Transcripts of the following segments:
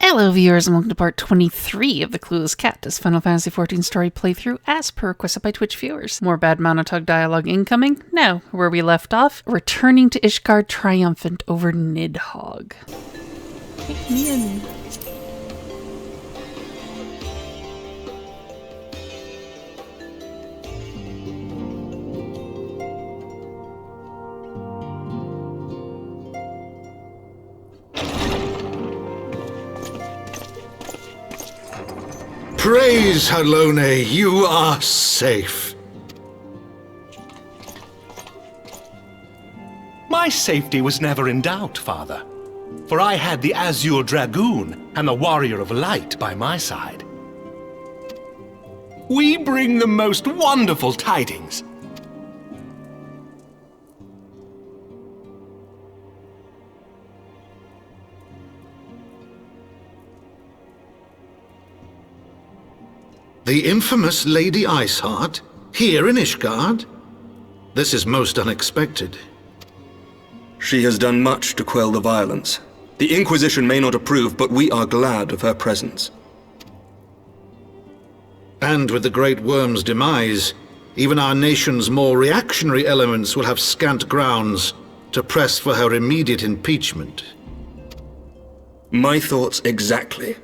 Hello viewers and welcome to part 23 of the Clueless Cat, Final Fantasy XIV story playthrough as per requested by Twitch viewers. More bad Monotug dialogue incoming. Now, where we left off, returning to Ishgard triumphant over Nidhogg. Praise Halone, you are safe. My safety was never in doubt, Father, for I had the Azure Dragoon and the Warrior of Light by my side. We bring the most wonderful tidings. The infamous Lady Iceheart, here in Ishgard? This is most unexpected. She has done much to quell the violence. The Inquisition may not approve, but we are glad of her presence. And with the Great Worm's demise, even our nation's more reactionary elements will have scant grounds to press for her immediate impeachment. My thoughts exactly.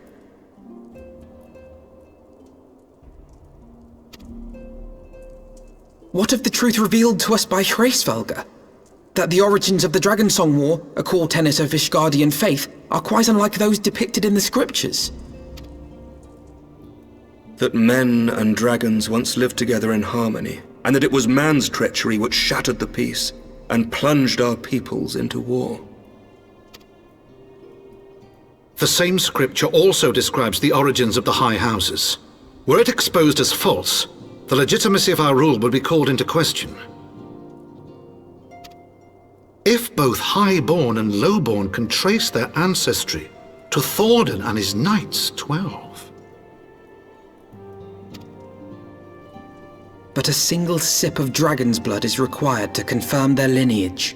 What of the truth revealed to us by Haurchefant? That the origins of the Dragonsong War, a core tenet of Ishgardian faith, are quite unlike those depicted in the scriptures. That men and dragons once lived together in harmony, and that it was man's treachery which shattered the peace and plunged our peoples into war. The same scripture also describes the origins of the High Houses. Were it exposed as false, the legitimacy of our rule would be called into question. If both Highborn and Lowborn can trace their ancestry to Thordan and his Knights 12. But a single sip of dragon's blood is required to confirm their lineage.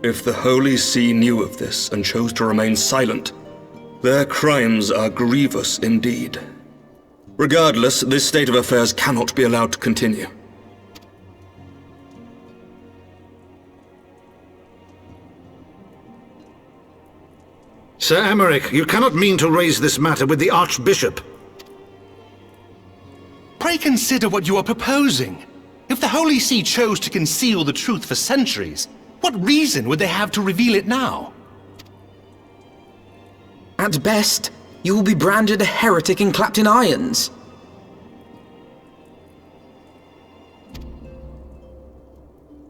If the Holy See knew of this and chose to remain silent, their crimes are grievous indeed. Regardless, this state of affairs cannot be allowed to continue. Sir Aymeric, you cannot mean to raise this matter with the Archbishop. Pray consider what you are proposing. If the Holy See chose to conceal the truth for centuries, what reason would they have to reveal it now? At best, you will be branded a heretic and clapped in irons.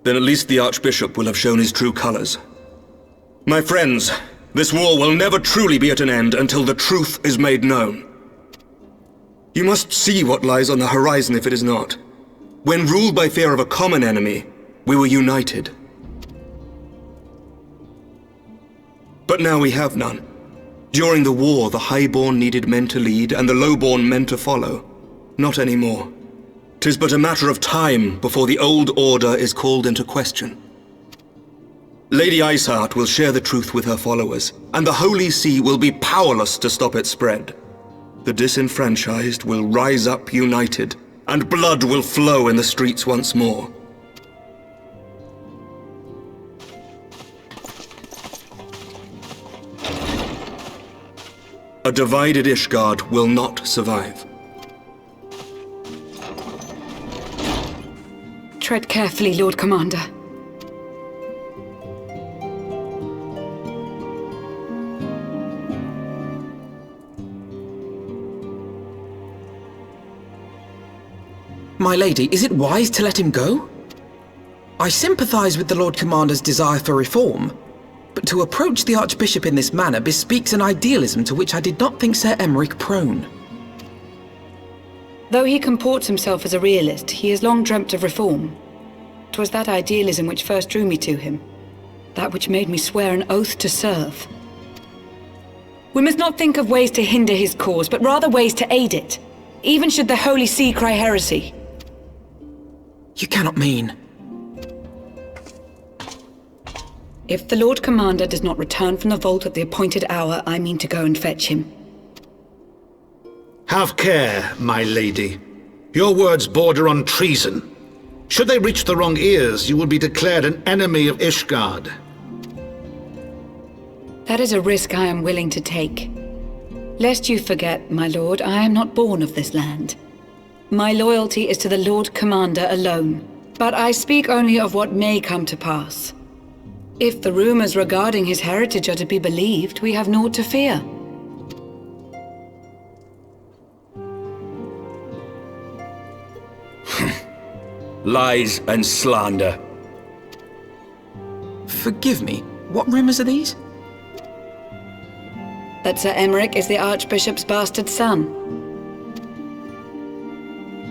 Then at least the Archbishop will have shown his true colors. My friends, this war will never truly be at an end until the truth is made known. You must see what lies on the horizon if it is not. When ruled by fear of a common enemy, we were united. But now we have none. During the war, the Highborn needed men to lead, and the Lowborn men to follow. Not anymore. 'Tis but a matter of time before the old order is called into question. Lady Iceheart will share the truth with her followers, and the Holy See will be powerless to stop its spread. The disenfranchised will rise up united, and blood will flow in the streets once more. A divided Ishgard will not survive. Tread carefully, Lord Commander. My lady, is it wise to let him go? I sympathize with the Lord Commander's desire for reform, but to approach the Archbishop in this manner bespeaks an idealism to which I did not think Sir Aymeric prone. Though he comports himself as a realist, he has long dreamt of reform. 'Twas that idealism which first drew me to him, that which made me swear an oath to serve. We must not think of ways to hinder his cause, but rather ways to aid it, even should the Holy See cry heresy. You cannot mean... If the Lord Commander does not return from the vault at the appointed hour, I mean to go and fetch him. Have care, my lady. Your words border on treason. Should they reach the wrong ears, you will be declared an enemy of Ishgard. That is a risk I am willing to take. Lest you forget, my lord, I am not born of this land. My loyalty is to the Lord Commander alone, but I speak only of what may come to pass. If the rumors regarding his heritage are to be believed, we have naught to fear. Lies and slander. Forgive me, what rumors are these? That Sir Aymeric is the Archbishop's bastard son.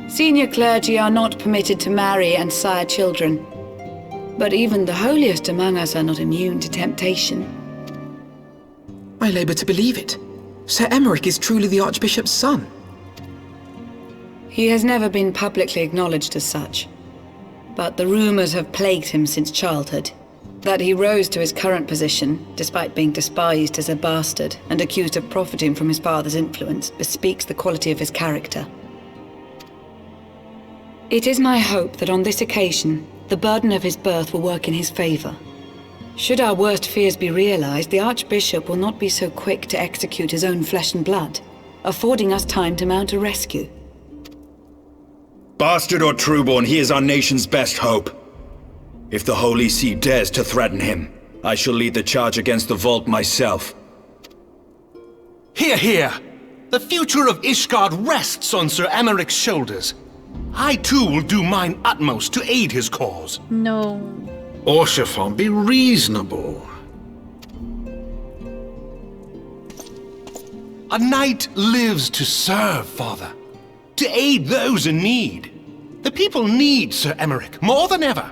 Senior clergy are not permitted to marry and sire children. But even the holiest among us are not immune to temptation. I labour to believe it. Sir Aymeric is truly the Archbishop's son. He has never been publicly acknowledged as such. But the rumors have plagued him since childhood. That he rose to his current position, despite being despised as a bastard and accused of profiting from his father's influence, bespeaks the quality of his character. It is my hope that on this occasion, the burden of his birth will work in his favor. Should our worst fears be realized, the Archbishop will not be so quick to execute his own flesh and blood, affording us time to mount a rescue. Bastard or trueborn, he is our nation's best hope. If the Holy See dares to threaten him, I shall lead the charge against the vault myself. Hear, hear! The future of Ishgard rests on Sir Aymeric's shoulders. I too will do mine utmost to aid his cause. No. Haurchefant, be reasonable. A knight lives to serve, father. To aid those in need. The people need Sir Aymeric more than ever,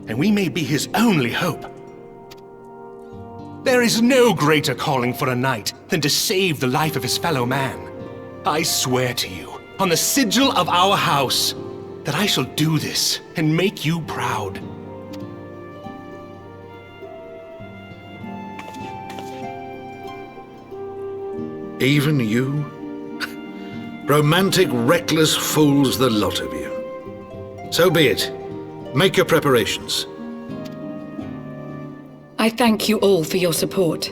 and we may be his only hope. There is no greater calling for a knight than to save the life of his fellow man. I swear to you, on the sigil of our house, that I shall do this and make you proud. Even you? Romantic, reckless fools, the lot of you. So be it. Make your preparations. I thank you all for your support.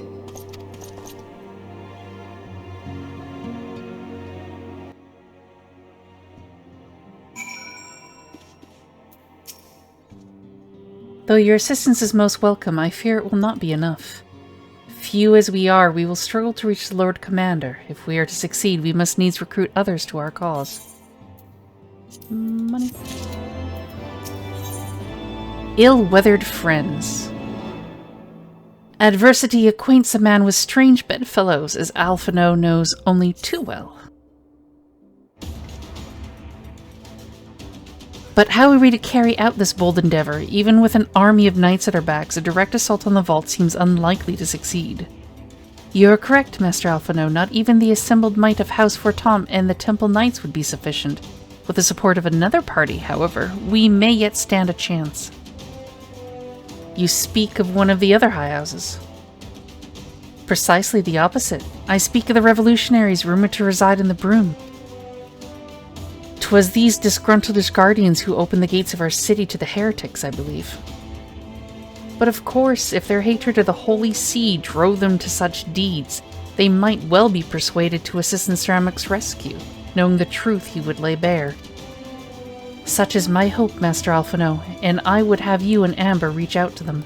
Though your assistance is most welcome, I fear it will not be enough. Few as we are, we will struggle to reach the Lord Commander. If we are to succeed, we must needs recruit others to our cause. Money. Ill-weathered friends. Adversity acquaints a man with strange bedfellows, as Alphino knows only too well. But how are we to carry out this bold endeavor? Even with an army of knights at our backs, a direct assault on the vault seems unlikely to succeed. You are correct, Master Alphino. Not even the assembled might of House Fortom and the Temple Knights would be sufficient. With the support of another party, however, we may yet stand a chance. You speak of one of the other high houses. Precisely the opposite. I speak of the revolutionaries rumored to reside in the Broom. 'Twas these disgruntled Ishgardians who opened the gates of our city to the heretics, I believe. But of course, if their hatred of the Holy See drove them to such deeds, they might well be persuaded to assist in Sir Aymeric's rescue, knowing the truth he would lay bare. Such is my hope, Master Alphino, and I would have you and Amber reach out to them.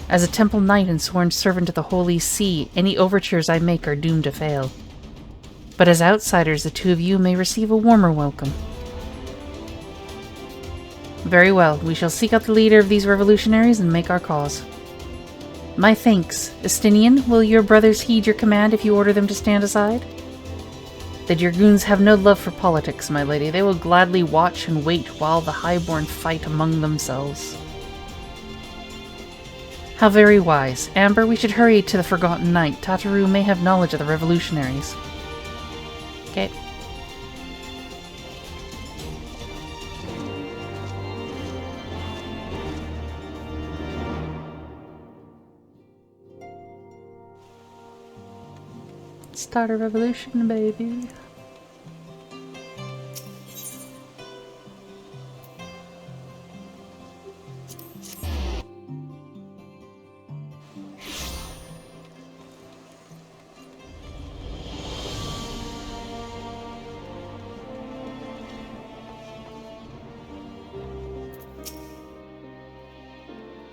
As a Temple Knight and sworn servant to the Holy See, any overtures I make are doomed to fail. But as outsiders, the two of you may receive a warmer welcome. Very well, we shall seek out the leader of these revolutionaries and make our cause. My thanks. Estinian, will your brothers heed your command if you order them to stand aside? The Dragoons have no love for politics, my lady. They will gladly watch and wait while the Highborn fight among themselves. How very wise. Amber, we should hurry to the Forgotten Knight. Tataru may have knowledge of the revolutionaries. Okay. Start a revolution, baby.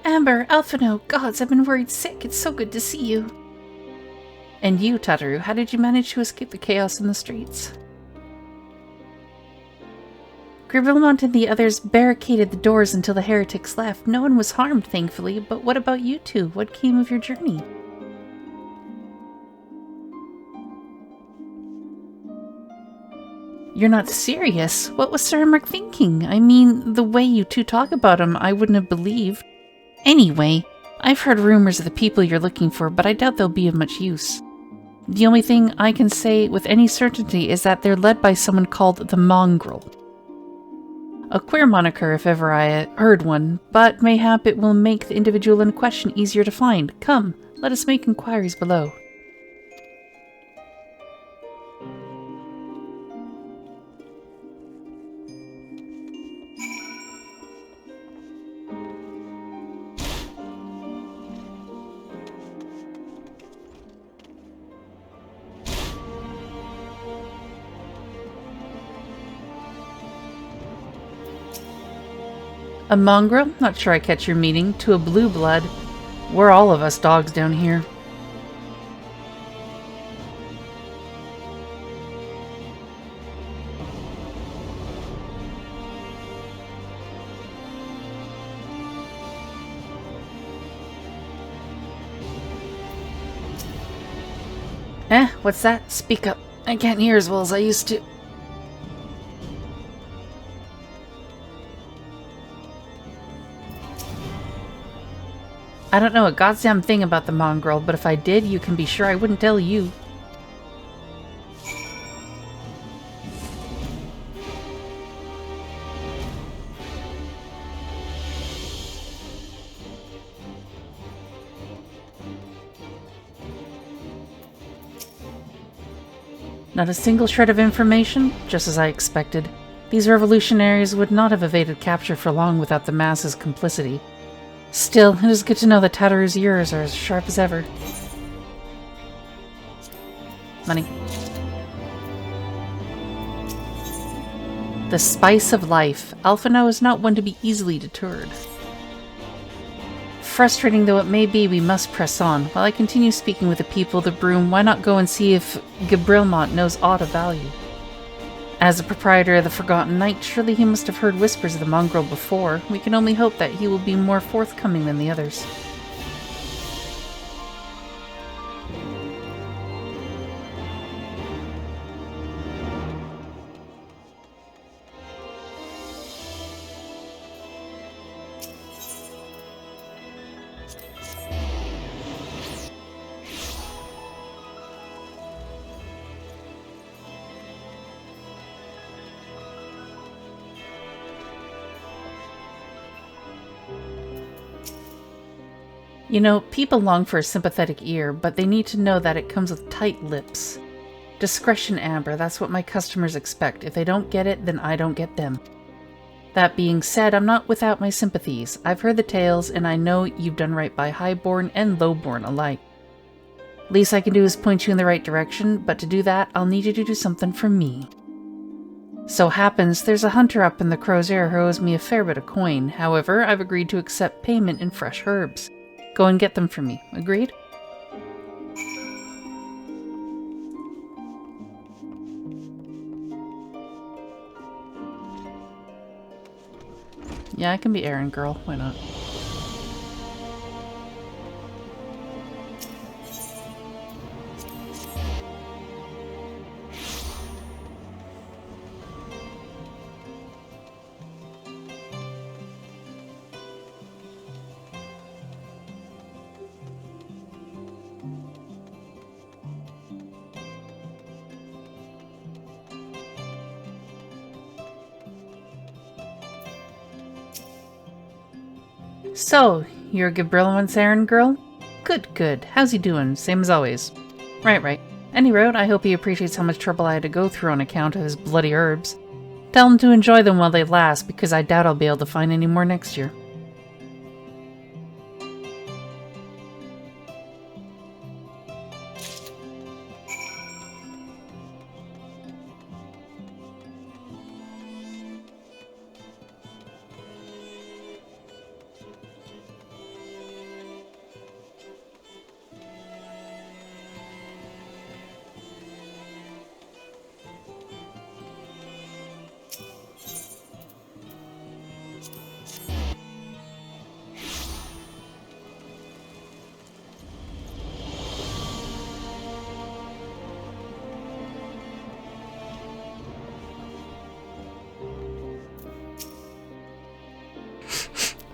Amber, Alphino, gods, I've been worried sick. It's so good to see you. And you, Tataru, how did you manage to escape the chaos in the streets? Grivelmont and the others barricaded the doors until the heretics left. No one was harmed, thankfully, but what about you two? What came of your journey? You're not serious? What was Sir Aymeric thinking? I mean, the way you two talk about him, I wouldn't have believed. Anyway, I've heard rumors of the people you're looking for, but I doubt they'll be of much use. The only thing I can say with any certainty is that they're led by someone called the Mongrel. A queer moniker if ever I heard one, but mayhap it will make the individual in question easier to find. Come, let us make inquiries below. A mongrel? Not sure I catch your meaning. To a blue blood. We're all of us dogs down here. What's that? Speak up. I can't hear as well as I used to. I don't know a goddamn thing about the mongrel, but if I did, you can be sure I wouldn't tell you. Not a single shred of information, just as I expected. These revolutionaries would not have evaded capture for long without the masses' complicity. Still, it is good to know that Tataru's ears are as sharp as ever. Money. The spice of life. Alphino is not one to be easily deterred. Frustrating though it may be, we must press on. While I continue speaking with the people of the broom, why not go and see if Gibrilmont knows aught of value? As the proprietor of the Forgotten Knight, surely he must have heard whispers of the mongrel before. We can only hope that he will be more forthcoming than the others. You know, people long for a sympathetic ear, but they need to know that it comes with tight lips. Discretion, Amber, that's what my customers expect. If they don't get it, then I don't get them. That being said, I'm not without my sympathies. I've heard the tales, and I know you've done right by highborn and lowborn alike. Least I can do is point you in the right direction, but to do that, I'll need you to do something for me. So happens, there's a hunter up in the Crow's Air who owes me a fair bit of coin. However, I've agreed to accept payment in fresh herbs. Go and get them for me. Agreed? Yeah, I can be errand girl. Why not? So, you're Gibrilmant's errand girl? Good, good. How's he doing? Same as always. Right. Any road, I hope he appreciates how much trouble I had to go through on account of his bloody herbs. Tell him to enjoy them while they last, because I doubt I'll be able to find any more next year.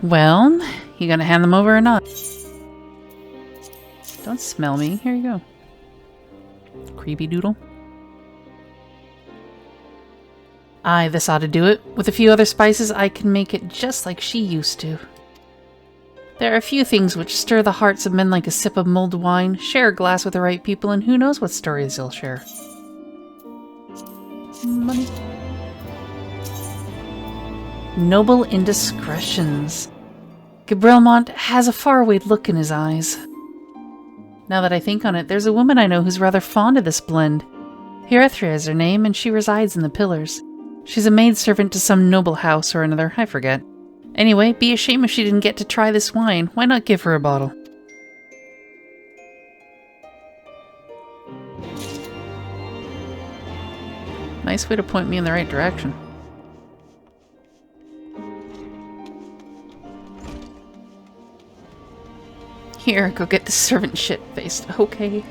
Well, you gonna hand them over or not? Don't smell me. Here you go. Creepy doodle. Aye, this ought to do it. With a few other spices, I can make it just like she used to. There are a few things which stir the hearts of men like a sip of mulled wine. Share a glass with the right people, and who knows what stories they'll share. Money. Noble indiscretions. Gabrilmont has a faraway look in his eyes. Now that I think on it, there's a woman I know who's rather fond of this blend. Haurchefant is her name, and she resides in the Pillars. She's a maidservant to some noble house or another, I forget. Anyway, be a shame if she didn't get to try this wine. Why not give her a bottle? Nice way to point me in the right direction. Here, go get the servant shit-faced, okay?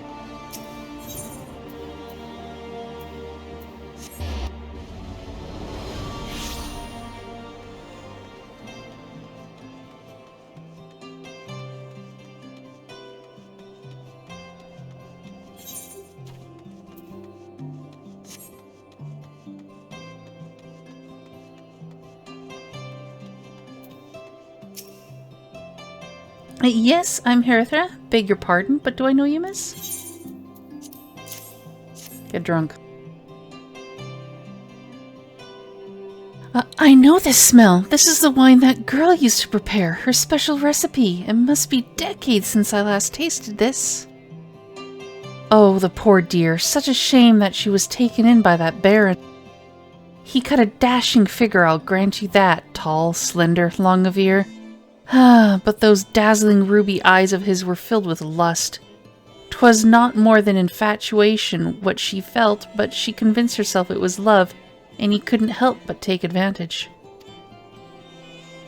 Yes, I'm Haurchefant. Beg your pardon, but do I know you, miss? Get drunk. I know this smell. This is the wine that girl used to prepare. Her special recipe. It must be decades since I last tasted this. Oh, the poor dear. Such a shame that she was taken in by that baron. He cut a dashing figure, I'll grant you that. Tall, slender, long of ear. Ah, but those dazzling ruby eyes of his were filled with lust. 'Twas not more than infatuation what she felt, but she convinced herself it was love, and he couldn't help but take advantage.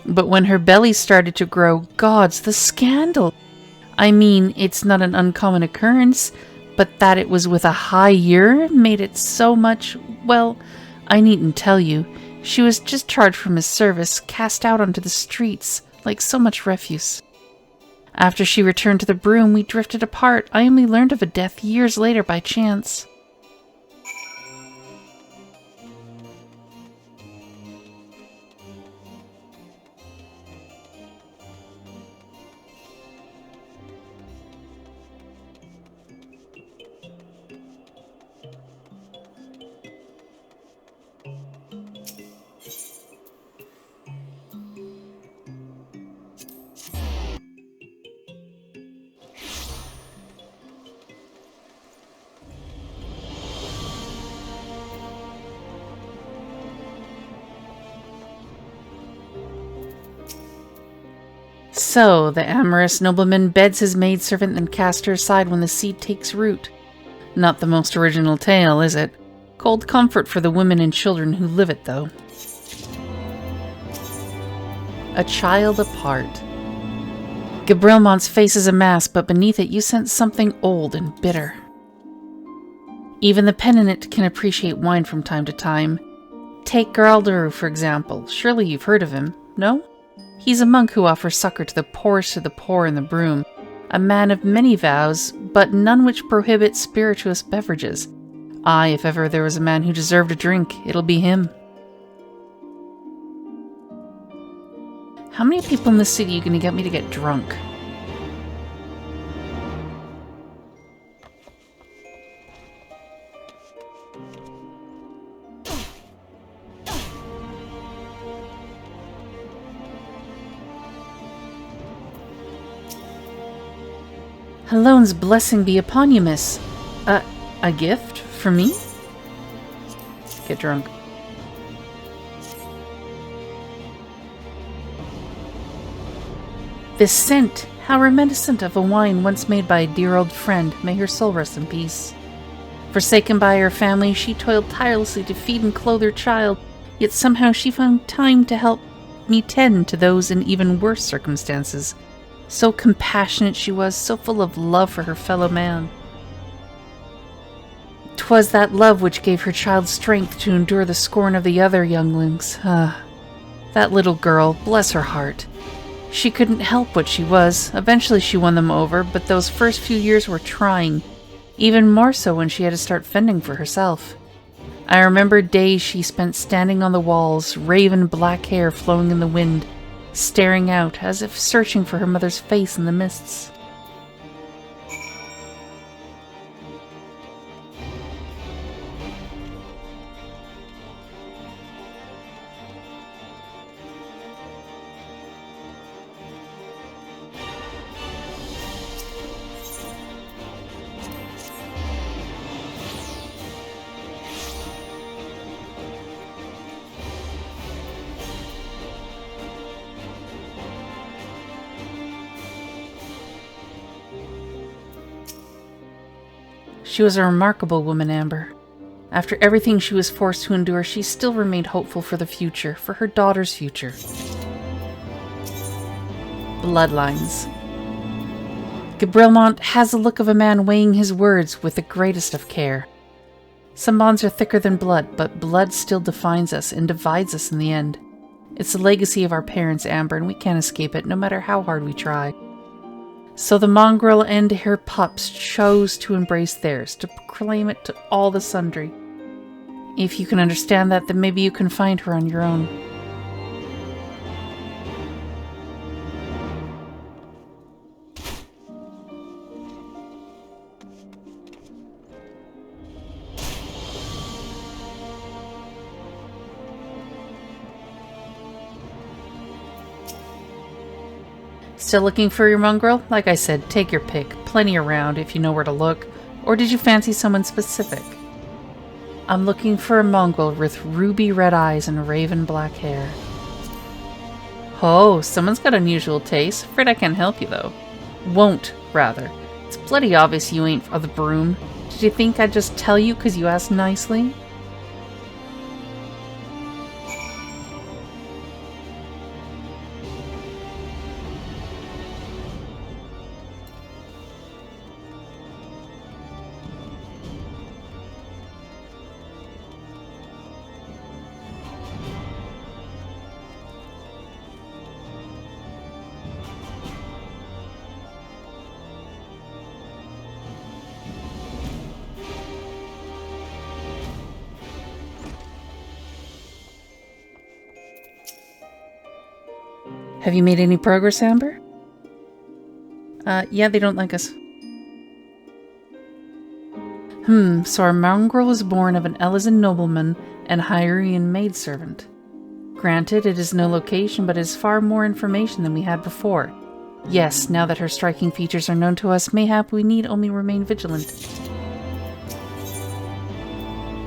But when her belly started to grow, gods, the scandal! I mean, it's not an uncommon occurrence, but that it was with a high year made it so much, well, I needn't tell you. She was discharged from his service, cast out onto the streets, like so much refuse. After she returned to the broom, we drifted apart. I only learned of a death years later by chance. So, the amorous nobleman beds his maidservant and casts her aside when the seed takes root. Not the most original tale, is it? Cold comfort for the women and children who live it, though. A child apart. Gabrilmont's face is a mask, but beneath it you sense something old and bitter. Even the penitent can appreciate wine from time to time. Take Geraldaru, for example. Surely you've heard of him, no? He's a monk who offers succor to the poorest of the poor in the broom, a man of many vows, but none which prohibit spirituous beverages. Aye, if ever there was a man who deserved a drink, it'll be him. How many people in the city are you going to get me to get drunk? Alone's blessing be upon you, miss. A gift? For me? Get drunk. This scent, how reminiscent of a wine once made by a dear old friend, may her soul rest in peace. Forsaken by her family, she toiled tirelessly to feed and clothe her child, yet somehow she found time to help me tend to those in even worse circumstances. So compassionate she was, so full of love for her fellow man. 'Twas that love which gave her child strength to endure the scorn of the other younglings. That little girl, bless her heart. She couldn't help what she was. Eventually she won them over, but those first few years were trying, even more so when she had to start fending for herself. I remember days she spent standing on the walls, raven black hair flowing in the wind, staring out as if searching for her mother's face in the mists. She was a remarkable woman, Amber. After everything she was forced to endure, she still remained hopeful for the future, for her daughter's future. Bloodlines. Gabrilmont has the look of a man weighing his words with the greatest of care. Some bonds are thicker than blood, but blood still defines us and divides us in the end. It's the legacy of our parents, Amber, and we can't escape it, no matter how hard we try. So the Mongrel and her pups chose to embrace theirs, to proclaim it to all the sundry. If you can understand that, then maybe you can find her on your own. Still looking for your mongrel? Like I said, take your pick. Plenty around if you know where to look. Or did you fancy someone specific? I'm looking for a mongrel with ruby red eyes and raven black hair. Oh, someone's got unusual taste. Afraid I can't help you though. Won't, rather. It's bloody obvious you ain't of the broom. Did you think I'd just tell you because you asked nicely? Have you made any progress, Amber? Yeah, they don't like us. So our mongrel was born of an Elysian nobleman and Hyrian maidservant. Granted, it is no location, but it is far more information than we had before. Yes, now that her striking features are known to us, mayhap we need only remain vigilant.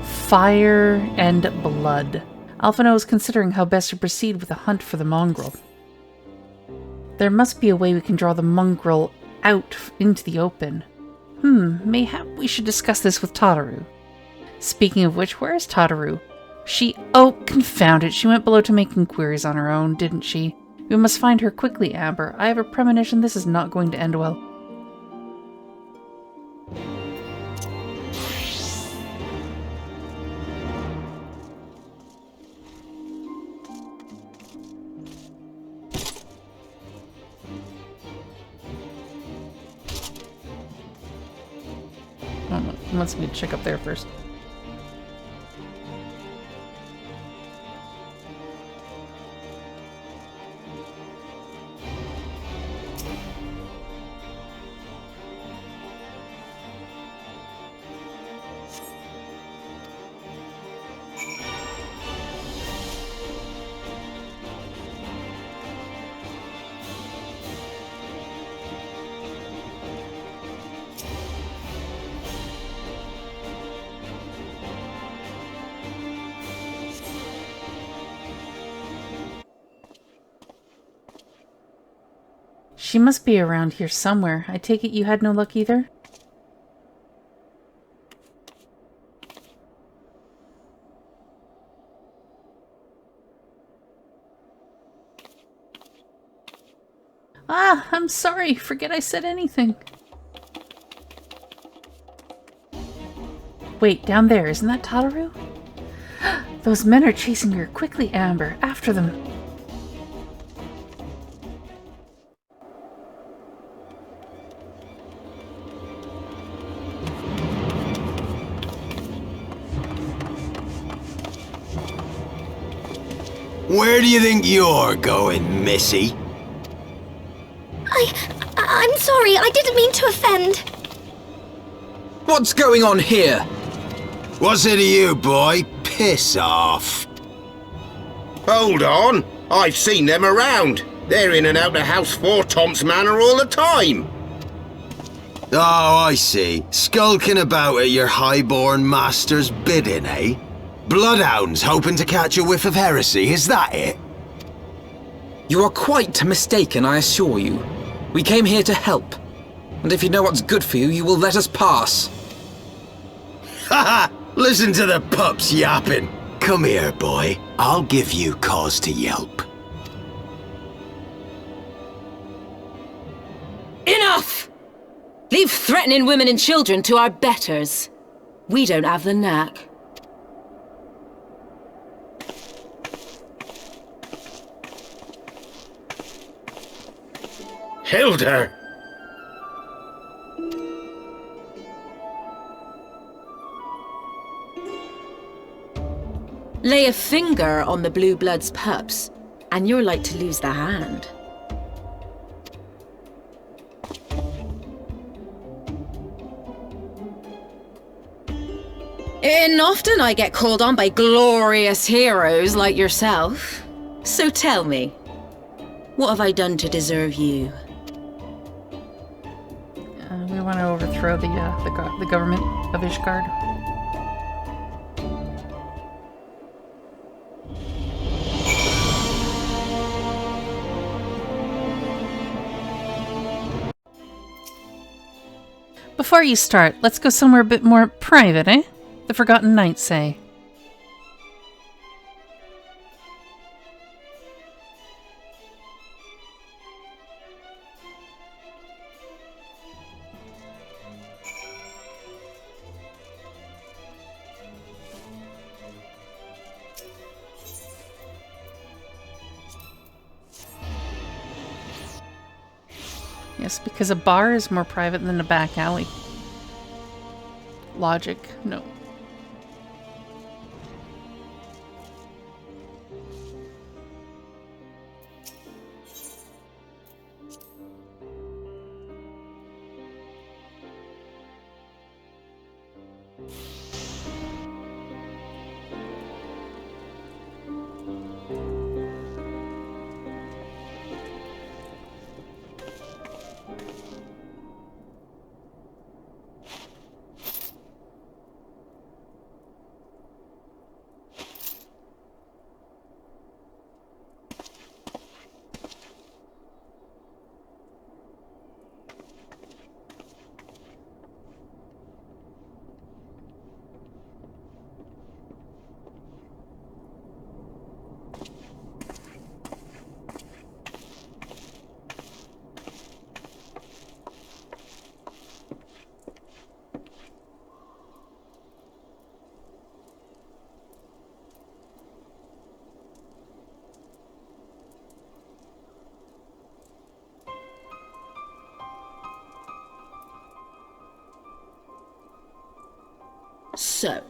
Fire and blood. Alphino is considering how best to proceed with the hunt for the mongrel. There must be a way we can draw the mongrel out into the open. Mayhap we should discuss this with Tataru. Speaking of which, where is Tataru? Oh, confound it, she went below to make inquiries on her own, didn't she? We must find her quickly, Amber. I have a premonition this is not going to end well. He wants me to check up there first. She must be around here somewhere. I take it you had no luck either? Ah, I'm sorry. Forget I said anything. Wait, down there, isn't that Tataru? Those men are chasing her. Quickly, Amber. After them. Where do you think you're going, Missy? I'm sorry, I didn't mean to offend. What's going on here? What's it to you, boy? Piss off. Hold on, I've seen them around. They're in and out the house 4 Tom's Manor all the time. Oh, I see. Skulking about at your highborn master's bidding, eh? Bloodhounds hoping to catch a whiff of heresy, is that it? You are quite mistaken, I assure you. We came here to help. And if you know what's good for you, you will let us pass. Haha! Listen to the pups yapping. Come here, boy. I'll give you cause to yelp. Enough! Leave threatening women and children to our betters. We don't have the knack. Hilda! Lay a finger on the Blue Blood's pups, and you're like to lose the hand. And often I get called on by glorious heroes like yourself. So tell me, what have I done to deserve you? We want to overthrow the government of Ishgard. Before you start, let's go somewhere a bit more private, eh? The Forgotten Knights say. Yes, because a bar is more private than a back alley. Logic, no. So,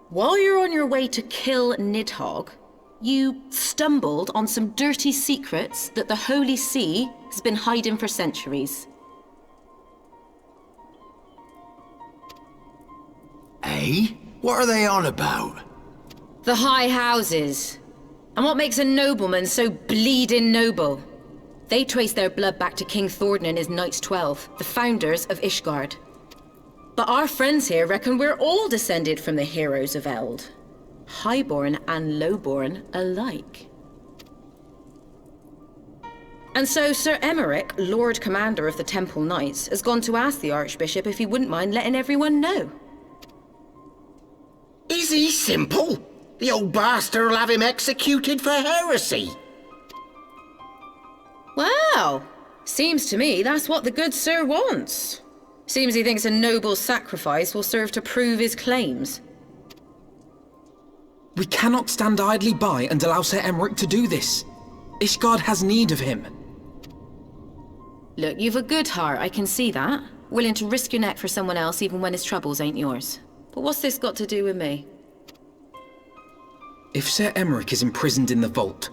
while you're on your way to kill Nidhogg, you stumbled on some dirty secrets that the Holy See has been hiding for centuries. Eh? What are they on about? The high houses. And what makes a nobleman so bleeding noble? They trace their blood back to King Thordan and his Knights 12, the founders of Ishgard. But our friends here reckon we're all descended from the heroes of Eld. Highborn and lowborn alike. And so Sir Aymeric, Lord Commander of the Temple Knights, has gone to ask the Archbishop if he wouldn't mind letting everyone know. Is he simple? The old bastard will have him executed for heresy. Well, seems to me that's what the good sir wants. Seems he thinks a noble sacrifice will serve to prove his claims. We cannot stand idly by and allow Sir Aymeric to do this. Ishgard has need of him. Look, you've a good heart, I can see that. Willing to risk your neck for someone else even when his troubles ain't yours. But what's this got to do with me? If Sir Aymeric is imprisoned in the vault,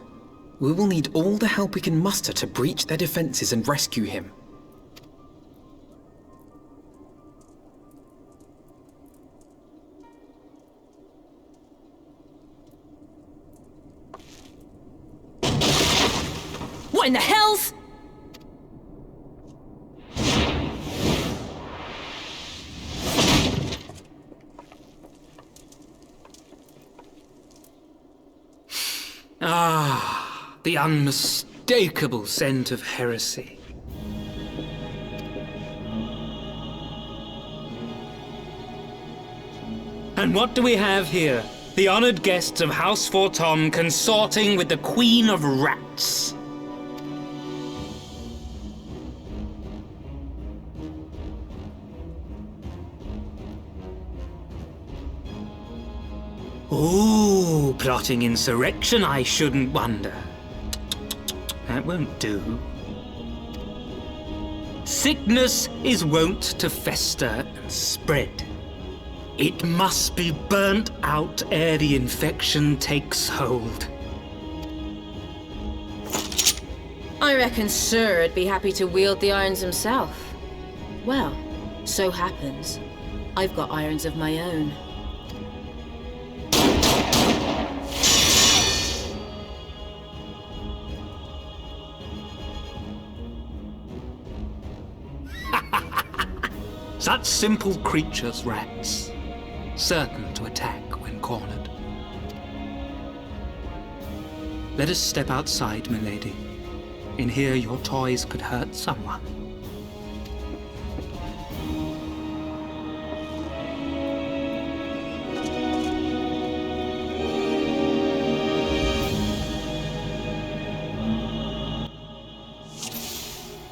we will need all the help we can muster to breach their defenses and rescue him. What in the hells? Ah, the unmistakable scent of heresy. And what do we have here? The honored guests of House Fortom consorting with the Queen of Rats. Ooh, plotting insurrection, I shouldn't wonder. That won't do. Sickness is wont to fester and spread. It must be burnt out ere the infection takes hold. I reckon Sir'd be happy to wield the irons himself. Well, so happens I've got irons of my own. Such simple creatures, rats. Certain to attack when cornered. Let us step outside, milady. In here your toys could hurt someone.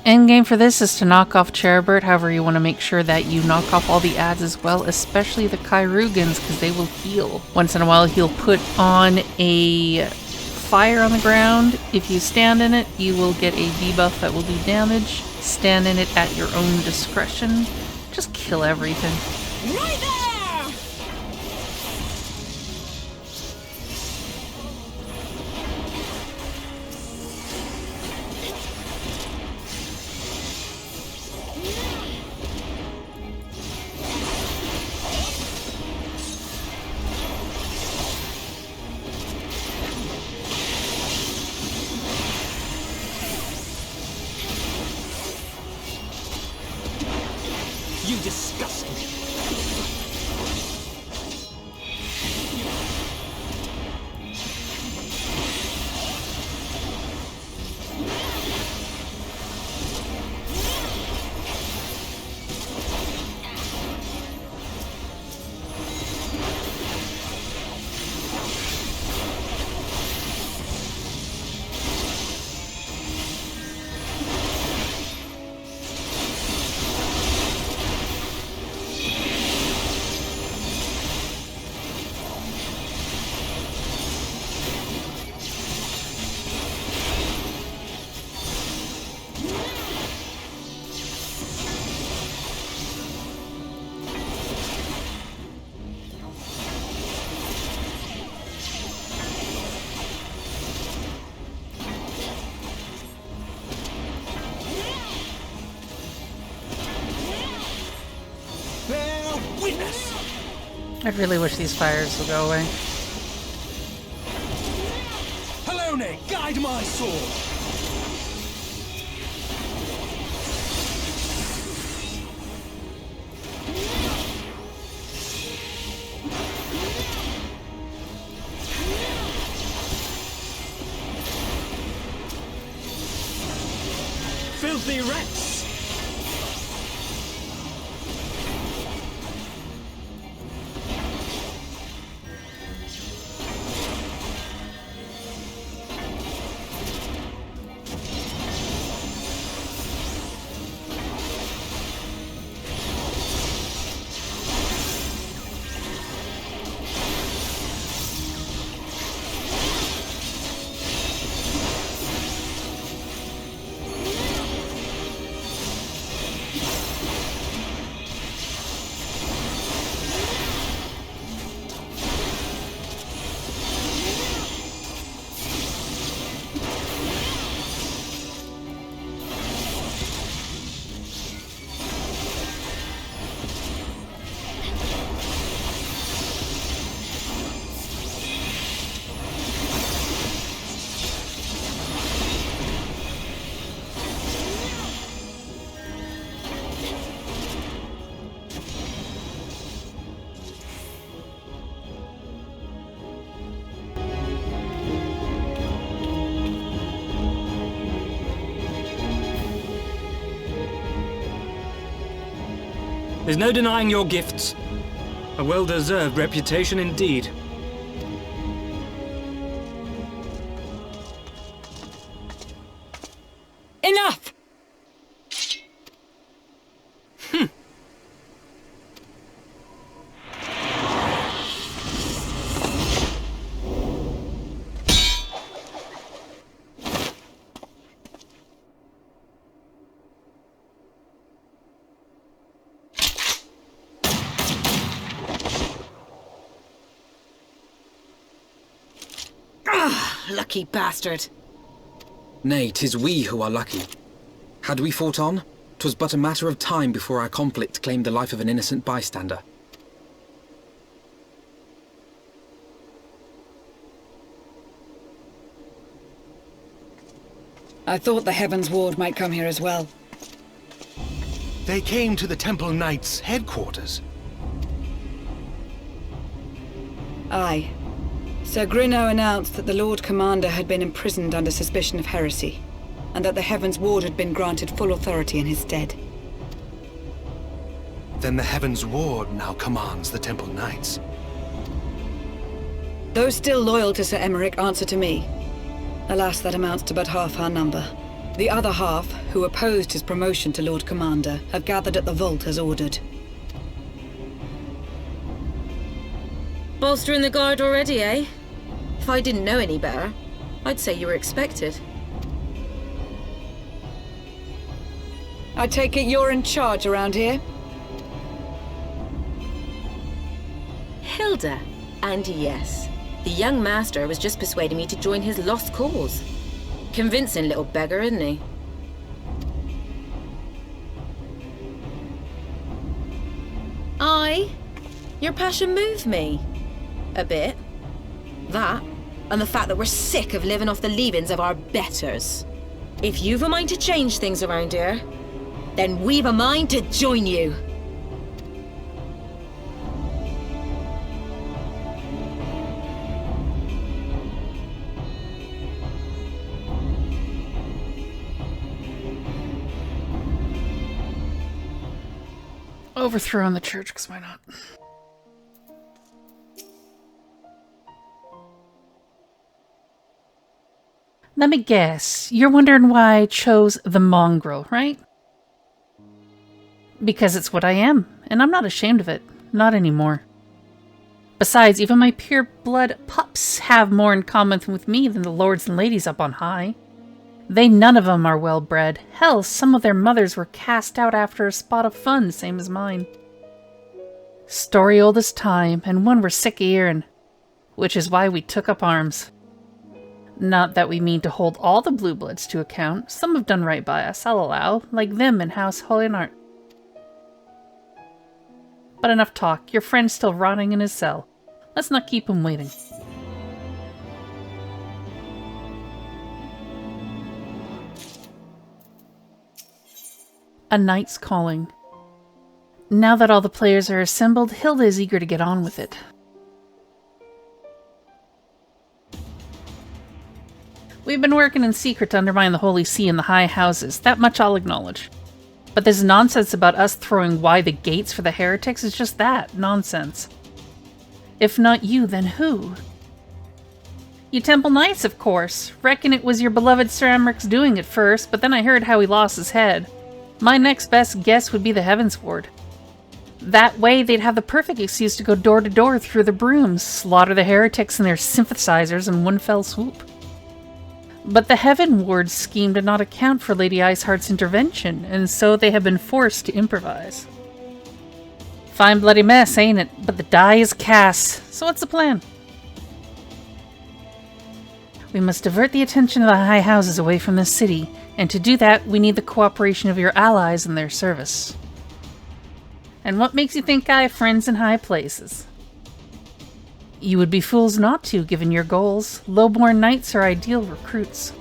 Endgame for this is to knock off Cherubert. However, you want to make sure that you knock off all the ads as well, especially the Kairugans, because they will heal. Once in a while, he'll put on a fire on the ground. If you stand in it, you will get a debuff that will do damage. Stand in it at your own discretion. Just kill everything. Right there! You disgust me. I really wish these fires would go away. Helone, guide my sword! filthy rats! There's no denying your gifts. A well-deserved reputation indeed. Enough! Lucky bastard. Nay, 'tis we who are lucky. Had we fought on, 'twas but a matter of time before our conflict claimed the life of an innocent bystander. I thought the Heavens Ward might come here as well. They came to the Temple Knights' headquarters. Aye. Sir Grinno announced that the Lord Commander had been imprisoned under suspicion of heresy, and that the Heavens Ward had been granted full authority in his stead. Then the Heavens Ward now commands the Temple Knights. Those still loyal to Sir Aymeric answer to me. Alas, that amounts to but half our number. The other half, who opposed his promotion to Lord Commander, have gathered at the vault as ordered. Bolstering the guard already, eh? If I didn't know any better, I'd say you were expected. I take it you're in charge around here? Hilda. And yes, the young master was just persuading me to join his lost cause. Convincing little beggar, isn't he? Your passion moved me. A bit. That, and the fact that we're sick of living off the leavings of our betters. If you've a mind to change things around here, then we've a mind to join you. Overthrowing the church, because why not? Let me guess. You're wondering why I chose the Mongrel, right? Because it's what I am, and I'm not ashamed of it. Not anymore. Besides, even my pure blood pups have more in common with me than the lords and ladies up on high. They none of them are well bred. Hell, some of their mothers were cast out after a spot of fun, same as mine. Story old as time, and one we're sick of hearing, which is why we took up arms. Not that we mean to hold all the blue bloods to account. Some have done right by us, I'll allow, like them in House Holinart. But enough talk. Your friend's still rotting in his cell. Let's not keep him waiting. A knight's calling. Now that all the players are assembled, Hilda is eager to get on with it. We've been working in secret to undermine the Holy See and the High Houses, that much I'll acknowledge. But this nonsense about us throwing wide the gates for the heretics is just that, nonsense. If not you, then who? You Temple Knights, of course. Reckon it was your beloved Sir Aymeric doing it first, but then I heard how he lost his head. My next best guess would be the Heavensward. That way, they'd have the perfect excuse to go door to door through the brooms, slaughter the heretics and their sympathizers in one fell swoop. But the Heavenward's scheme did not account for Lady Iceheart's intervention, and so they have been forced to improvise. Fine bloody mess, ain't it? But the die is cast, so what's the plan? We must divert the attention of the High Houses away from the city, and to do that, we need the cooperation of your allies in their service. And what makes you think I have friends in high places? You would be fools not to, given your goals. Lowborn knights are ideal recruits.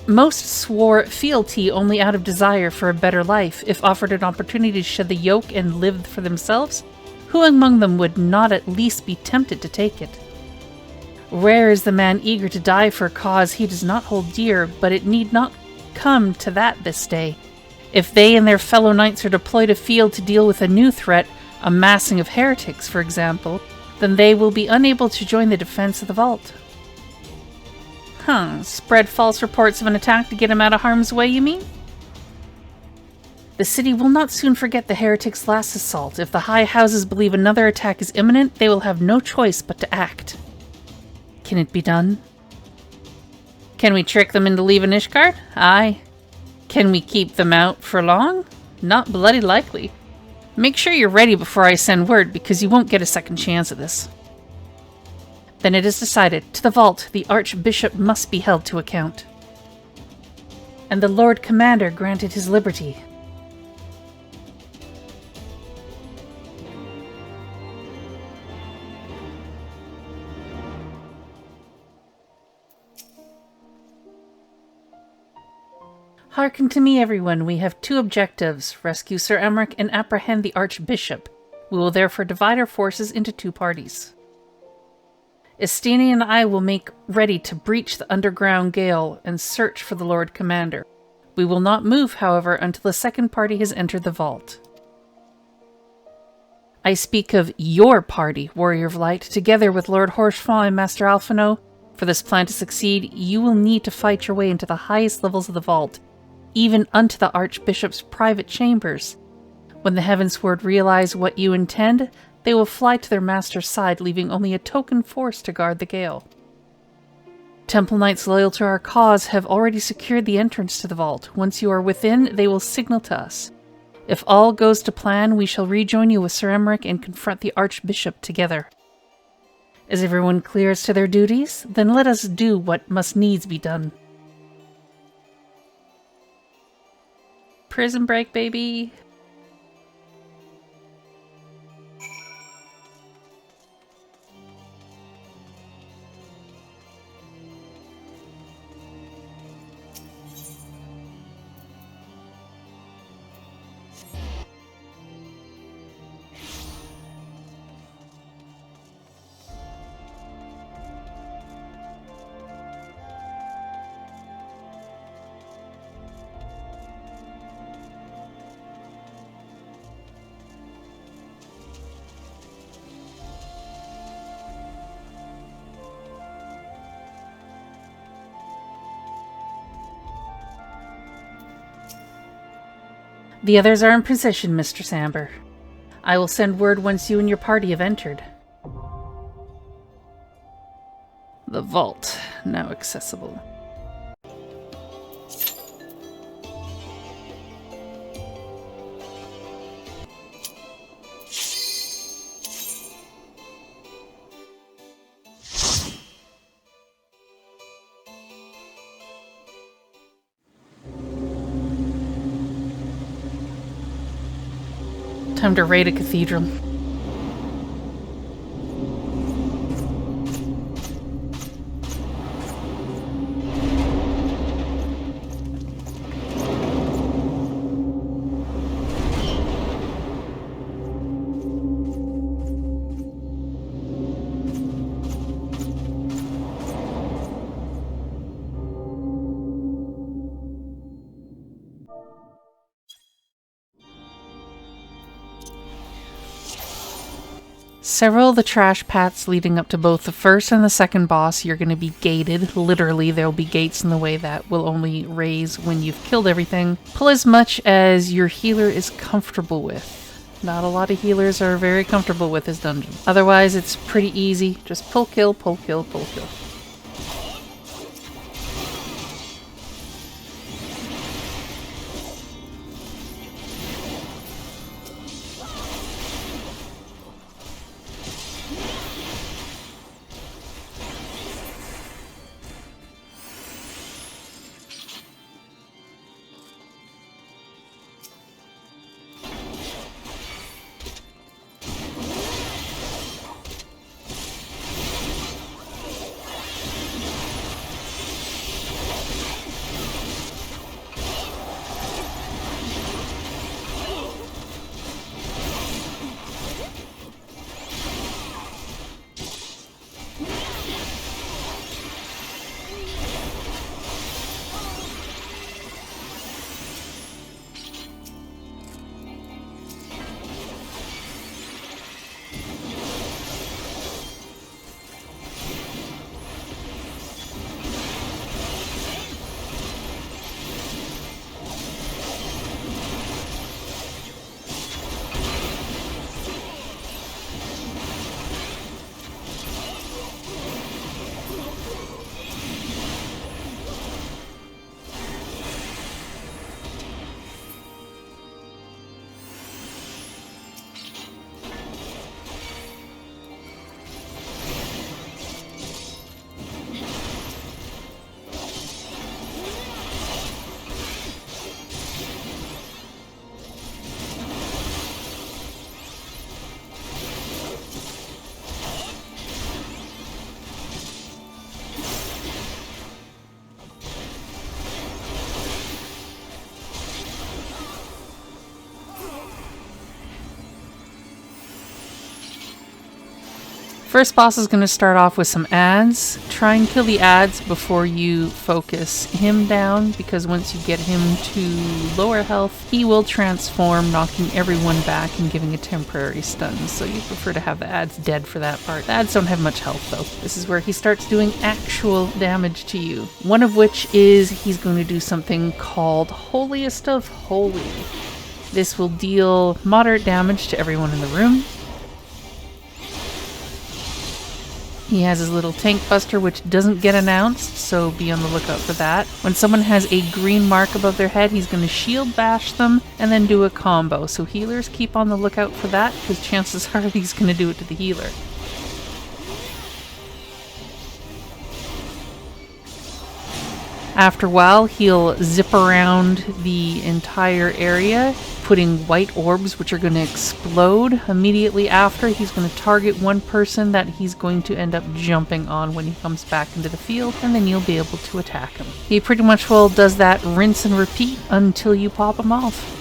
Most swore fealty only out of desire for a better life. If offered an opportunity to shed the yoke and live for themselves, who among them would not at least be tempted to take it? Rare is the man eager to die for a cause he does not hold dear, but it need not come to that this day. If they and their fellow knights are deployed afield to deal with a new threat, a massing of heretics, for example, then they will be unable to join the defense of the vault. Spread false reports of an attack to get him out of harm's way, you mean? The city will not soon forget the heretics' last assault. If the High Houses believe another attack is imminent, they will have no choice but to act. Can it be done? Can we trick them into leaving Ishgard? Aye. Can we keep them out for long? Not bloody likely. Make sure you're ready before I send word, because you won't get a second chance at this. Then it is decided. To the vault, the Archbishop must be held to account. And the Lord Commander granted his liberty. Hearken to me, everyone. We have two objectives: rescue Sir Aymeric and apprehend the Archbishop. We will therefore divide our forces into two parties. Estini and I will make ready to breach the underground gale and search for the Lord Commander. We will not move, however, until the second party has entered the vault. I speak of your party, Warrior of Light, together with Lord Haurchefant and Master Alphino. For this plan to succeed, you will need to fight your way into the highest levels of the vault, even unto the Archbishop's private chambers. When the Heavensward realize what you intend, they will fly to their master's side, leaving only a token force to guard the gale. Temple Knights loyal to our cause have already secured the entrance to the vault. Once you are within, they will signal to us. If all goes to plan, we shall rejoin you with Sir Aymeric and confront the Archbishop together. Is everyone clear as to their duties? Then let us do what must needs be done. Prison break, baby. The others are in position, Mistress Amber. I will send word once you and your party have entered. The vault, now accessible. Time to raid a cathedral. Several of the trash paths leading up to both the first and the second boss, you're going to be gated. Literally, there will be gates in the way that will only raise when you've killed everything. Pull as much as your healer is comfortable with. Not a lot of healers are very comfortable with this dungeon. Otherwise, it's pretty easy. Just pull, kill, pull, kill, pull, kill. First boss is going to start off with some ads. Try and kill the ads before you focus him down, because once you get him to lower health, he will transform, knocking everyone back and giving a temporary stun. So you prefer to have the ads dead for that part. The ads don't have much health though. This is where he starts doing actual damage to you. One of which is he's going to do something called Holiest of Holy. This will deal moderate damage to everyone in the room. He has his little tank buster, which doesn't get announced, so be on the lookout for that. When someone has a green mark above their head, he's going to shield bash them and then do a combo. So healers, keep on the lookout for that, because chances are he's going to do it to the healer. After a while, he'll zip around the entire area, putting white orbs which are going to explode. Immediately after, he's going to target one person that he's going to end up jumping on when he comes back into the field, and then you'll be able to attack him. He pretty much does that rinse and repeat until you pop him off.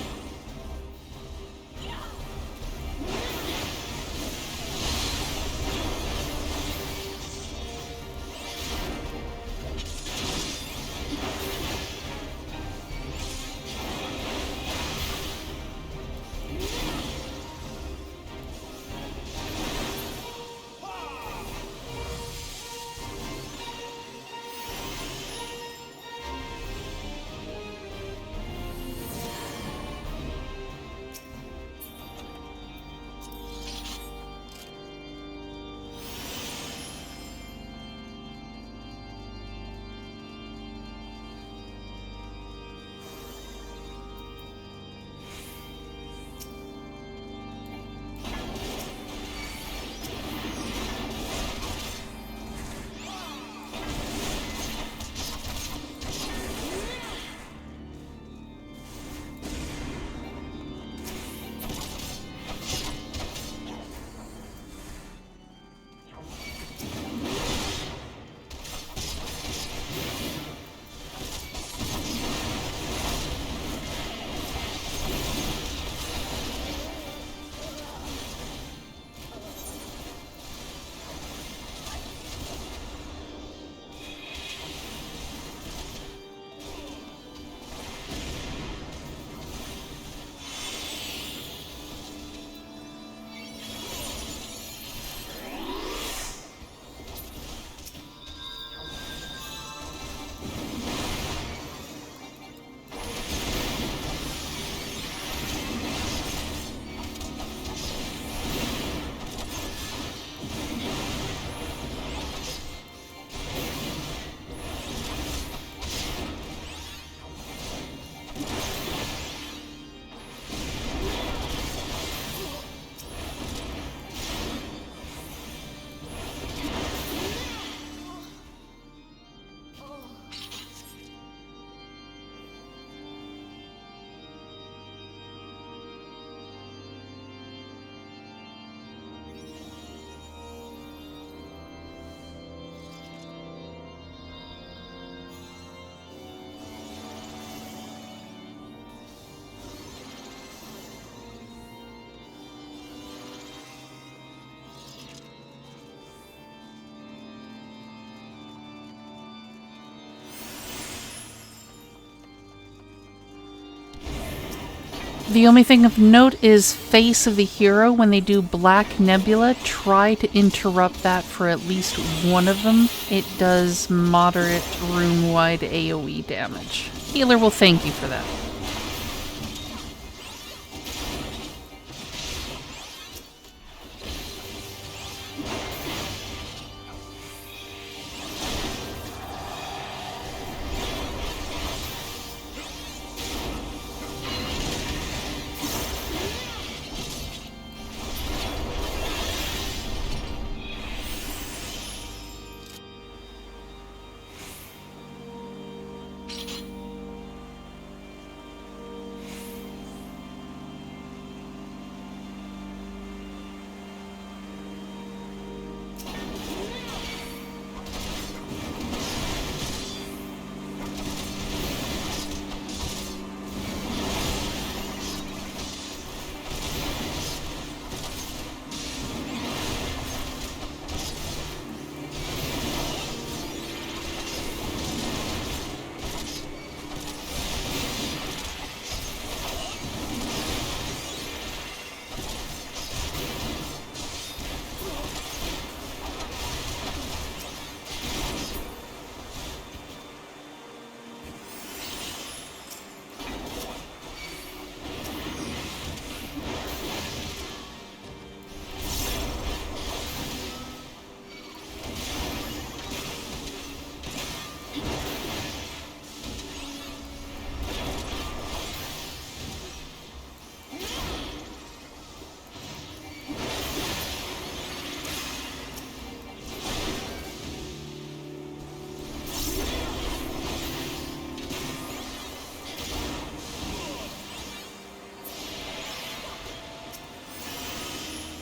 The only thing of note is face of the hero. When they do Black Nebula, try to interrupt that for at least one of them. It does moderate room-wide AoE damage. Healer will thank you for that.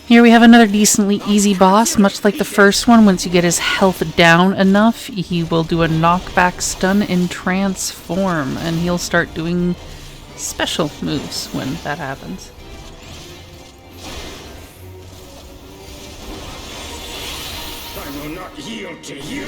Here we have another decently easy boss, much like the first one. Once you get his health down enough, he will do a knockback stun and transform, and he'll start doing special moves when that happens. I will not yield to you!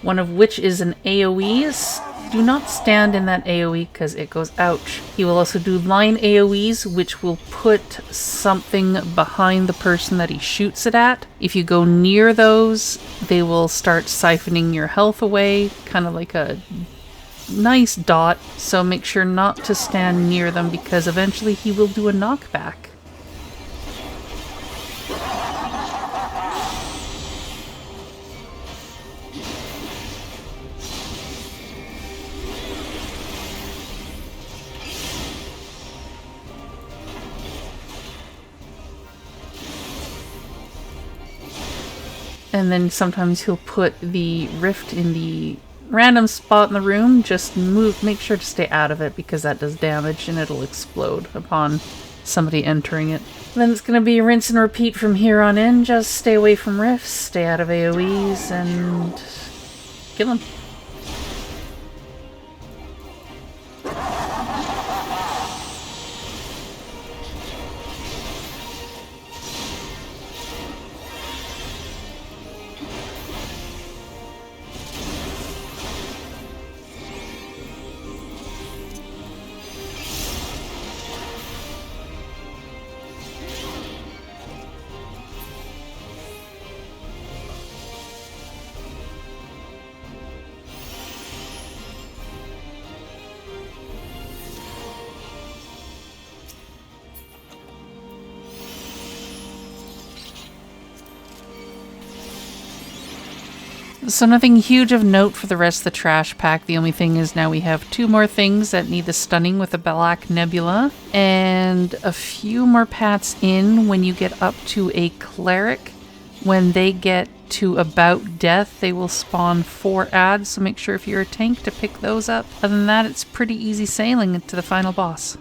One of which is an AoE. Do not stand in that AoE because it goes ouch. He will also do line AoEs, which will put something behind the person that he shoots it at. If you go near those, they will start siphoning your health away, kind of like a nice dot. So make sure not to stand near them because eventually he will do a knockback. And then sometimes he'll put the rift in the random spot in the room. Just make sure to stay out of it because that does damage and it'll explode upon somebody entering it. Then it's going to be rinse and repeat from here on in. Just stay away from rifts, stay out of AoEs, and kill him. So nothing huge of note for the rest of the trash pack. The only thing is now we have 2 more things that need the stunning with the Black Nebula. And a few more pats in when you get up to a cleric. When they get to about death, they will spawn 4 adds. So make sure if you're a tank to pick those up. Other than that, it's pretty easy sailing to the final boss.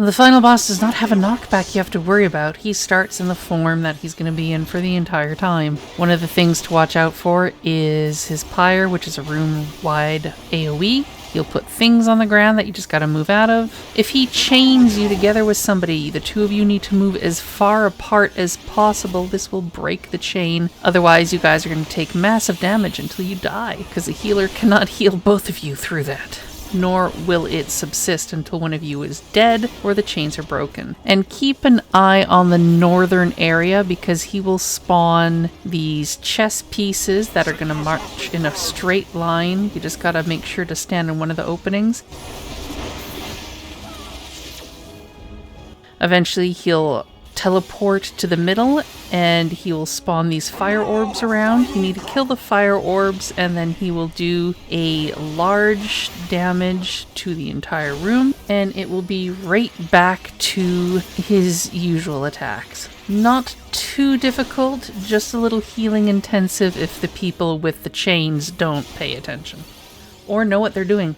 The final boss does not have a knockback you have to worry about. He starts in the form that he's going to be in for the entire time. One of the things to watch out for is his pyre, which is a room-wide AoE. He'll put things on the ground that you just gotta move out of. If he chains you together with somebody, the two of you need to move as far apart as possible. This will break the chain. Otherwise, you guys are gonna take massive damage until you die, because the healer cannot heal both of you through that. Nor will it subsist until one of you is dead or the chains are broken. And keep an eye on the northern area, because he will spawn these chess pieces that are going to march in a straight line. You just gotta make sure to stand in one of the openings. Eventually he'll teleport to the middle and he will spawn these fire orbs around. You need to kill the fire orbs and then he will do a large damage to the entire room and it will be right back to his usual attacks. Not too difficult, just a little healing intensive if the people with the chains don't pay attention or know what they're doing.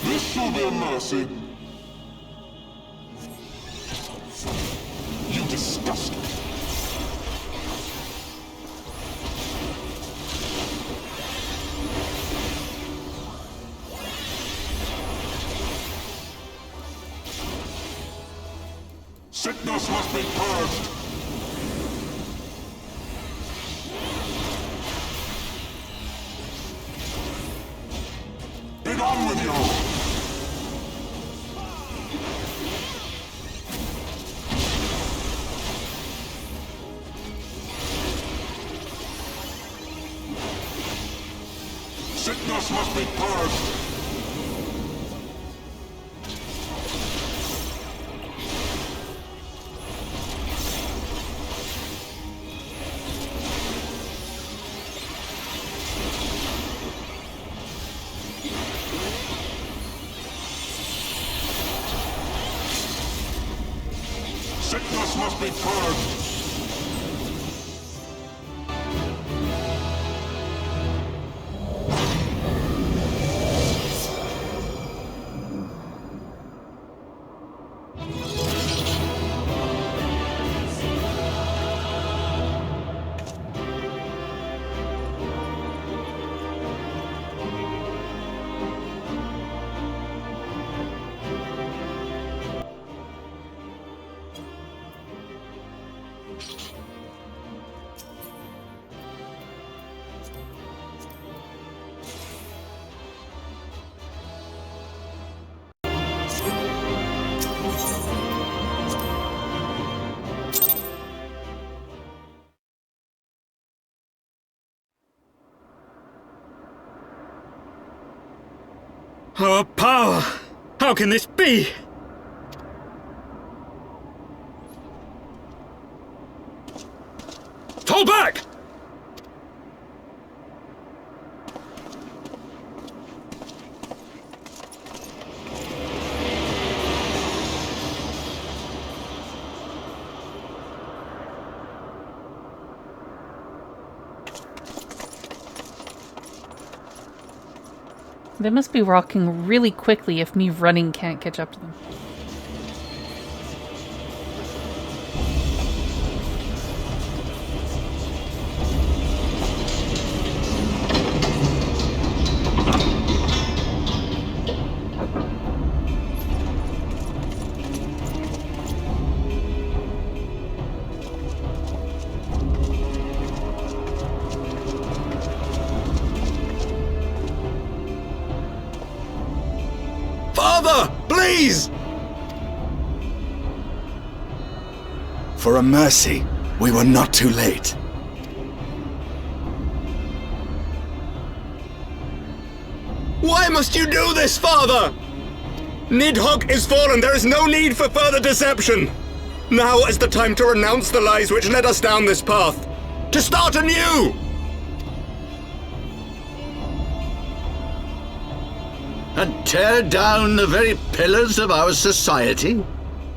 This shall be a mercy. You disgust me. Sickness must be purged. Get on with you! Sickness must be purged. Sickness must be purged. Our power! How can this be? Fall back! They must be rocking really quickly if me running can't catch up to them. Please! For a mercy, we were not too late. Why must you do this, Father? Nidhogg is fallen. There is no need for further deception. Now is the time to renounce the lies which led us down this path. To start anew! And tear down the very pillars of our society?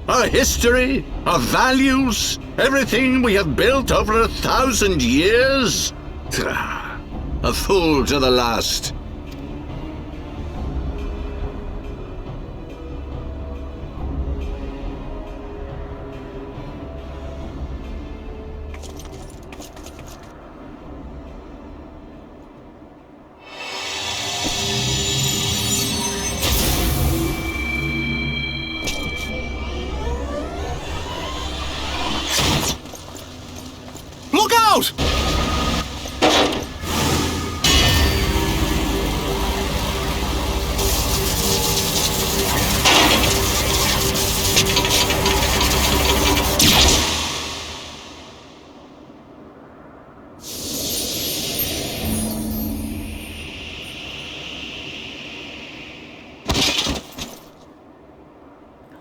Our history, our values, everything we have built over 1,000 years. A fool to the last. Look out!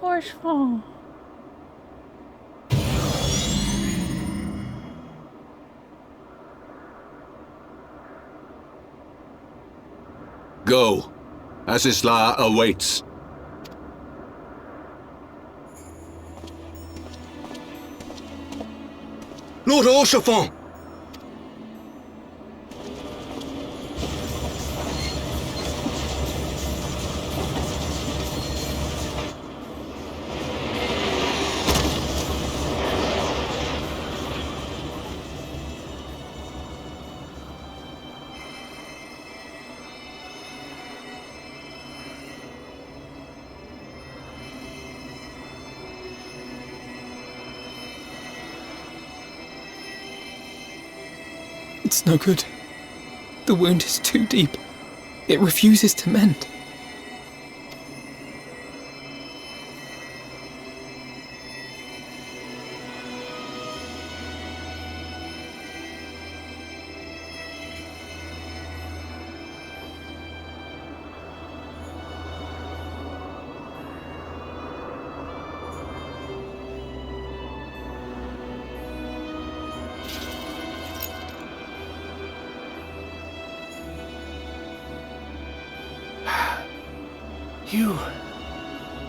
Haurchefant. Go. Azys Lla awaits. Lord Haurchefant! It's no good. The wound is too deep. It refuses to mend.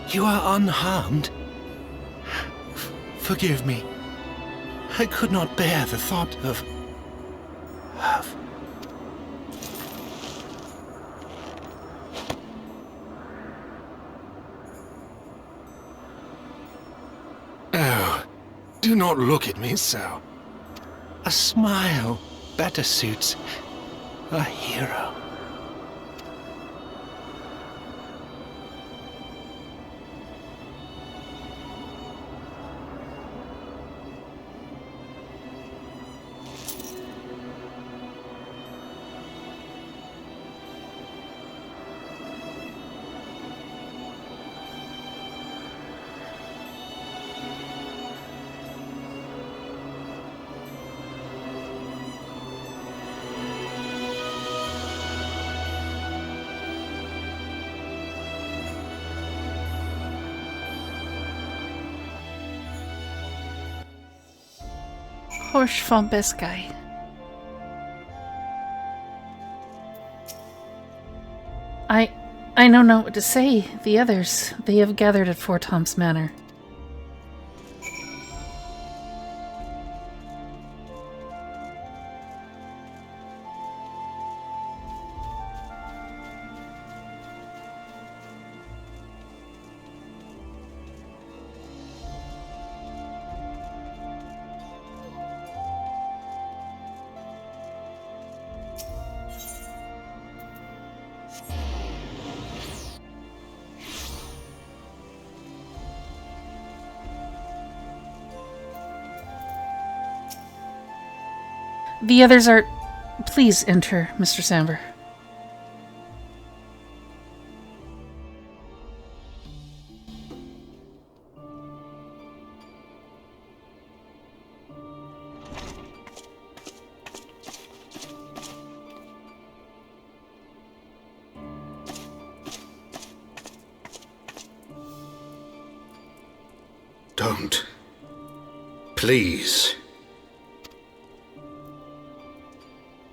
You are unharmed? Forgive me. I could not bear the thought of... Oh, do not look at me so. A smile better suits a hero. Haurchefant best guy. I don't know what to say. The others, they have gathered at Fort Tom's Manor. The others are... Please enter, Mr. Samver. Don't. Please.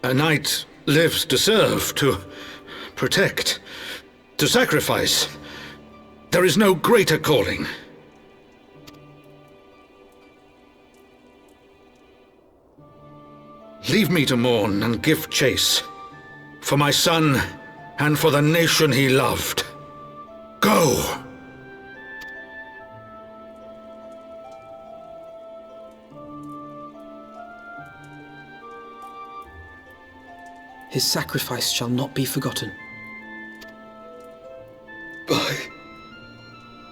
A knight lives to serve, to protect, to sacrifice. There is no greater calling. Leave me to mourn and give chase. For my son, and for the nation he loved. Go! His sacrifice shall not be forgotten. My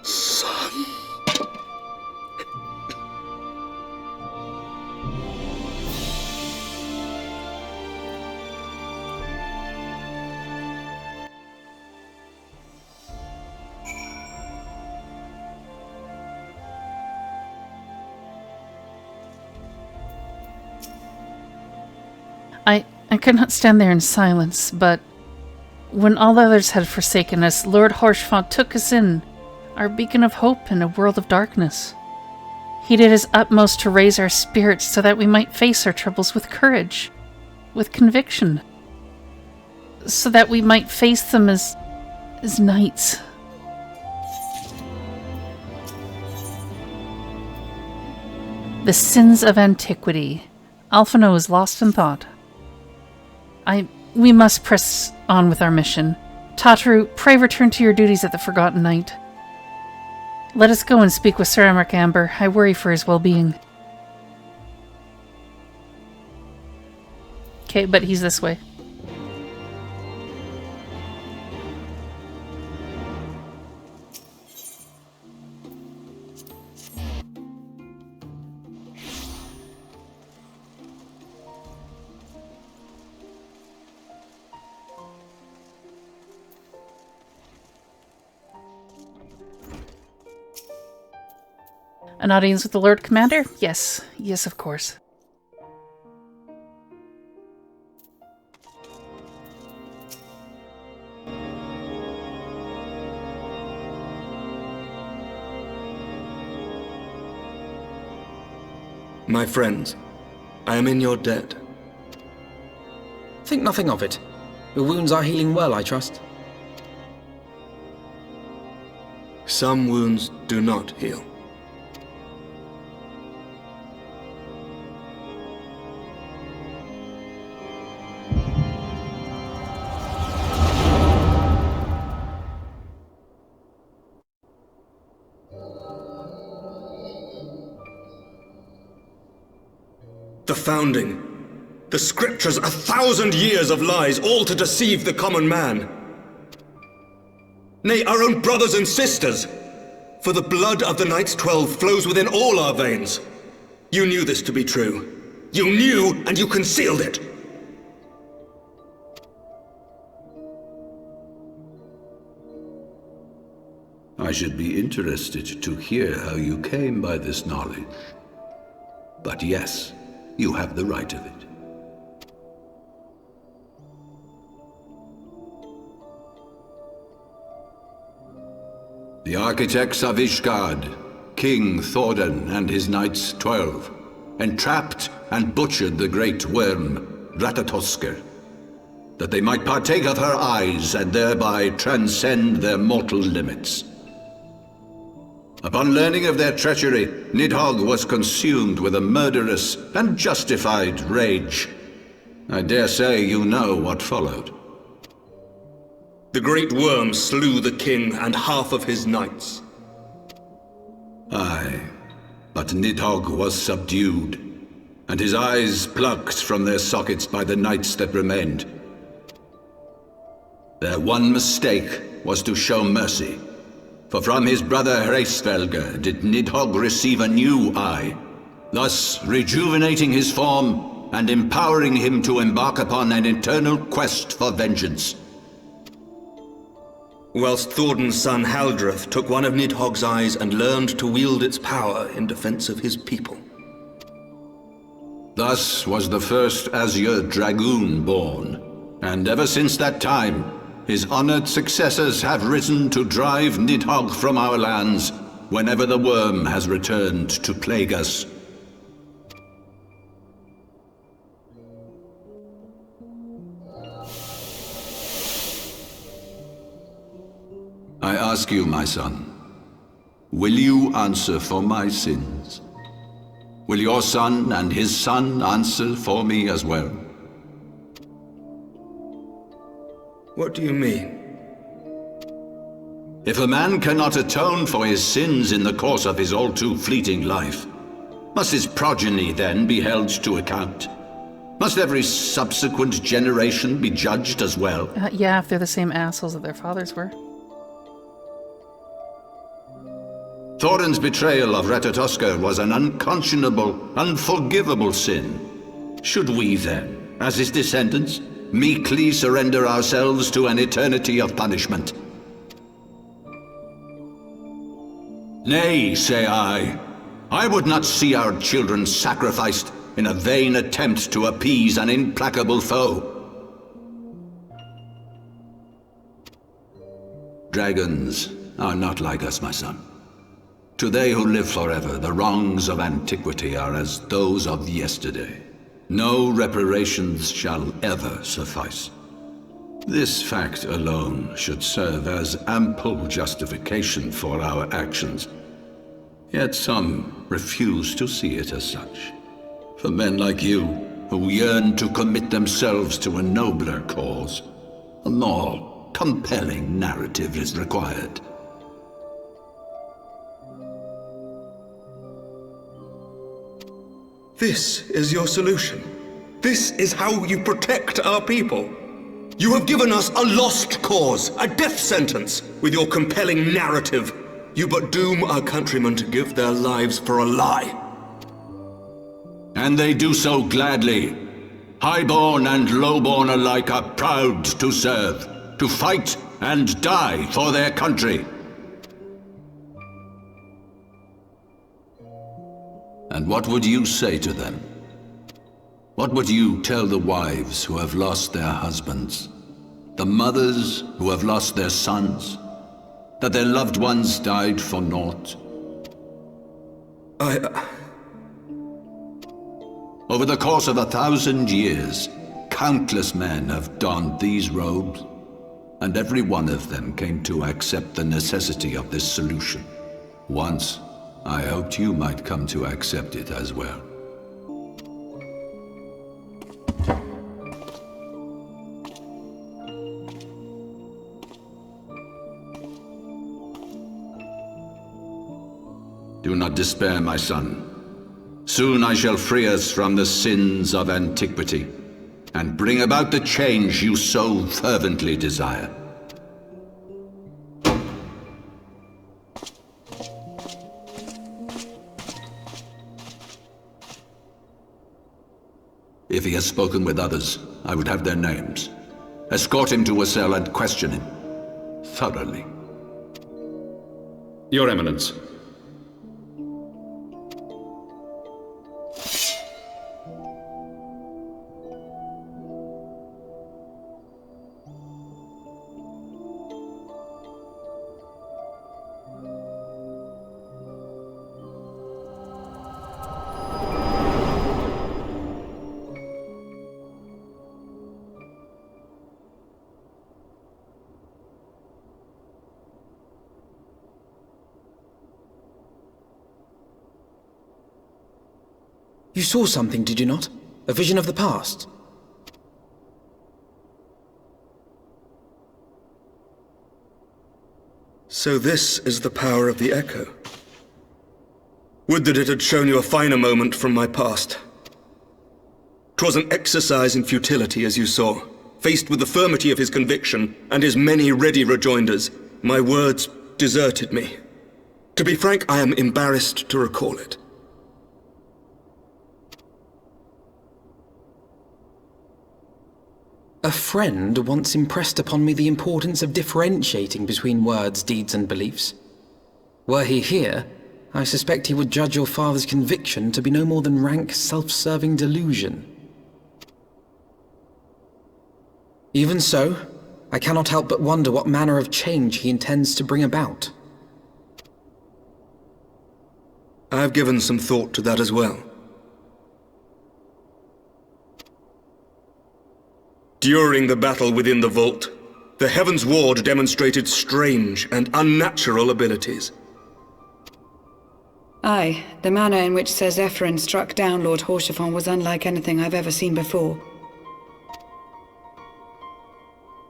son. I could not stand there in silence, but when all others had forsaken us, Lord Haurchefant took us in, our beacon of hope in a world of darkness. He did his utmost to raise our spirits so that we might face our troubles with courage, with conviction, so that we might face them as knights. The sins of antiquity. Alphino is lost in thought. We must press on with our mission. Tatru, pray return to your duties at the Forgotten Knight. Let us go and speak with Sir Aymeric Amber. I worry for his well-being. Okay, but he's this way. An audience with the Lord Commander? Yes. Yes, of course. My friends, I am in your debt. Think nothing of it. Your wounds are healing well, I trust. Some wounds do not heal. The founding, the scriptures, 1,000 years of lies, all to deceive the common man. Nay, our own brothers and sisters. For the blood of the Knights 12 flows within all our veins. You knew this to be true. You knew, and you concealed it. I should be interested to hear how you came by this knowledge. But yes, you have the right of it. The architects of Ishgard, King Thordan and his Knights 12, entrapped and butchered the great worm, Ratatosker, that they might partake of her eyes and thereby transcend their mortal limits. Upon learning of their treachery, Nidhogg was consumed with a murderous and justified rage. I dare say you know what followed. The great worm slew the king and half of his knights. Aye, but Nidhogg was subdued, and his eyes plucked from their sockets by the knights that remained. Their one mistake was to show mercy. For from his brother Hreisvelger did Nidhogg receive a new eye, thus rejuvenating his form and empowering him to embark upon an eternal quest for vengeance. Whilst Thordan's son Haldreth took one of Nidhogg's eyes and learned to wield its power in defense of his people. Thus was the first Azure Dragoon born, and ever since that time, his honored successors have risen to drive Nidhogg from our lands whenever the worm has returned to plague us. I ask you, my son, will you answer for my sins? Will your son and his son answer for me as well? What do you mean? If a man cannot atone for his sins in the course of his all-too fleeting life, must his progeny then be held to account? Must every subsequent generation be judged as well? Yeah, if they're the same assholes that their fathers were. Thorin's betrayal of Ratatoskr was an unconscionable, unforgivable sin. Should we then, as his descendants, meekly surrender ourselves to an eternity of punishment? Nay, say I. I would not see our children sacrificed in a vain attempt to appease an implacable foe. Dragons are not like us, my son. To they who live forever, the wrongs of antiquity are as those of yesterday. No reparations shall ever suffice. This fact alone should serve as ample justification for our actions. Yet some refuse to see it as such. For men like you, who yearn to commit themselves to a nobler cause, a more compelling narrative is required. This is your solution. This is how you protect our people. You have given us a lost cause, a death sentence. With your compelling narrative, you but doom our countrymen to give their lives for a lie. And they do so gladly. Highborn and lowborn alike are proud to serve, to fight and die for their country. And what would you say to them? What would you tell the wives who have lost their husbands? The mothers who have lost their sons? That their loved ones died for naught? Over the course of 1,000 years, countless men have donned these robes, and every one of them came to accept the necessity of this solution. Once, I hoped you might come to accept it as well. Do not despair, my son. Soon I shall free us from the sins of antiquity, and bring about the change you so fervently desire. If he has spoken with others, I would have their names. Escort him to a cell and question him thoroughly. Your Eminence. You saw something, did you not? A vision of the past? So this is the power of the Echo. Would that it had shown you a finer moment from my past. 'Twas an exercise in futility, as you saw. Faced with the firmity of his conviction and his many ready rejoinders, my words deserted me. To be frank, I am embarrassed to recall it. A friend once impressed upon me the importance of differentiating between words, deeds, and beliefs. Were he here, I suspect he would judge your father's conviction to be no more than rank, self-serving delusion. Even so, I cannot help but wonder what manner of change he intends to bring about. I have given some thought to that as well. During the battle within the vault, the Heaven's Ward demonstrated strange and unnatural abilities. Aye, the manner in which Sir Zephyrin struck down Lord Haurchefant was unlike anything I've ever seen before.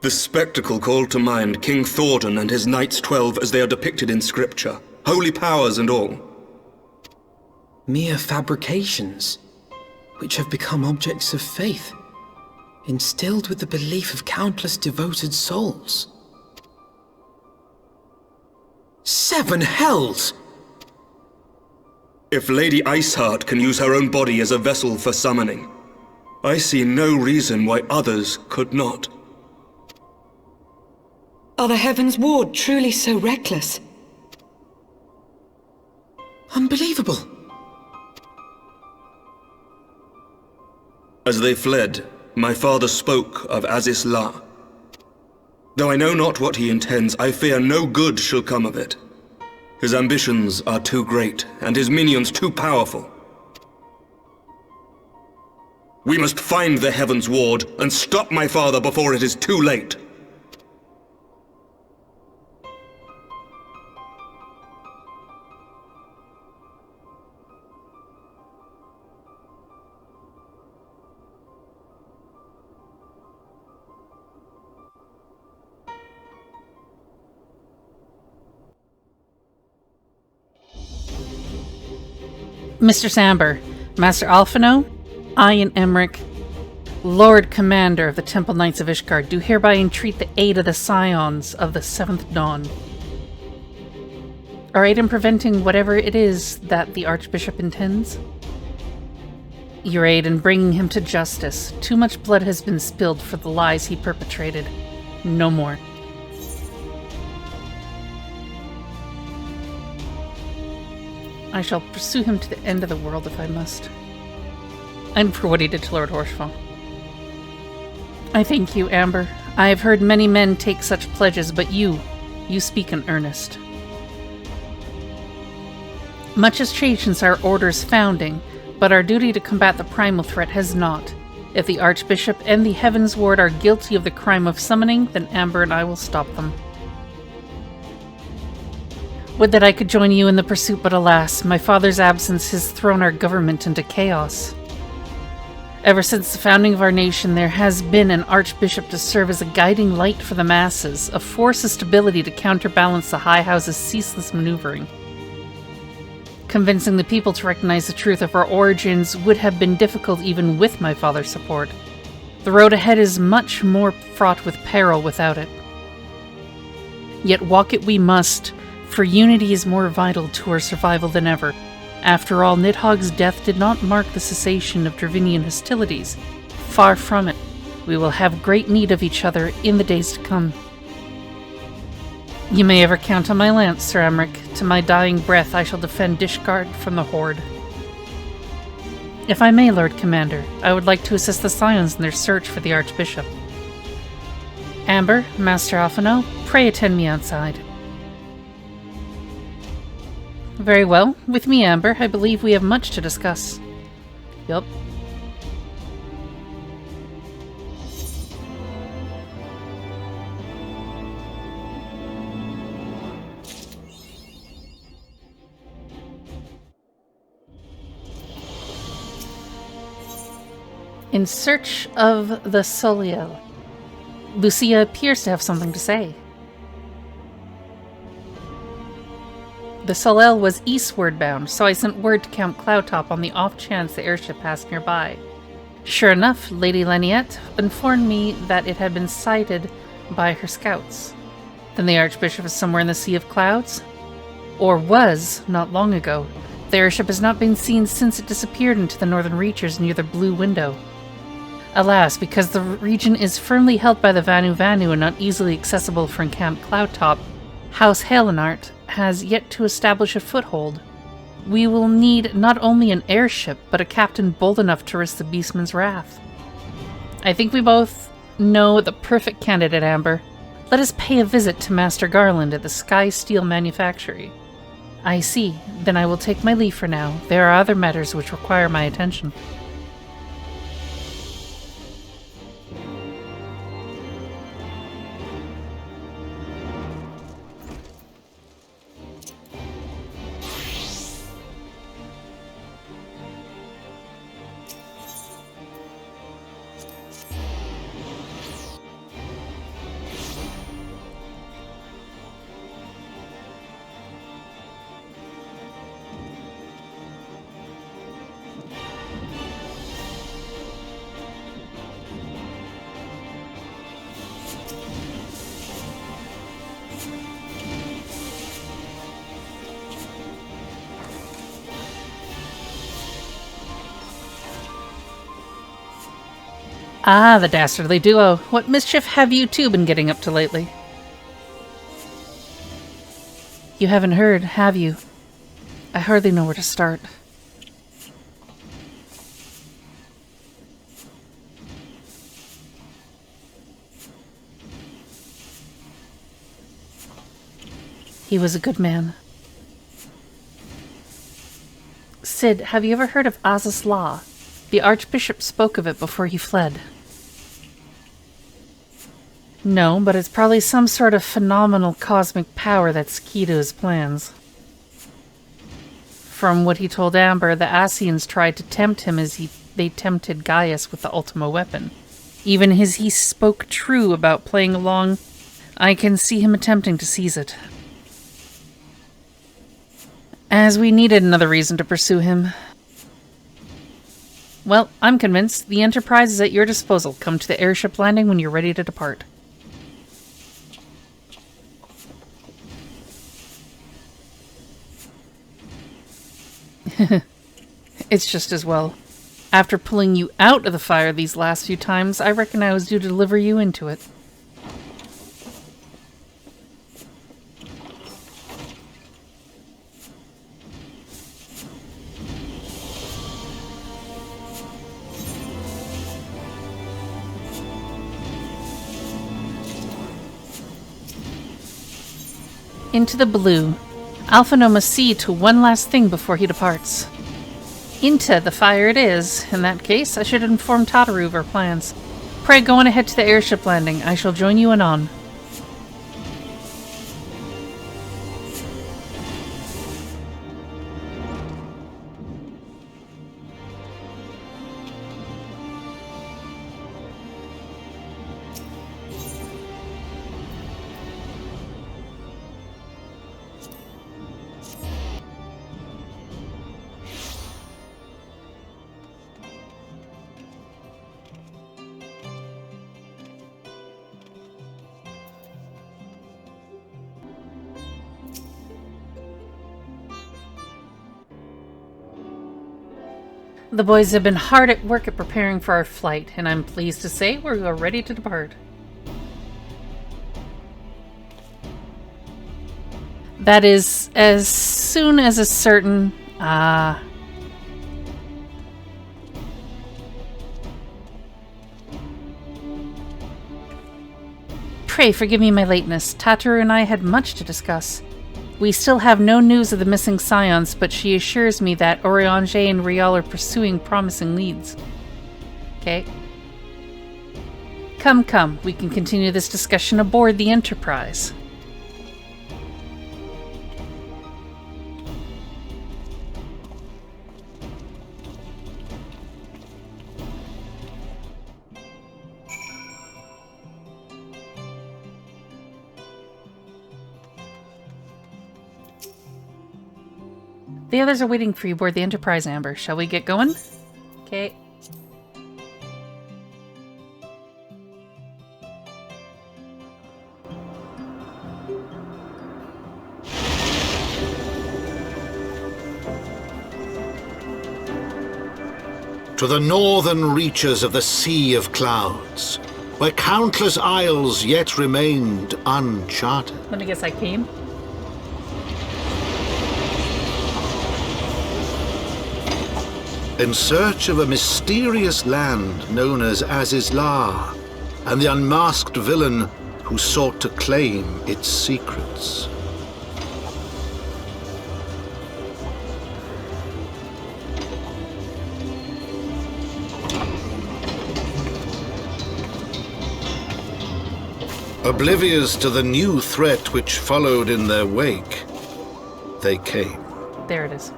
The spectacle called to mind King Thornton and his Knights 12 as they are depicted in scripture, holy powers and all. Mere fabrications, which have become objects of faith, instilled with the belief of countless devoted souls. 7 hells! If Lady Iceheart can use her own body as a vessel for summoning, I see no reason why others could not. Are the Heaven's Ward truly so reckless? Unbelievable. As they fled, my father spoke of Azys Lla. Though I know not what he intends, I fear no good shall come of it. His ambitions are too great, and his minions too powerful. We must find the Heaven's Ward and stop my father before it is too late. Mr. Samber, Master Alphino, I and Aymeric, Lord Commander of the Temple Knights of Ishgard, do hereby entreat the aid of the Scions of the 7th Dawn. Our aid in preventing whatever it is that the Archbishop intends? Your aid in bringing him to justice. Too much blood has been spilled for the lies he perpetrated. No more. I shall pursue him to the end of the world if I must. And for what he did to Lord Haurchefant. I thank you, Amber. I have heard many men take such pledges, but you speak in earnest. Much has changed since our order's founding, but our duty to combat the primal threat has not. If the Archbishop and the Heaven's Ward are guilty of the crime of summoning, then Amber and I will stop them. Would that I could join you in the pursuit, but alas, my father's absence has thrown our government into chaos. Ever since the founding of our nation, there has been an archbishop to serve as a guiding light for the masses, a force of stability to counterbalance the High House's ceaseless maneuvering. Convincing the people to recognize the truth of our origins would have been difficult even with my father's support. The road ahead is much more fraught with peril without it. Yet walk it we must, for unity is more vital to our survival than ever. After all, Nidhogg's death did not mark the cessation of Dravinian hostilities. Far from it. We will have great need of each other in the days to come. You may ever count on my lance, Sir Aymeric. To my dying breath I shall defend Ishgard from the Horde. If I may, Lord Commander, I would like to assist the Scions in their search for the Archbishop. Amber, Master Alphino, pray attend me outside. Very well. With me, Amber. I believe we have much to discuss. Yup. In search of the Soliel. Lucia appears to have something to say. The Soliel was eastward bound, so I sent word to Count Cloudtop on the off chance the airship passed nearby. Sure enough, Lady Laniette informed me that it had been sighted by her scouts. Then the Archbishop is somewhere in the Sea of Clouds? Or was, not long ago. The airship has not been seen since it disappeared into the northern reaches near the Blue Window. Alas, because the region is firmly held by the Vanu Vanu and not easily accessible from Camp Cloudtop, House Halenart has yet to establish a foothold. We will need not only an airship, but a captain bold enough to risk the beastman's wrath. I think we both know the perfect candidate, Amber. Let us pay a visit to Master Garland at the Sky Steel Manufactory. I see. Then I will take my leave for now. There are other matters which require my attention. Ah, the dastardly duo. What mischief have you two been getting up to lately? You haven't heard, have you? I hardly know where to start. He was a good man. Sid, have you ever heard of Azys Lla? The Archbishop spoke of it before he fled. No, but it's probably some sort of phenomenal cosmic power that's key to his plans. From what he told Amber, the Ascians tried to tempt him as they tempted Gaius with the Ultima weapon. Even as he spoke true about playing along, I can see him attempting to seize it. As we needed another reason to pursue him. Well, I'm convinced the Enterprise is at your disposal. Come to the airship landing when you're ready to depart. It's just as well. After pulling you out of the fire these last few times, I reckon I was due to deliver you into it. Into the blue. Alphino must see to one last thing before he departs. Into the fire it is. In that case, I should inform Tataru of our plans. Pray go on ahead to the airship landing. I shall join you anon. The boys have been hard at work at preparing for our flight, and I'm pleased to say we're ready to depart. That is as soon as is certain. Pray forgive me my lateness. Tataru and I had much to discuss. We still have no news of the missing Scions, but she assures me that Oriange and Rial are pursuing promising leads. Okay. Come, we can continue this discussion aboard the Enterprise. The others are waiting for you aboard the Enterprise, Amber. Shall we get going? Okay. To the northern reaches of the Sea of Clouds, where countless isles yet remained uncharted. Let me guess, I came? In search of a mysterious land known as Azys Lla, and the unmasked villain who sought to claim its secrets. Oblivious to the new threat which followed in their wake, they came. There it is.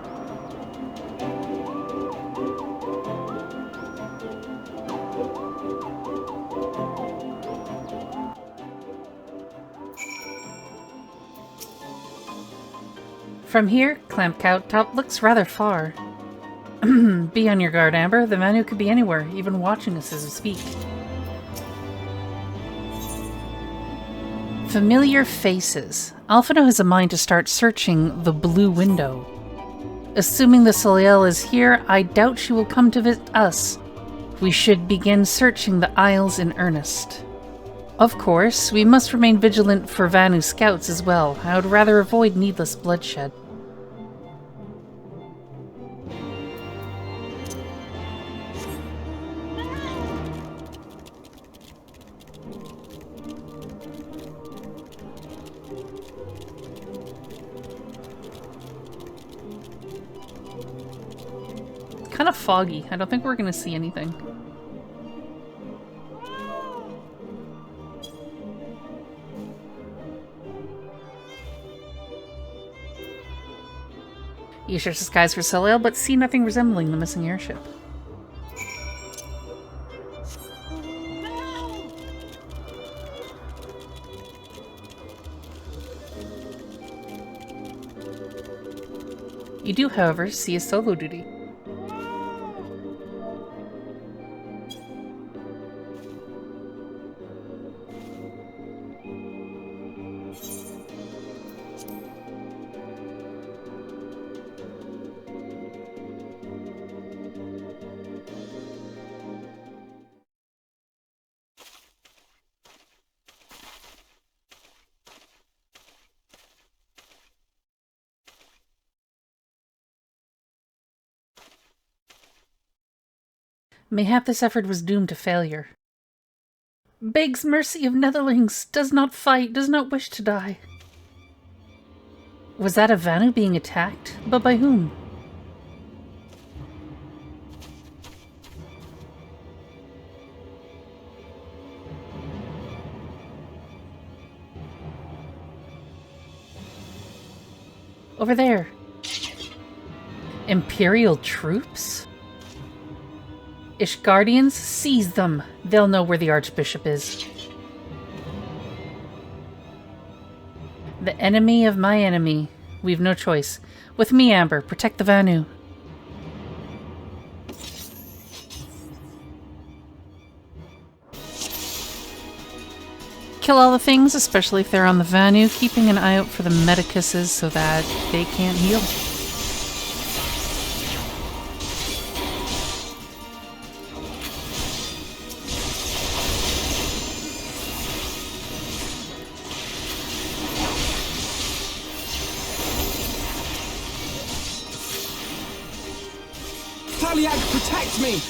From here, Clamp Top looks rather far. Be on your guard, Amber. The Manu could be anywhere, even watching us as we speak. Familiar faces. Alphino has a mind to start searching the blue window. Assuming the Soleil is here, I doubt she will come to visit us. We should begin searching the Isles in earnest. Of course, we must remain vigilant for Vanu scouts as well. I would rather avoid needless bloodshed. Kind of foggy. I don't think we're going to see anything. You search the skies for Soleil, but see nothing resembling the missing airship. You do, however, see a solo duty. Mayhap this effort was doomed to failure. Begs mercy of Netherlings, does not fight, does not wish to die. Was that a Vanu being attacked? But by whom? Over there. Imperial troops? Ishgardians, seize them. They'll know where the Archbishop is. The enemy of my enemy. We've no choice. With me, Amber. Protect the Vanu. Kill all the things, especially if they're on the Vanu, keeping an eye out for the Medicuses so that they can't heal. Protect me!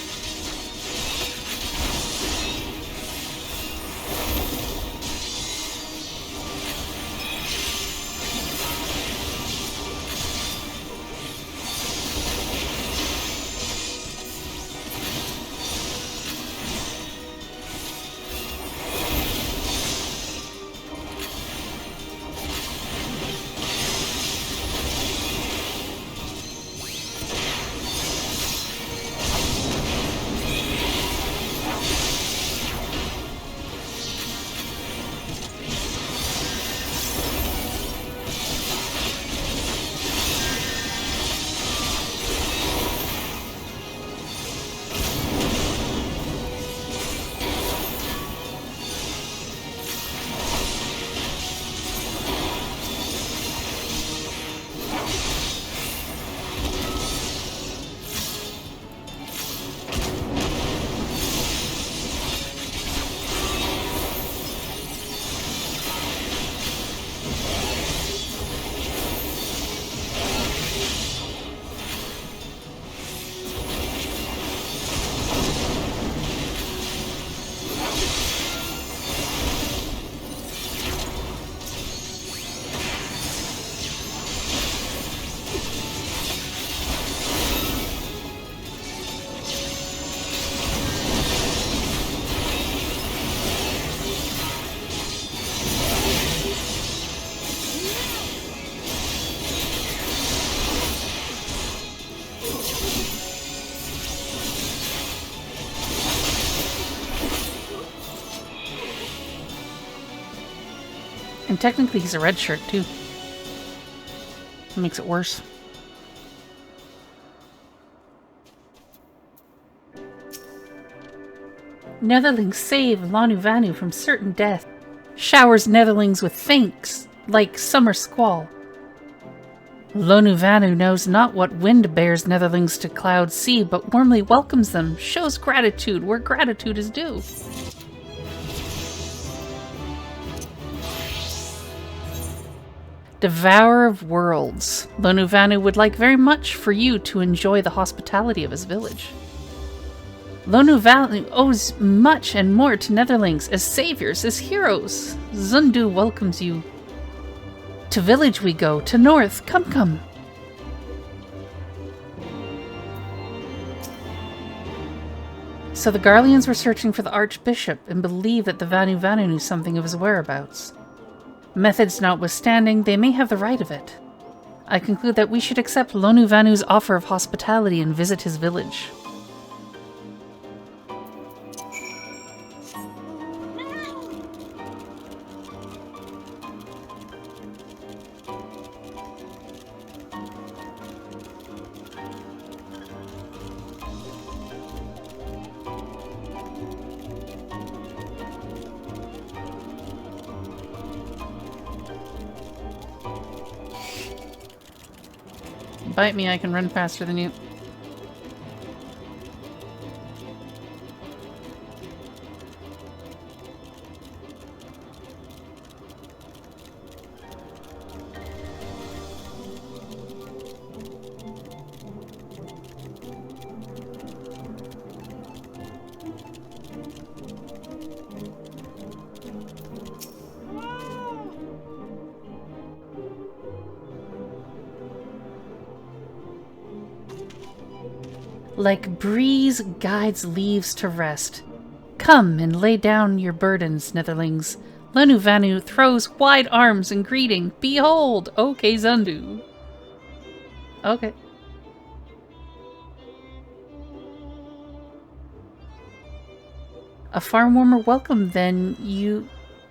And technically he's a red shirt too. That makes it worse. Netherlings save Lanu Vanu from certain death. Showers Netherlings with thanks, like summer squall. Lonuvanu knows not what wind bears netherlings to cloud sea, but warmly welcomes them, shows gratitude where gratitude is due. Devourer of Worlds. Lonuvanu would like very much for you to enjoy the hospitality of his village. Lonuvanu owes much and more to netherlings as saviors, as heroes. Zundu welcomes you. To village we go, to north, come. So the Garleans were searching for the Archbishop and believed that the Vanu knew something of his whereabouts. Methods notwithstanding, they may have the right of it. I conclude that we should accept Lonuvanu's offer of hospitality and visit his village. Bite me, I can run faster than you. Like breeze guides leaves to rest. Come and lay down your burdens, netherlings. Lonuvanu throws wide arms in greeting. Behold, OK Zundu. Okay. A far warmer welcome than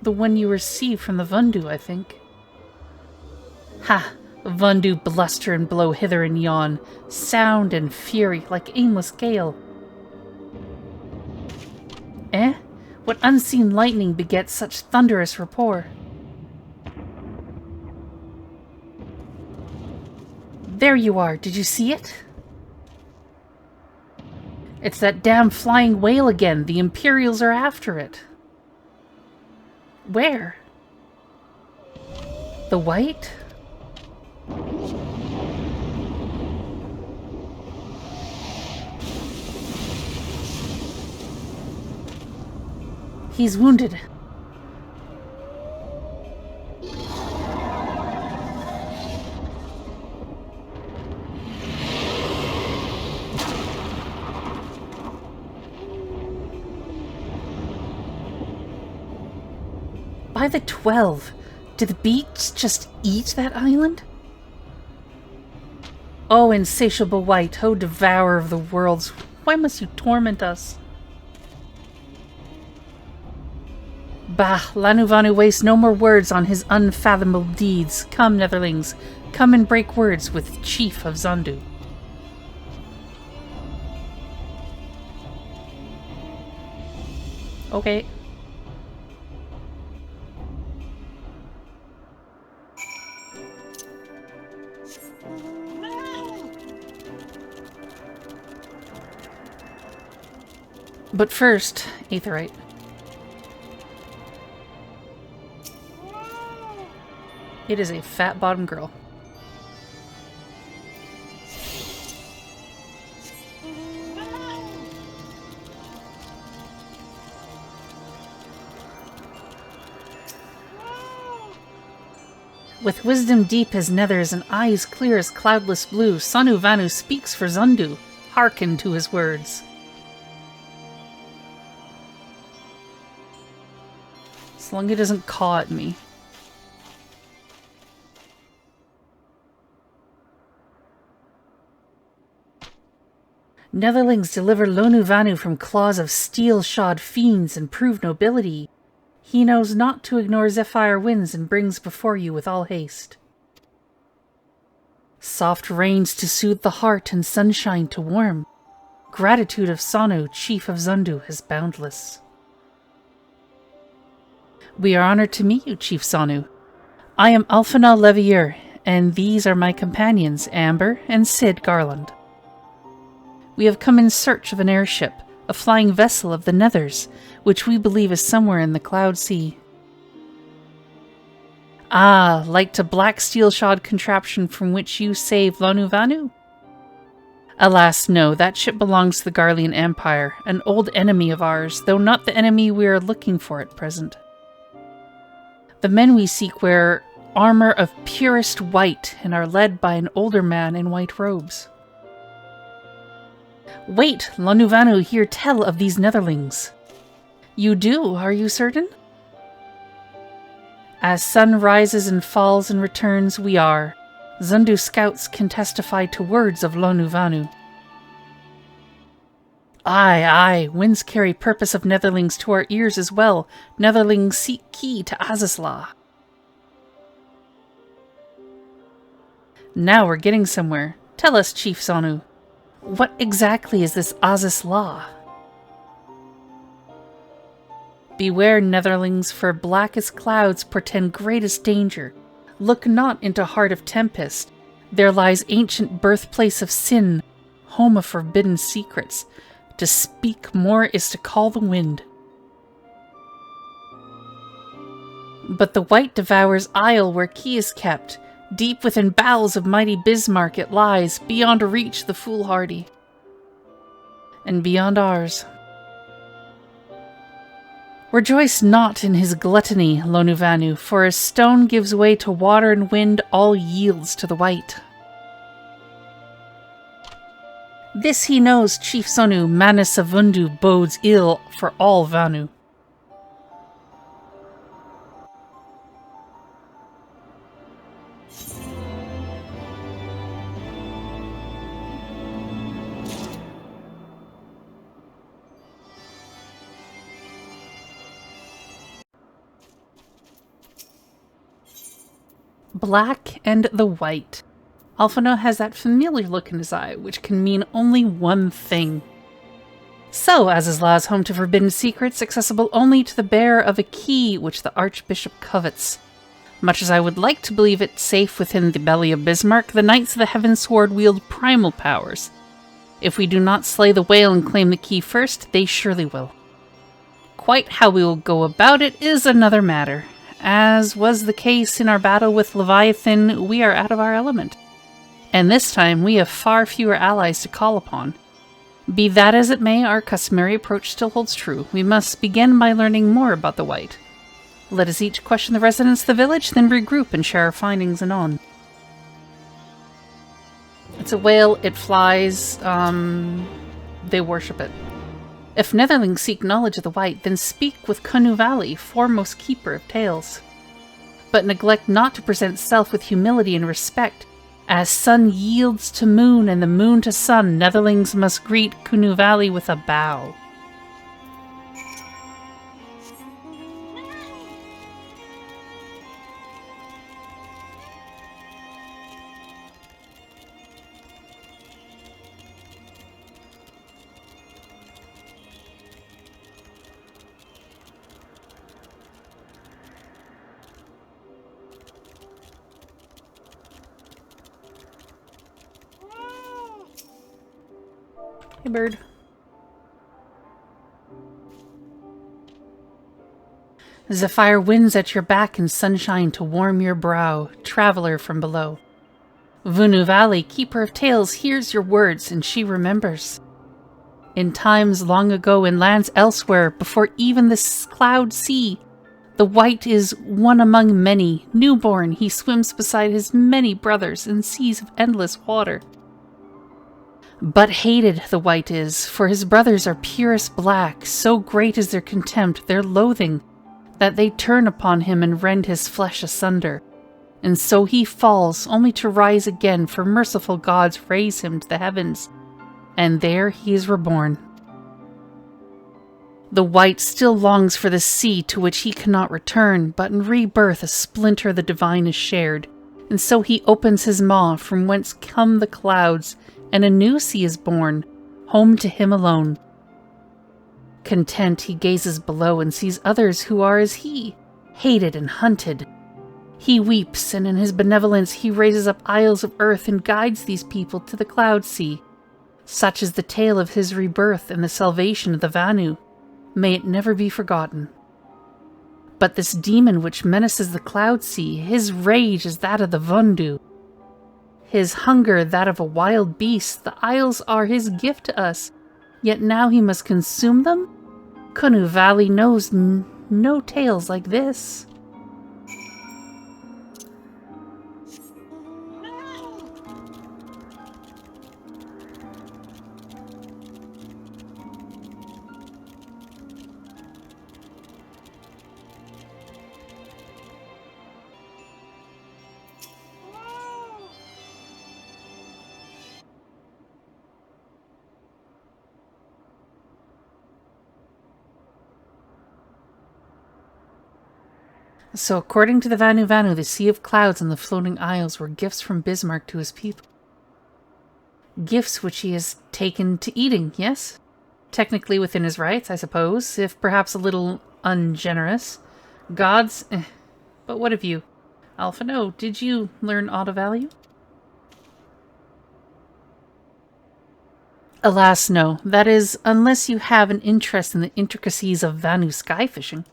the one you received from the Vundu, I think. Ha! Vundu bluster and blow hither and yon, sound and fury like aimless gale. Eh? What unseen lightning begets such thunderous rapport? There you are, did you see it? It's that damn flying whale again, the Imperials are after it. Where? The white? He's wounded. By the 12, did the beasts just eat that island? Oh, insatiable white, oh devourer of the worlds, why must you torment us? Bah, Lonuvanu wastes no more words on his unfathomable deeds. Come, netherlings, come and break words with Chief of Zundu. Okay. But first, Aetheryte. It is a fat-bottomed girl. With wisdom deep as nethers and eyes clear as cloudless blue, Lonuvanu speaks for Zundu. Hearken to his words. As long as he doesn't caw at me. Netherlings deliver Lonuvanu from claws of steel-shod fiends and prove nobility. He knows not to ignore Zephyr winds and brings before you with all haste. Soft rains to soothe the heart and sunshine to warm. Gratitude of Sonu, Chief of Zundu, is boundless. We are honored to meet you, Chief Sonu. I am Alphana Levier, and these are my companions, Amber and Sid Garland. We have come in search of an airship, a flying vessel of the Nethers, which we believe is somewhere in the Cloud Sea. Ah, like a black steel-shod contraption from which you saved Lonuvanu? Alas, no, that ship belongs to the Garlean Empire, an old enemy of ours, though not the enemy we are looking for at present. The men we seek wear armor of purest white and are led by an older man in white robes. Wait, Lonuvanu hear tell of these Netherlings. You do, are you certain? As sun rises and falls and returns, we are. Zundu scouts can testify to words of Lonuvanu. Aye, winds carry purpose of Netherlings to our ears as well. Netherlings seek key to Azys Lla. Now we're getting somewhere. Tell us, Chief Zonu, what exactly is this Azys Lla? Beware, Netherlings, for blackest clouds portend greatest danger. Look not into heart of tempest. There lies ancient birthplace of sin, home of forbidden secrets. To speak more is to call the wind. But the white devours isle where key is kept. Deep within bowels of mighty Bismark it lies, beyond reach the foolhardy. And beyond ours. Rejoice not in his gluttony, Lonuvanu, for as stone gives way to water and wind, all yields to the white. This he knows, Chief Zonu, Manasavundu bodes ill for all Vanu. Black and the white. Alphino has that familiar look in his eye, which can mean only one thing. So, Azys Lla is home to forbidden secrets, accessible only to the bearer of a key which the Archbishop covets. Much as I would like to believe it safe within the belly of Bismark, the Knights of the Heaven Sword wield primal powers. If we do not slay the whale and claim the key first, they surely will. Quite how we will go about it is another matter. As was the case in our battle with Leviathan, we are out of our element. And this time we have far fewer allies to call upon. Be that as it may, our customary approach still holds true. We must begin by learning more about the white. Let us each question the residents of the village, then regroup and share our findings anon. It's a whale, it flies, they worship it. If Netherlings seek knowledge of the white, then speak with Kunu Valley, foremost keeper of tales. But neglect not to present self with humility and respect. As sun yields to moon and the moon to sun, Netherlings must greet Kunu Valley with a bow. Hey, bird. Zephyr winds at your back and sunshine to warm your brow, traveler from below. Vunu Valley, keeper of tales, hears your words and she remembers. In times long ago in lands elsewhere, before even the cloud sea, the white is one among many. Newborn, he swims beside his many brothers in seas of endless water. But hated the white is, for his brothers are purest black, so great is their contempt, their loathing, that they turn upon him and rend his flesh asunder. And so he falls, only to rise again, for merciful gods raise him to the heavens, and there he is reborn. The white still longs for the sea to which he cannot return, but in rebirth a splinter of the divine is shared, and so he opens his maw, from whence come the clouds, and a new sea is born, home to him alone. Content, he gazes below and sees others who are as he, hated and hunted. He weeps, and in his benevolence he raises up isles of earth and guides these people to the Cloud Sea. Such is the tale of his rebirth and the salvation of the Vanu. May it never be forgotten. But this demon which menaces the Cloud Sea, his rage is that of the Vundu. His hunger that of a wild beast. The isles are his gift to us, yet now he must consume them? Kunu Valley knows no tales like this. So according to the Vanu, the Sea of Clouds and the Floating Isles were gifts from Bismark to his people. Gifts which he has taken to eating, yes? Technically within his rights, I suppose, if perhaps a little ungenerous. Gods, but what of you? Alpha, no, did you learn aught of value? Alas, no. That is, unless you have an interest in the intricacies of Vanu sky fishing.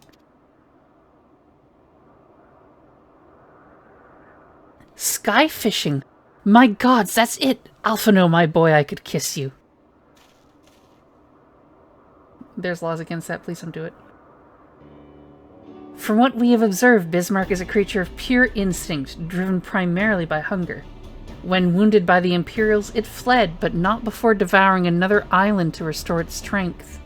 Sky fishing? My gods, that's it! Alphano, my boy, I could kiss you. There's laws against that, please don't do it. From what we have observed, Bismark is a creature of pure instinct, driven primarily by hunger. When wounded by the Imperials, it fled, but not before devouring another island to restore its strength.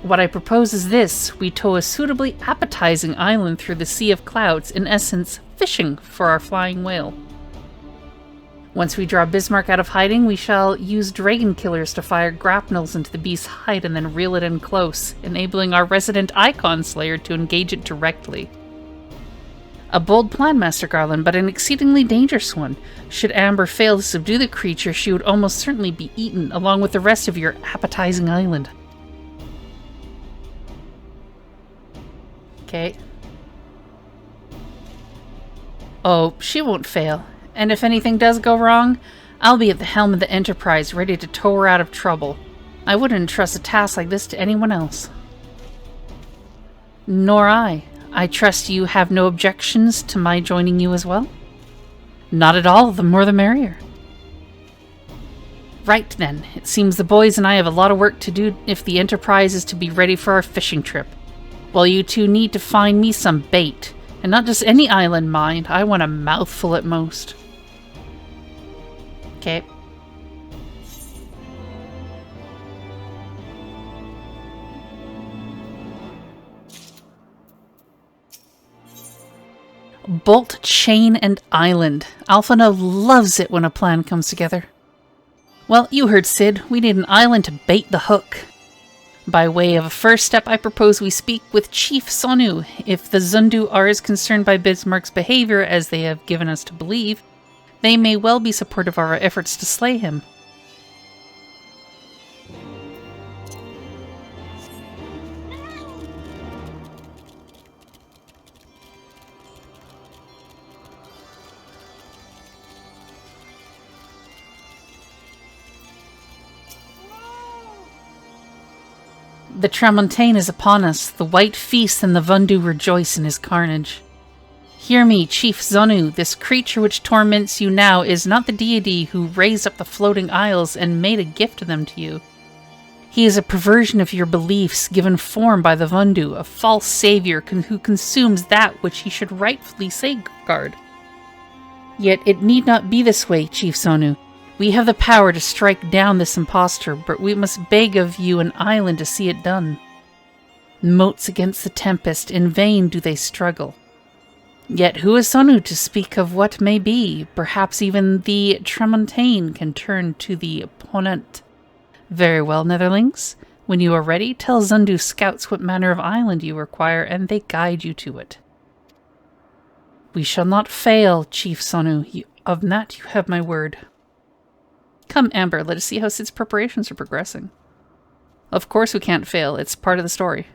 What I propose is this: we tow a suitably appetizing island through the Sea of Clouds, in essence, fishing for our flying whale. Once we draw Bismarck out of hiding, we shall use dragon killers to fire grapnels into the beast's hide and then reel it in close, enabling our resident Icon Slayer to engage it directly. A bold plan, Master Garland, but an exceedingly dangerous one. Should Amber fail to subdue the creature, she would almost certainly be eaten, along with the rest of your appetizing island. Okay. Oh, she won't fail. And if anything does go wrong, I'll be at the helm of the Enterprise, ready to tow her out of trouble. I wouldn't entrust a task like this to anyone else. Nor I. I trust you have no objections to my joining you as well? Not at all, the more the merrier. Right then, it seems the boys and I have a lot of work to do if the Enterprise is to be ready for our fishing trip. Well, you two need to find me some bait. And not just any island, mind. I want a mouthful at most. Okay. Bolt, chain, and island. Alphana loves it when a plan comes together. Well, you heard Sid. We need an island to bait the hook. By way of a first step, I propose we speak with Chief Sonu. If the Zundu are as concerned by Bismarck's behavior as they have given us to believe, they may well be supportive of our efforts to slay him. The Tramontane is upon us. The White feast and the Vundu rejoice in his carnage. Hear me, Chief Zonu. This creature which torments you now is not the deity who raised up the floating isles and made a gift of them to you. He is a perversion of your beliefs given form by the Vundu, a false savior who consumes that which he should rightfully safeguard. Yet it need not be this way, Chief Zonu. We have the power to strike down this impostor, but we must beg of you an island to see it done. Moats against the tempest, in vain do they struggle. Yet who is Sonu to speak of what may be? Perhaps even the Tramontane can turn to the opponent. Very well, Netherlings. When you are ready, tell Zundu scouts what manner of island you require, and they guide you to it. We shall not fail, Chief Sonu. Of that you have my word. Come, Amber, let us see how Sid's preparations are progressing. Of course we can't fail, it's part of the story.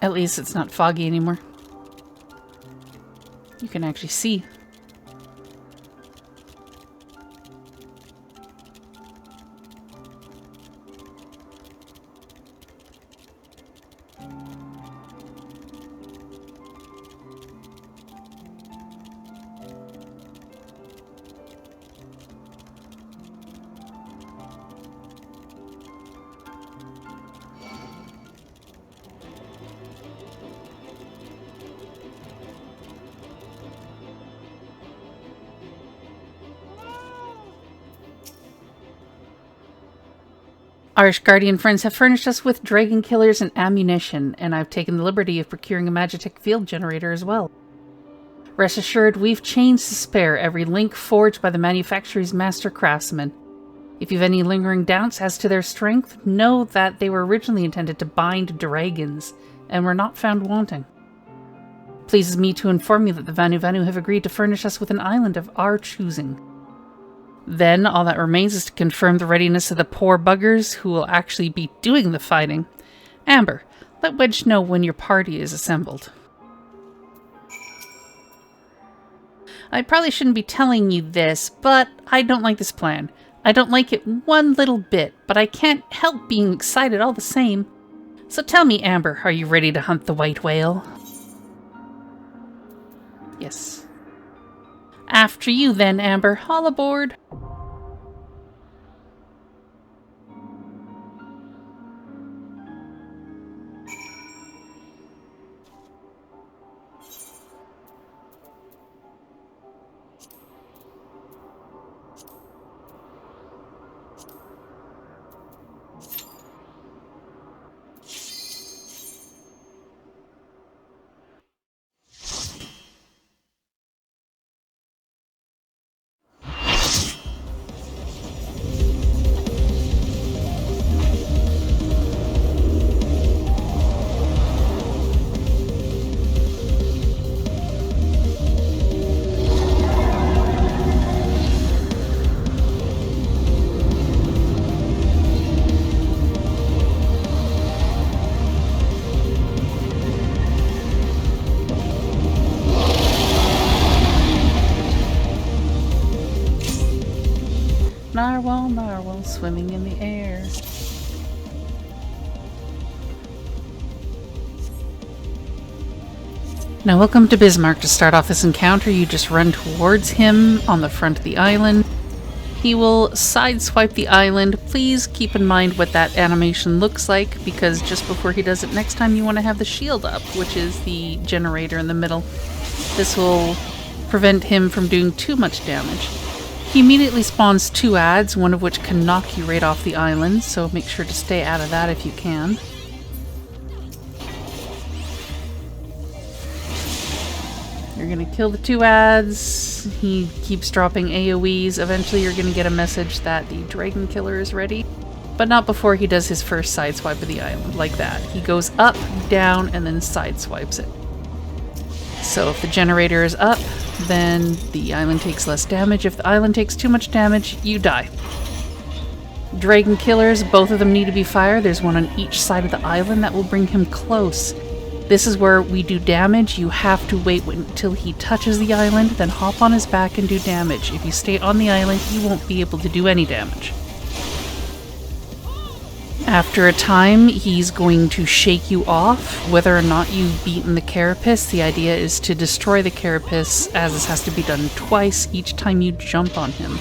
At least it's not foggy anymore. You can actually see. Our Ishgardian friends have furnished us with dragon killers and ammunition, and I've taken the liberty of procuring a Magitech field generator as well. Rest assured, we've chains to spare, every link forged by the manufacturer's master craftsmen. If you've any lingering doubts as to their strength, know that they were originally intended to bind dragons, and were not found wanting. Pleases me to inform you that the Vanu Vanu have agreed to furnish us with an island of our choosing. Then, all that remains is to confirm the readiness of the poor buggers who will actually be doing the fighting. Amber, let Wedge know when your party is assembled. I probably shouldn't be telling you this, but I don't like this plan. I don't like it one little bit, but I can't help being excited all the same. So tell me, Amber, are you ready to hunt the white whale? Yes. After you then, Amber. All aboard. Narwhal, narwhal, swimming in the air. Now welcome to Bismark. To start off this encounter, you just run towards him on the front of the island. He will sideswipe the island. Please keep in mind what that animation looks like, because just before he does it next time you want to have the shield up, which is the generator in the middle. This will prevent him from doing too much damage. He immediately spawns 2 ads, one of which can knock you right off the island, so make sure to stay out of that if you can. You're gonna kill the 2 ads. He keeps dropping AoEs. Eventually you're gonna get a message that the dragon killer is ready, but not before he does his first sideswipe of the island, like that. He goes up, down, and then sideswipes it. So if the generator is up, then the island takes less damage. If the island takes too much damage, you die. Dragon killers, both of them need to be fired. There's one on each side of the island that will bring him close. This is where we do damage. You have to wait until he touches the island, then hop on his back and do damage. If you stay on the island, you won't be able to do any damage. After a time, he's going to shake you off. Whether or not you've beaten the carapace, the idea is to destroy the carapace, as this has to be done twice each time you jump on him,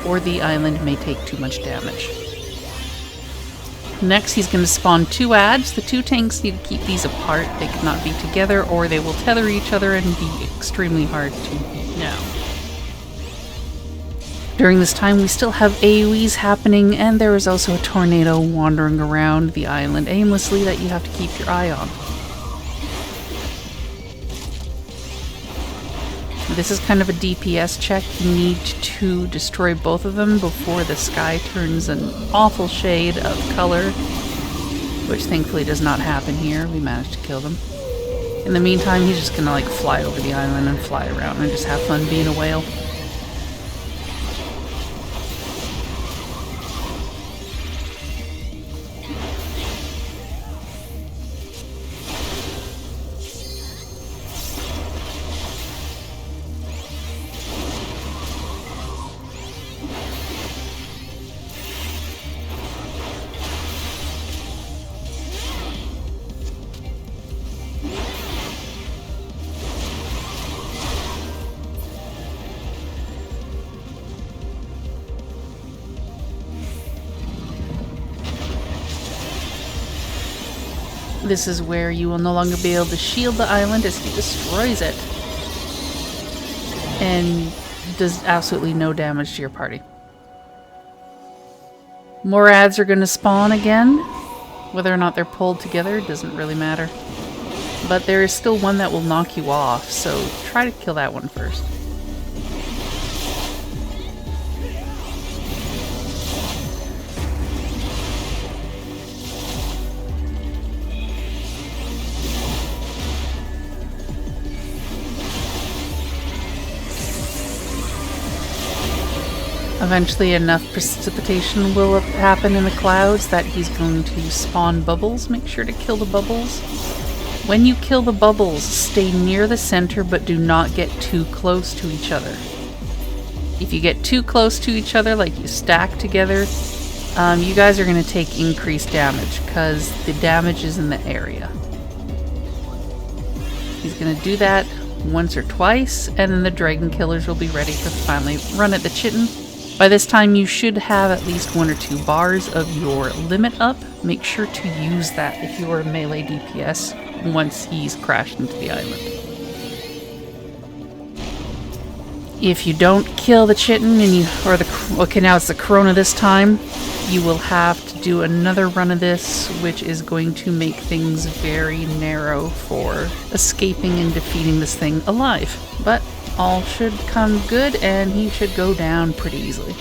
or the island may take too much damage. Next, he's going to spawn 2 ads. The 2 tanks need to keep these apart. They cannot be together, or they will tether each other and be extremely hard to beat now. During this time, we still have AoEs happening, and there is also a tornado wandering around the island aimlessly that you have to keep your eye on. This is kind of a DPS check. You need to destroy both of them before the sky turns an awful shade of color, which thankfully does not happen here. We managed to kill them. In the meantime, he's just gonna like fly over the island and fly around and just have fun being a whale. This is where you will no longer be able to shield the island as he destroys it. And does absolutely no damage to your party. More ads are going to spawn again. Whether or not they're pulled together doesn't really matter. But there is still one that will knock you off, so try to kill that one first. Eventually enough precipitation will happen in the clouds that he's going to spawn bubbles. Make sure to kill the bubbles. When you kill the bubbles, stay near the center but do not get too close to each other. If you get too close to each other, like you stack together, you guys are going to take increased damage because the damage is in the area. He's going to do that once or twice, and then the dragon killers will be ready to finally run at the chitin. By this time you should have at least 1 or 2 bars of your limit up. Make sure to use that if you are melee DPS once he's crashed into the island. If you don't kill the chitin okay, now it's the corona this time, you will have to do another run of this, which is going to make things very narrow for escaping and defeating this thing alive. But all should come good, and he should go down pretty easily.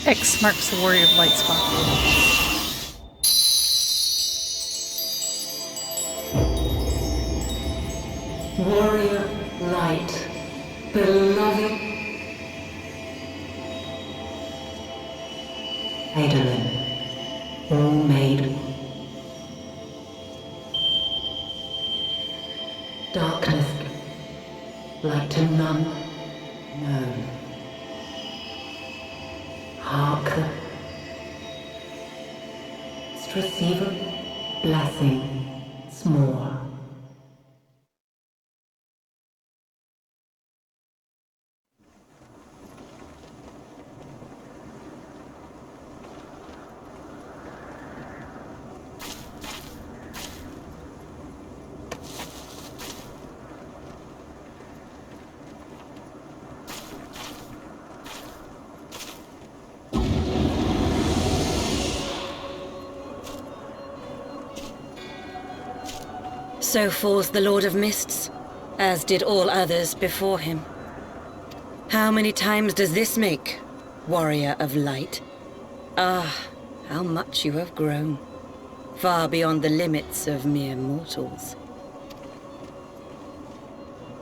X marks the warrior of light spot. Warrior light, beloved Eidolon, all made. Darkness, like to none known. Hark, receive a blessing small. So falls the Lord of Mists, as did all others before him. How many times does this make, Warrior of Light? Ah, how much you have grown, far beyond the limits of mere mortals.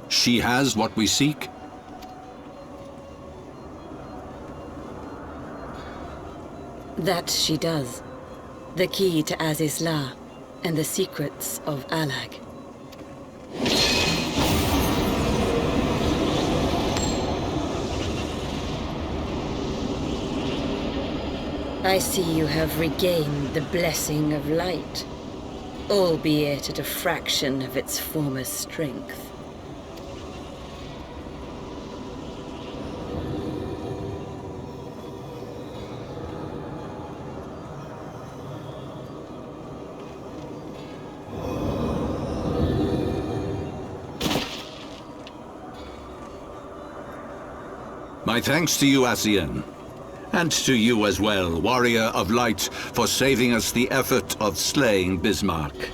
She has what we seek? That she does. The key to Azys Lla and the secrets of Allag. I see you have regained the blessing of light, albeit at a fraction of its former strength. My thanks to you, Ascian. And to you as well, Warrior of Light, for saving us the effort of slaying Bismark.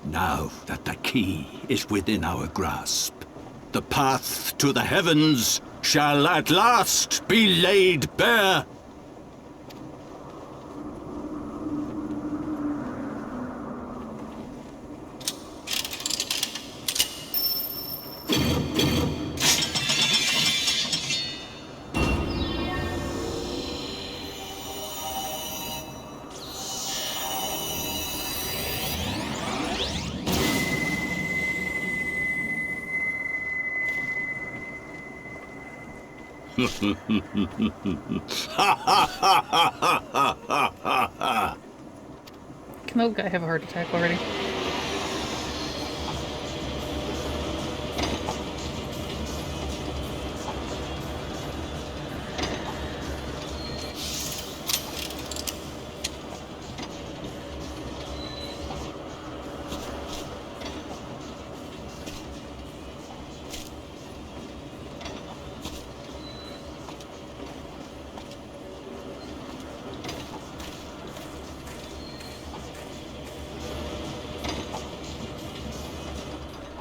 Now that the key is within our grasp, the path to the heavens shall at last be laid bare. Can the guy have a heart attack already?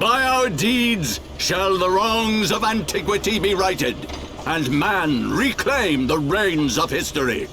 By our deeds shall the wrongs of antiquity be righted, and man reclaim the reins of history.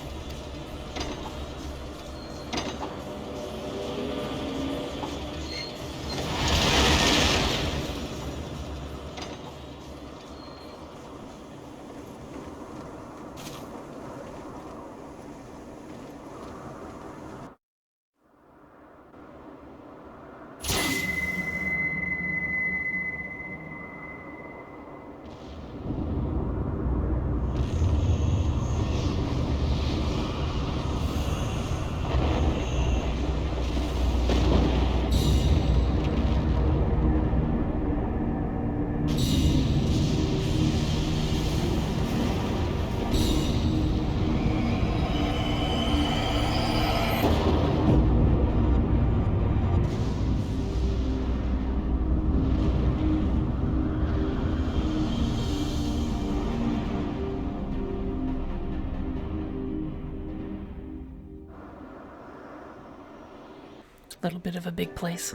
Little bit of a big place.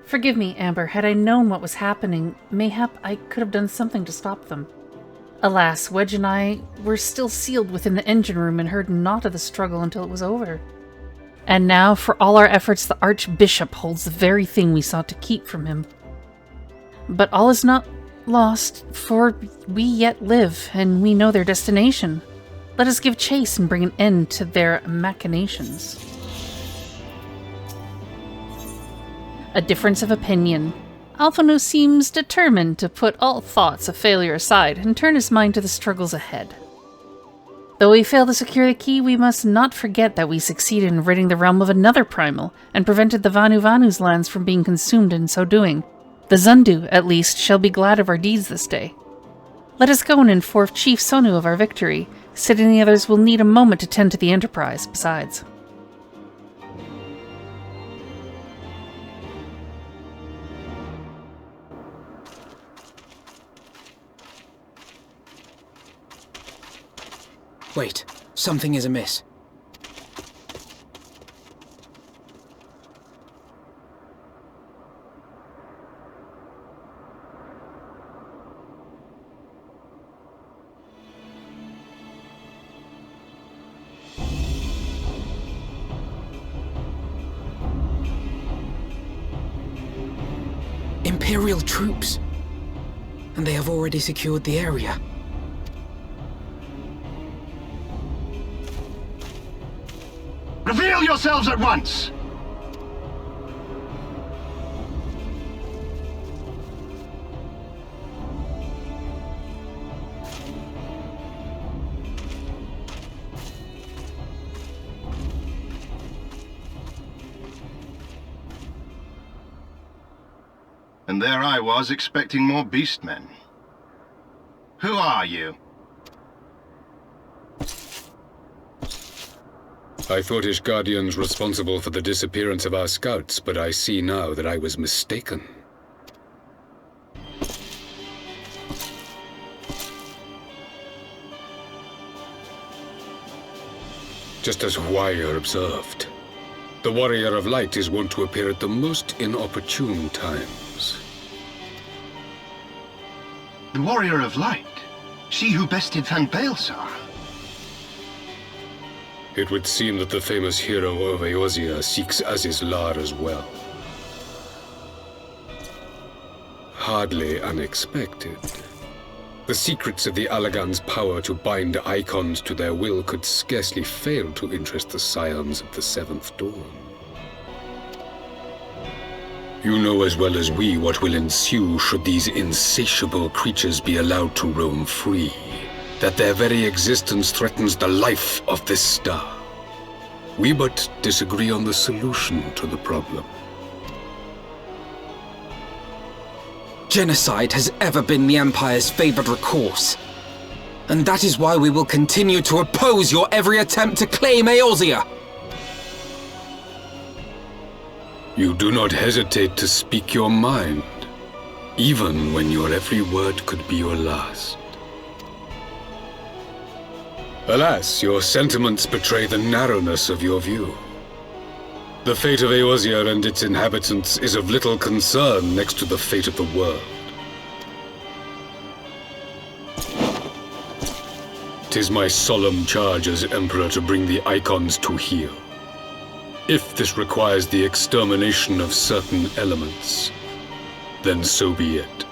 Forgive me, Amber. Had I known what was happening, mayhap I could have done something to stop them. Alas, Wedge and I were still sealed within the engine room and heard naught of the struggle until it was over. And now, for all our efforts, the Archbishop holds the very thing we sought to keep from him. But all is not lost, for we yet live, and we know their destination. Let us give chase and bring an end to their machinations. A difference of opinion. Alphonse seems determined to put all thoughts of failure aside and turn his mind to the struggles ahead. Though we fail to secure the key, we must not forget that we succeeded in ridding the realm of another primal and prevented the Vanu Vanu's lands from being consumed in so doing. The Zundu, at least, shall be glad of our deeds this day. Let us go and inform Chief Sonu of our victory. Sid and the others will need a moment to tend to the Enterprise, besides. Wait, something is amiss. Imperial troops. And they have already secured the area. Reveal yourselves at once! And there I was, expecting more beastmen. Who are you? I thought Ishgardians responsible for the disappearance of our scouts, but I see now that I was mistaken. Just as Huaya observed, the Warrior of Light is wont to appear at the most inopportune times. The Warrior of Light? She who bested Van Baelsar? It would seem that the famous hero of Eorzea seeks Azys Lla as well. Hardly unexpected. The secrets of the Allagan's power to bind icons to their will could scarcely fail to interest the scions of the Seventh Dawn. You know as well as we what will ensue should these insatiable creatures be allowed to roam free. That their very existence threatens the life of this star. We but disagree on the solution to the problem. Genocide has ever been the Empire's favored recourse. And that is why we will continue to oppose your every attempt to claim Eorzea. You do not hesitate to speak your mind, even when your every word could be your last. Alas, your sentiments betray the narrowness of your view. The fate of Eorzea and its inhabitants is of little concern next to the fate of the world. 'Tis my solemn charge as Emperor to bring the icons to heel. If this requires the extermination of certain elements, then so be it.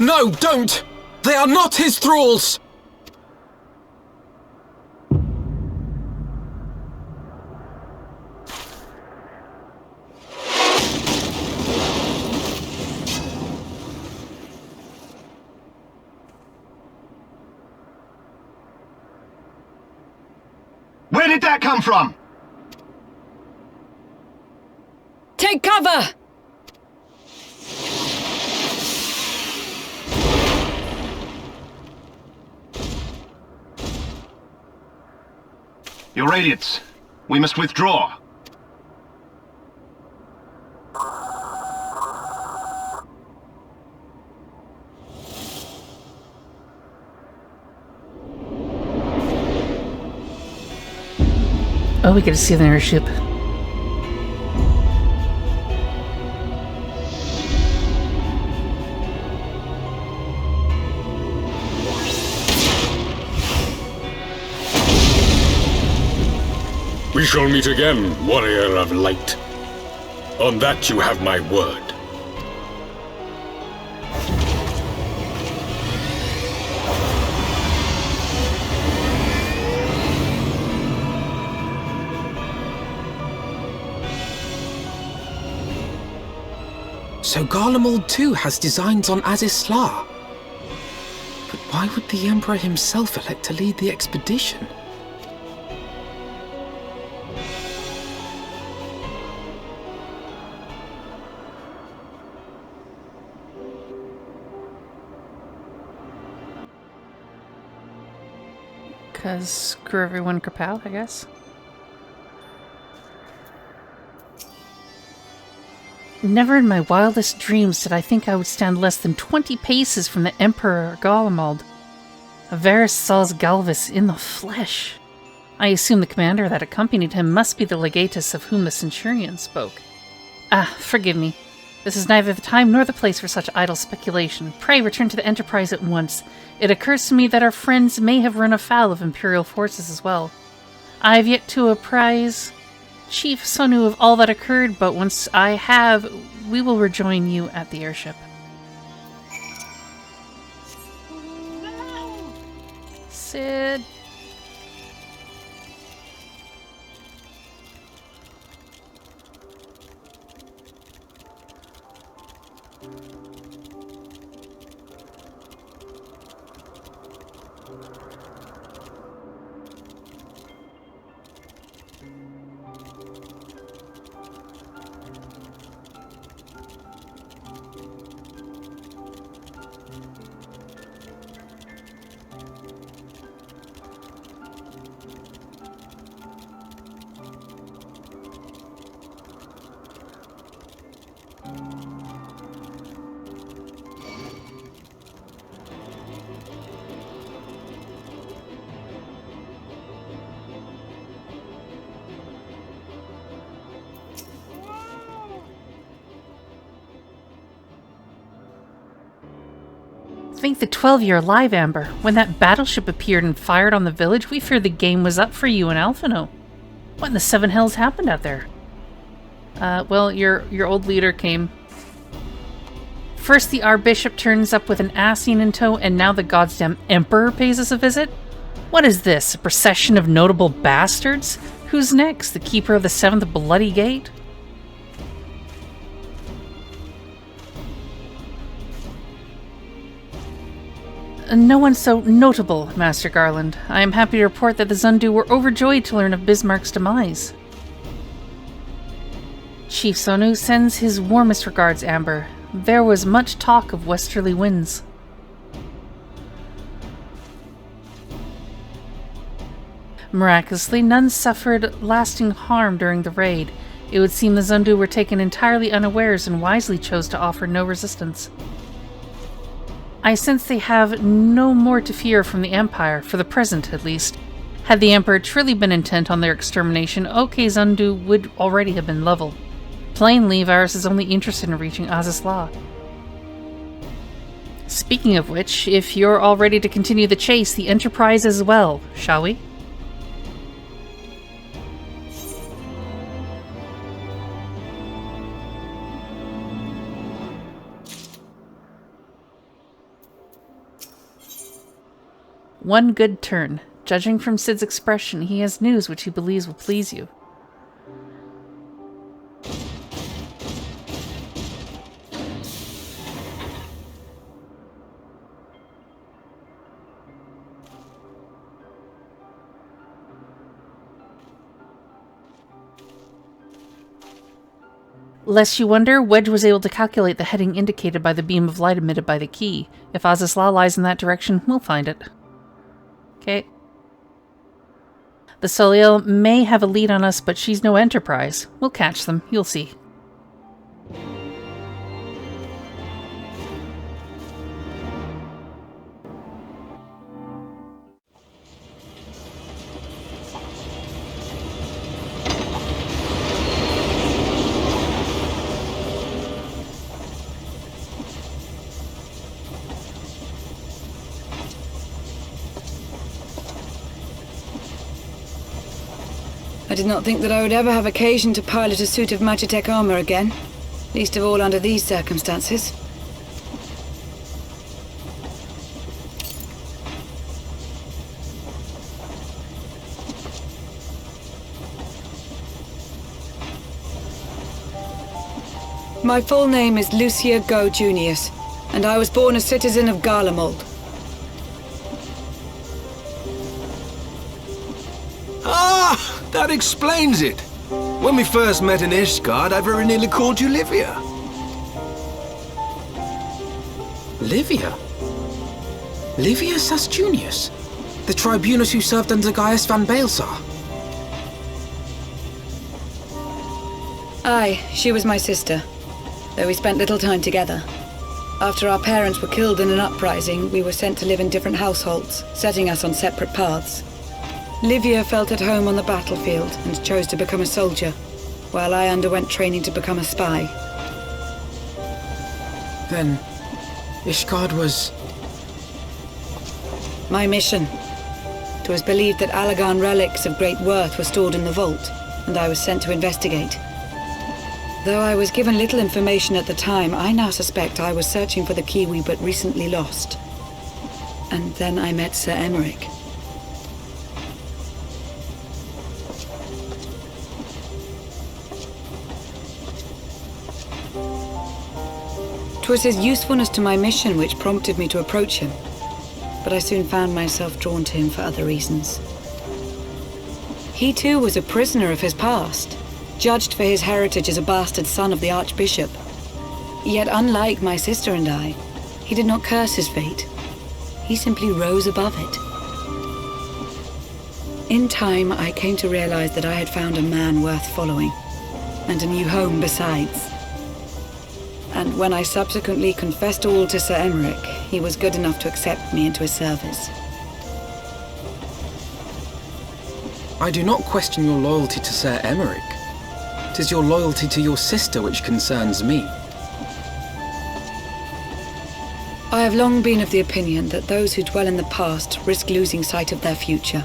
No, don't! They are not his thralls! Where did that come from? Take cover! Your Radiance, we must withdraw. Oh, we get to see the airship. We shall meet again, Warrior of Light. On that you have my word. So Garlemald too has designs on Azys Lla. But why would the Emperor himself elect to lead the expedition? Because screw everyone, Kapow, I guess. Never in my wildest dreams did I think I would stand less than 20 paces from the Emperor Garlemald. Varys Sal's Galvis in the flesh. I assume the commander that accompanied him must be the legatus of whom the Centurion spoke. Ah, forgive me. This is neither the time nor the place for such idle speculation. Pray return to the Enterprise at once. It occurs to me that our friends may have run afoul of Imperial forces as well. I have yet to apprise Chief Sonu of all that occurred, but once I have, we will rejoin you at the airship. Sid. Think the 12-year alive, Amber. When that battleship appeared and fired on the village, we feared the game was up for you and Alphino. What in the seven hells happened out there? Well, your old leader came. First the Archbishop turns up with an Ascian in tow, and now the goddamn Emperor pays us a visit? What is this, a procession of notable bastards? Who's next? The Keeper of the Seventh Bloody Gate? No one so notable, Master Garland. I am happy to report that the Zundu were overjoyed to learn of Bismarck's demise. Chief Sonu sends his warmest regards, Amber. There was much talk of westerly winds. Miraculously, none suffered lasting harm during the raid. It would seem the Zundu were taken entirely unawares and wisely chose to offer no resistance. I sense they have no more to fear from the Empire, for the present at least. Had the Emperor truly been intent on their extermination, OK Zundu would already have been leveled. Plainly, Varus is only interested in reaching Azys Lla. Speaking of which, if you're all ready to continue the chase, the Enterprise as well, shall we? One good turn. Judging from Sid's expression, he has news which he believes will please you. Lest you wonder, Wedge was able to calculate the heading indicated by the beam of light emitted by the key. If Azys Lla lies in that direction, we'll find it. Okay. The Soliel may have a lead on us, but she's no Enterprise. We'll catch them, you'll see. I did not think that I would ever have occasion to pilot a suit of Magitech armor again, least of all under these circumstances. My full name is Lucia Go Junius, and I was born a citizen of Garlemald. Ah! That explains it. When we first met in Ishgard, I very nearly called you Livia. Livia? Livia Sas Junius? The tribunus who served under Gaius van Baelsar? Aye, she was my sister, though we spent little time together. After our parents were killed in an uprising, we were sent to live in different households, setting us on separate paths. Livia felt at home on the battlefield and chose to become a soldier, while I underwent training to become a spy. Then, Ishgard was... my mission. It was believed that Allagan relics of great worth were stored in the vault, and I was sent to investigate. Though I was given little information at the time, I now suspect I was searching for the key we but recently lost. And then I met Sir Aymeric. 'Twas his usefulness to my mission which prompted me to approach him, but I soon found myself drawn to him for other reasons. He too was a prisoner of his past, judged for his heritage as a bastard son of the Archbishop. Yet unlike my sister and I, he did not curse his fate. He simply rose above it. In time, I came to realize that I had found a man worth following, and a new home besides. And when I subsequently confessed all to Sir Aymeric, he was good enough to accept me into his service. I do not question your loyalty to Sir Aymeric. 'Tis your loyalty to your sister which concerns me. I have long been of the opinion that those who dwell in the past risk losing sight of their future.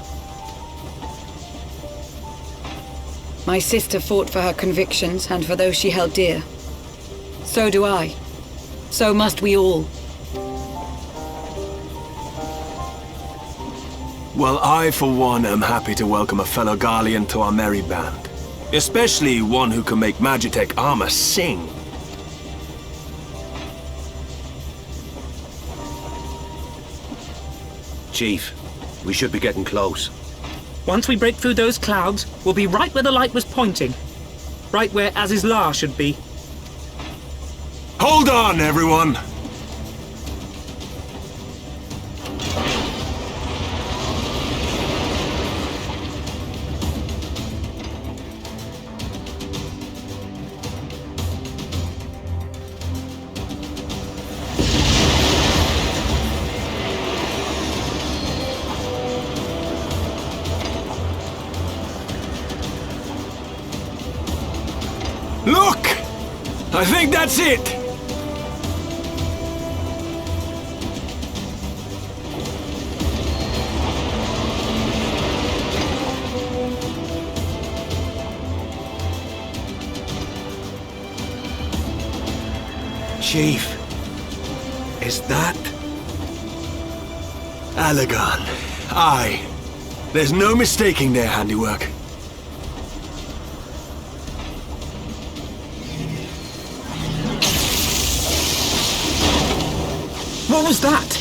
My sister fought for her convictions and for those she held dear. So do I. So must we all. Well, I, for one, am happy to welcome a fellow Garlean to our merry band. Especially one who can make Magitech armor sing. Chief, we should be getting close. Once we break through those clouds, we'll be right where the light was pointing. Right where Azys Lla should be. Hold on, everyone! Look! I think that's it! Chief, is that Allagan? Aye. There's no mistaking their handiwork. What was that?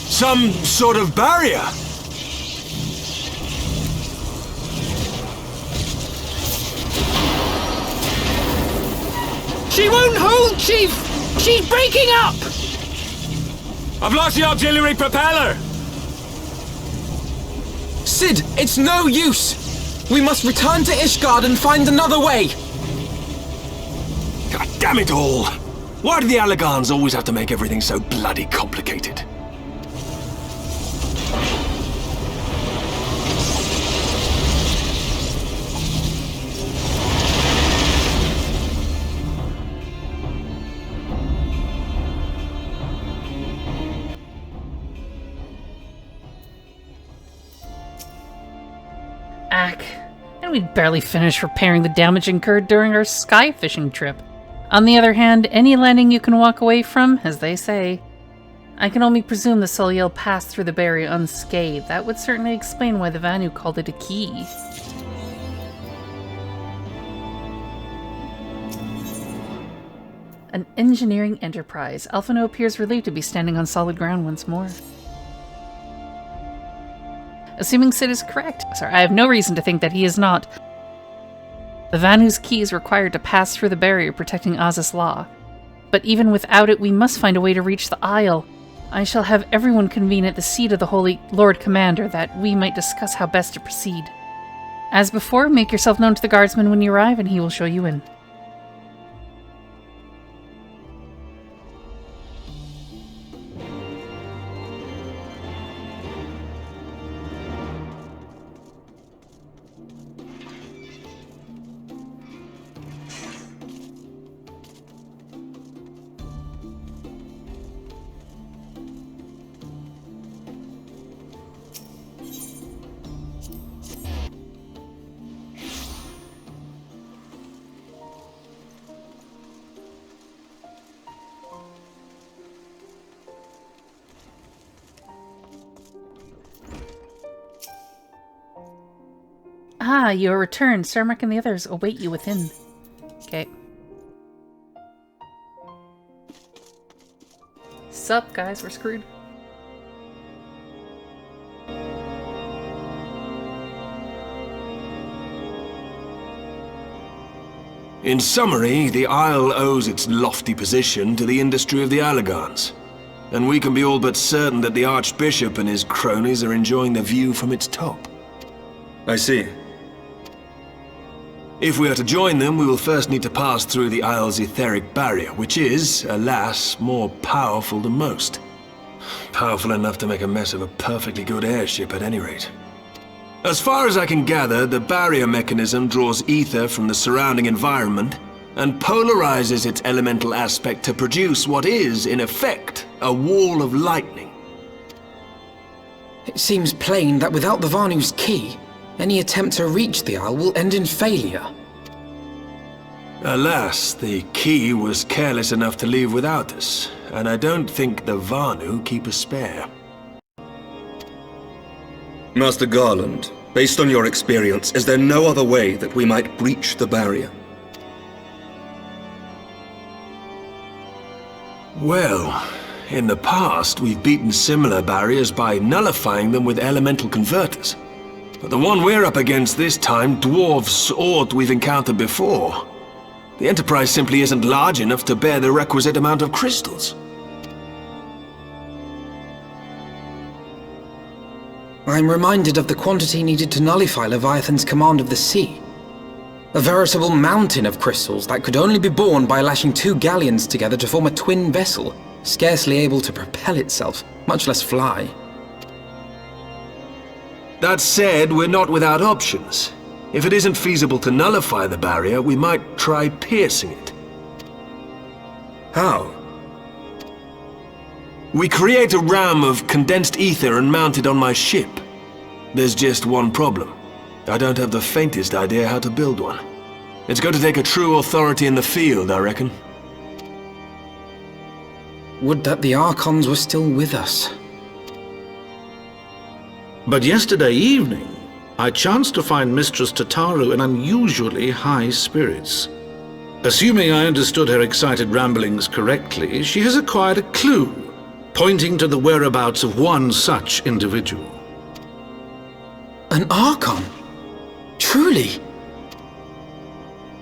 Some sort of barrier. She won't hold, Chief! She's breaking up! I've lost the auxiliary propeller! Sid, it's no use! We must return to Ishgard and find another way! God damn it all! Why do the Allagans always have to make everything so bloody complicated? And we'd barely finished repairing the damage incurred during our sky fishing trip. On the other hand, any landing you can walk away from, as they say. I can only presume the Soliel passed through the barrier unscathed. That would certainly explain why the Vanu called it a key. An engineering enterprise. Alphino appears relieved to be standing on solid ground once more. Assuming Sid is correct. Sorry, I have no reason to think that he is not. The Vanu's key is required to pass through the barrier protecting Azys Lla. But even without it, we must find a way to reach the Isle. I shall have everyone convene at the seat of the Holy Lord Commander that we might discuss how best to proceed. As before, make yourself known to the guardsman when you arrive and he will show you in. Ah, you are returned. Cermak and the others await you within. Okay. Sup, guys? We're screwed. In summary, the Isle owes its lofty position to the industry of the Allagans, and we can be all but certain that the Archbishop and his cronies are enjoying the view from its top. I see. If we are to join them, we will first need to pass through the Isle's etheric barrier, which is, alas, more powerful than most. Powerful enough to make a mess of a perfectly good airship at any rate. As far as I can gather, the barrier mechanism draws ether from the surrounding environment and polarizes its elemental aspect to produce what is, in effect, a wall of lightning. It seems plain that without the Vanu's key, any attempt to reach the Isle will end in failure. Alas, the key was careless enough to leave without us, and I don't think the Vanu keep a spare. Master Garland, based on your experience, is there no other way that we might breach the barrier? Well, in the past, we've beaten similar barriers by nullifying them with elemental converters. But the one we're up against this time dwarfs aught we've encountered before. The Enterprise simply isn't large enough to bear the requisite amount of crystals. I'm reminded of the quantity needed to nullify Leviathan's command of the sea. A veritable mountain of crystals that could only be borne by lashing 2 galleons together to form a twin vessel, scarcely able to propel itself, much less fly. That said, we're not without options. If it isn't feasible to nullify the barrier, we might try piercing it. How? We create a ram of condensed ether and mount it on my ship. There's just one problem. I don't have the faintest idea how to build one. It's going to take a true authority in the field, I reckon. Would that the Archons were still with us. But yesterday evening, I chanced to find Mistress Tataru in unusually high spirits. Assuming I understood her excited ramblings correctly, she has acquired a clue, pointing to the whereabouts of one such individual. An Archon? Truly?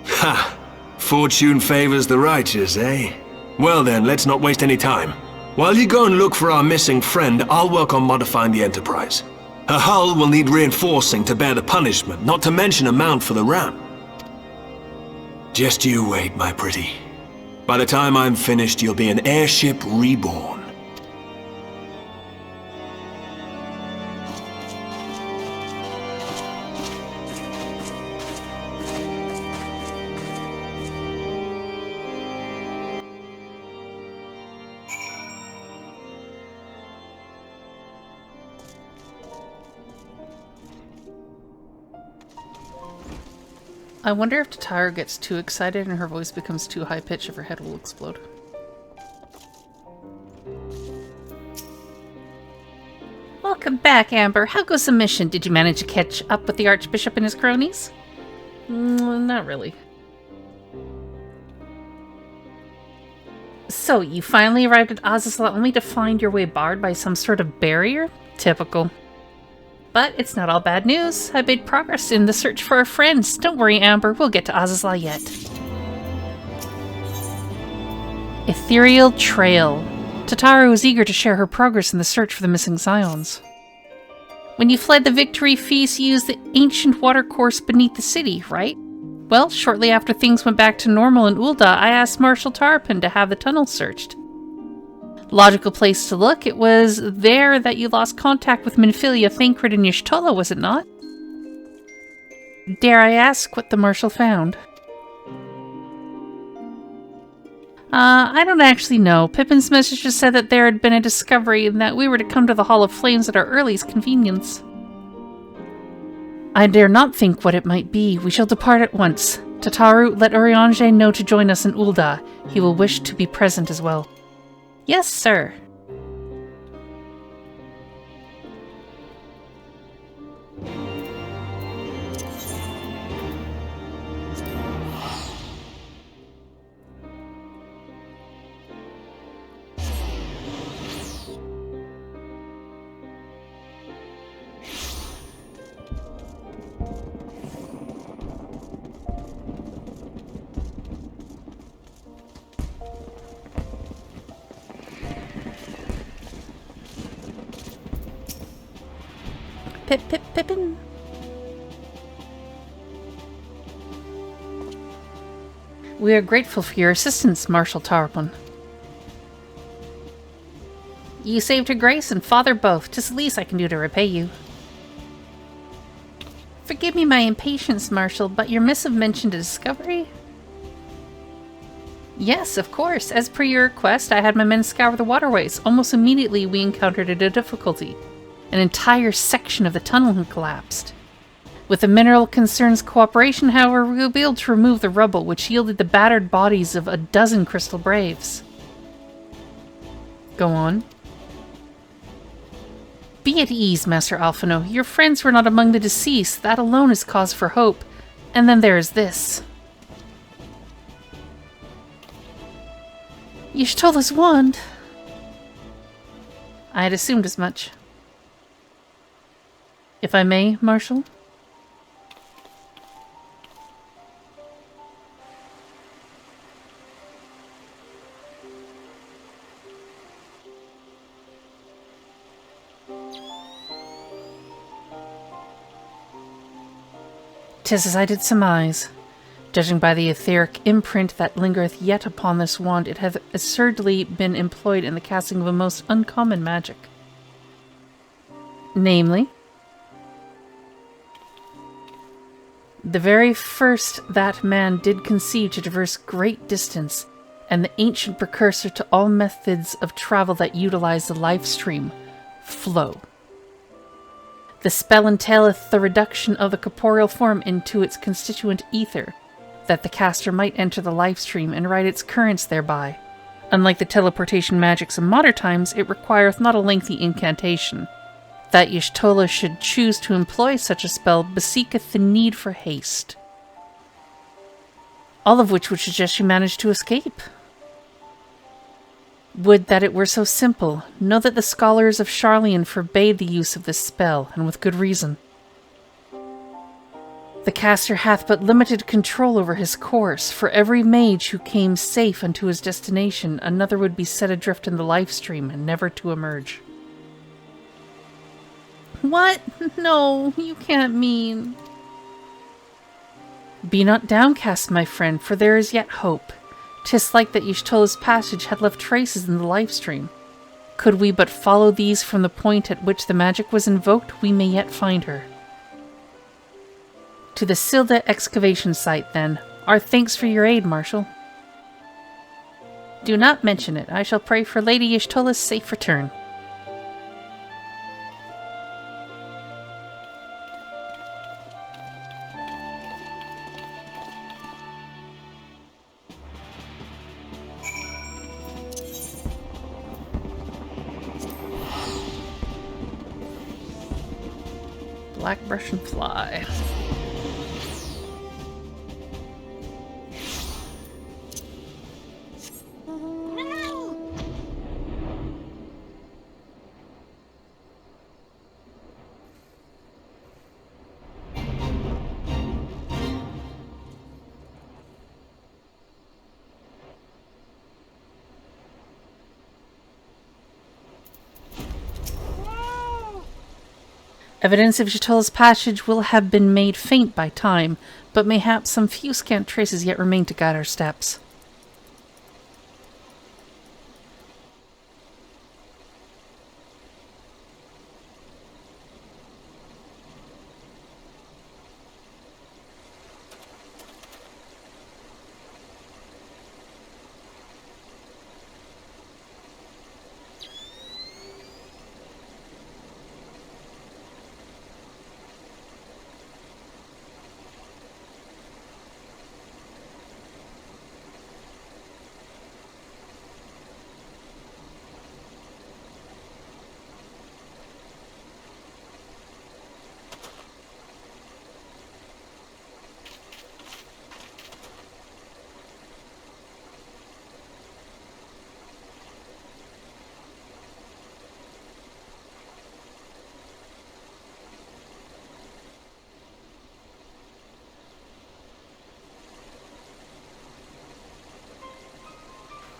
Ha! Fortune favors the righteous, eh? Well then, let's not waste any time. While you go and look for our missing friend, I'll work on modifying the Enterprise. Her hull will need reinforcing to bear the punishment, not to mention a mount for the ram. Just you wait, my pretty. By the time I'm finished, you'll be an airship reborn. I wonder if Tataru gets too excited and her voice becomes too high-pitched if her head will explode. Welcome back, Amber. How goes the mission? Did you manage to catch up with the Archbishop and his cronies? Not really. So, you finally arrived at Azys Lla only to find your way barred by some sort of barrier? Typical. But it's not all bad news. I made progress in the search for our friends. Don't worry, Amber. We'll get to Azys Lla yet. Ethereal Trail. Tataru was eager to share her progress in the search for the missing Scions. When you fled the Victory Feast, you used the ancient watercourse beneath the city, right? Well, shortly after things went back to normal in Ulda, I asked Marshal Tarpon to have the tunnel searched. Logical place to look. It was there that you lost contact with Minfilia, Thancred, and Y'shtola, was it not? Dare I ask what the Marshal found? I don't actually know. Pippin's message just said that there had been a discovery and that we were to come to the Hall of Flames at our earliest convenience. I dare not think what it might be. We shall depart at once. Tataru, let Urianger know to join us in Ulda. He will wish to be present as well. Yes, sir. Pippin. We are grateful for your assistance, Marshal Tarpon. You saved her grace and father both. 'Tis the least I can do to repay you. Forgive me my impatience, Marshal, but your missive mentioned a discovery? Yes, of course. As per your request, I had my men scour the waterways. Almost immediately, we encountered a difficulty. An entire section of the tunnel had collapsed. With the Mineral Concern's cooperation, however, we were able to remove the rubble, which yielded the battered bodies of a dozen Crystal Braves. Go on. Be at ease, Master Alphino. Your friends were not among the deceased. That alone is cause for hope. And then there is this. Y'shtola's wand. I had assumed as much. If I may, Marshal? "'Tis as I did surmise. Judging by the etheric imprint that lingereth yet upon this wand, it hath assuredly been employed in the casting of a most uncommon magic. Namely, the very first that man did conceive to traverse great distance, and the ancient precursor to all methods of travel that utilize the life stream, flow. The spell entaileth the reduction of the corporeal form into its constituent ether, that the caster might enter the life stream and ride its currents thereby. Unlike the teleportation magics of modern times, it requireth not a lengthy incantation. That Y'shtola should choose to employ such a spell beseeketh the need for haste. All of which would suggest you managed to escape. Would that it were so simple. Know that the scholars of Sharlayan forbade the use of this spell, and with good reason. The caster hath but limited control over his course. For every mage who came safe unto his destination, another would be set adrift in the life stream, and never to emerge." What? No, you can't mean. Be not downcast, my friend, for there is yet hope. 'Tis like that Y'shtola's passage had left traces in the life stream. Could we but follow these from the point at which the magic was invoked, we may yet find her. To the Hilda excavation site, then. Our thanks for your aid, Marshal. Do not mention it. I shall pray for Lady Y'shtola's safe return. Black brush and fly. Evidence of Y'shtola's passage will have been made faint by time, but mayhap some few scant traces yet remain to guide our steps.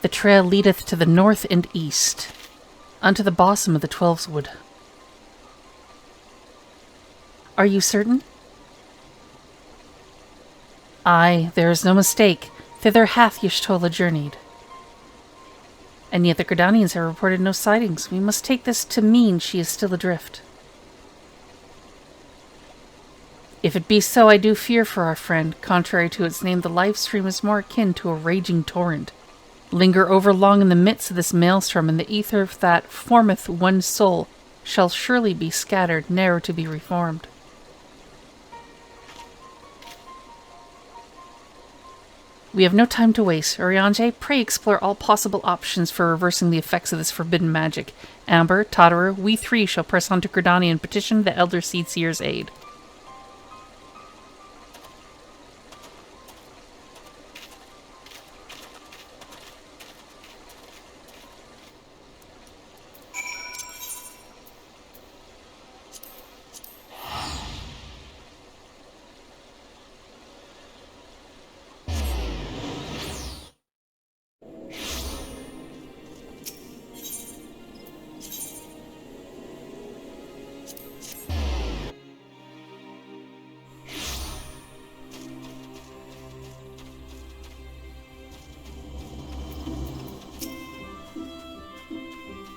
The trail leadeth to the north and east, unto the bosom of the 12's Wood. Are you certain? Aye, there is no mistake. Thither hath Y'shtola journeyed. And yet the Gridanians have reported no sightings. We must take this to mean she is still adrift. If it be so, I do fear for our friend. Contrary to its name, the life stream is more akin to a raging torrent. Linger over long in the midst of this maelstrom, and the ether that formeth one soul shall surely be scattered, ne'er to be reformed. We have no time to waste. Urianger, pray explore all possible options for reversing the effects of this forbidden magic. Amber, Tataru, we three shall press on to Gridania and petition the Elder Seedseer's aid.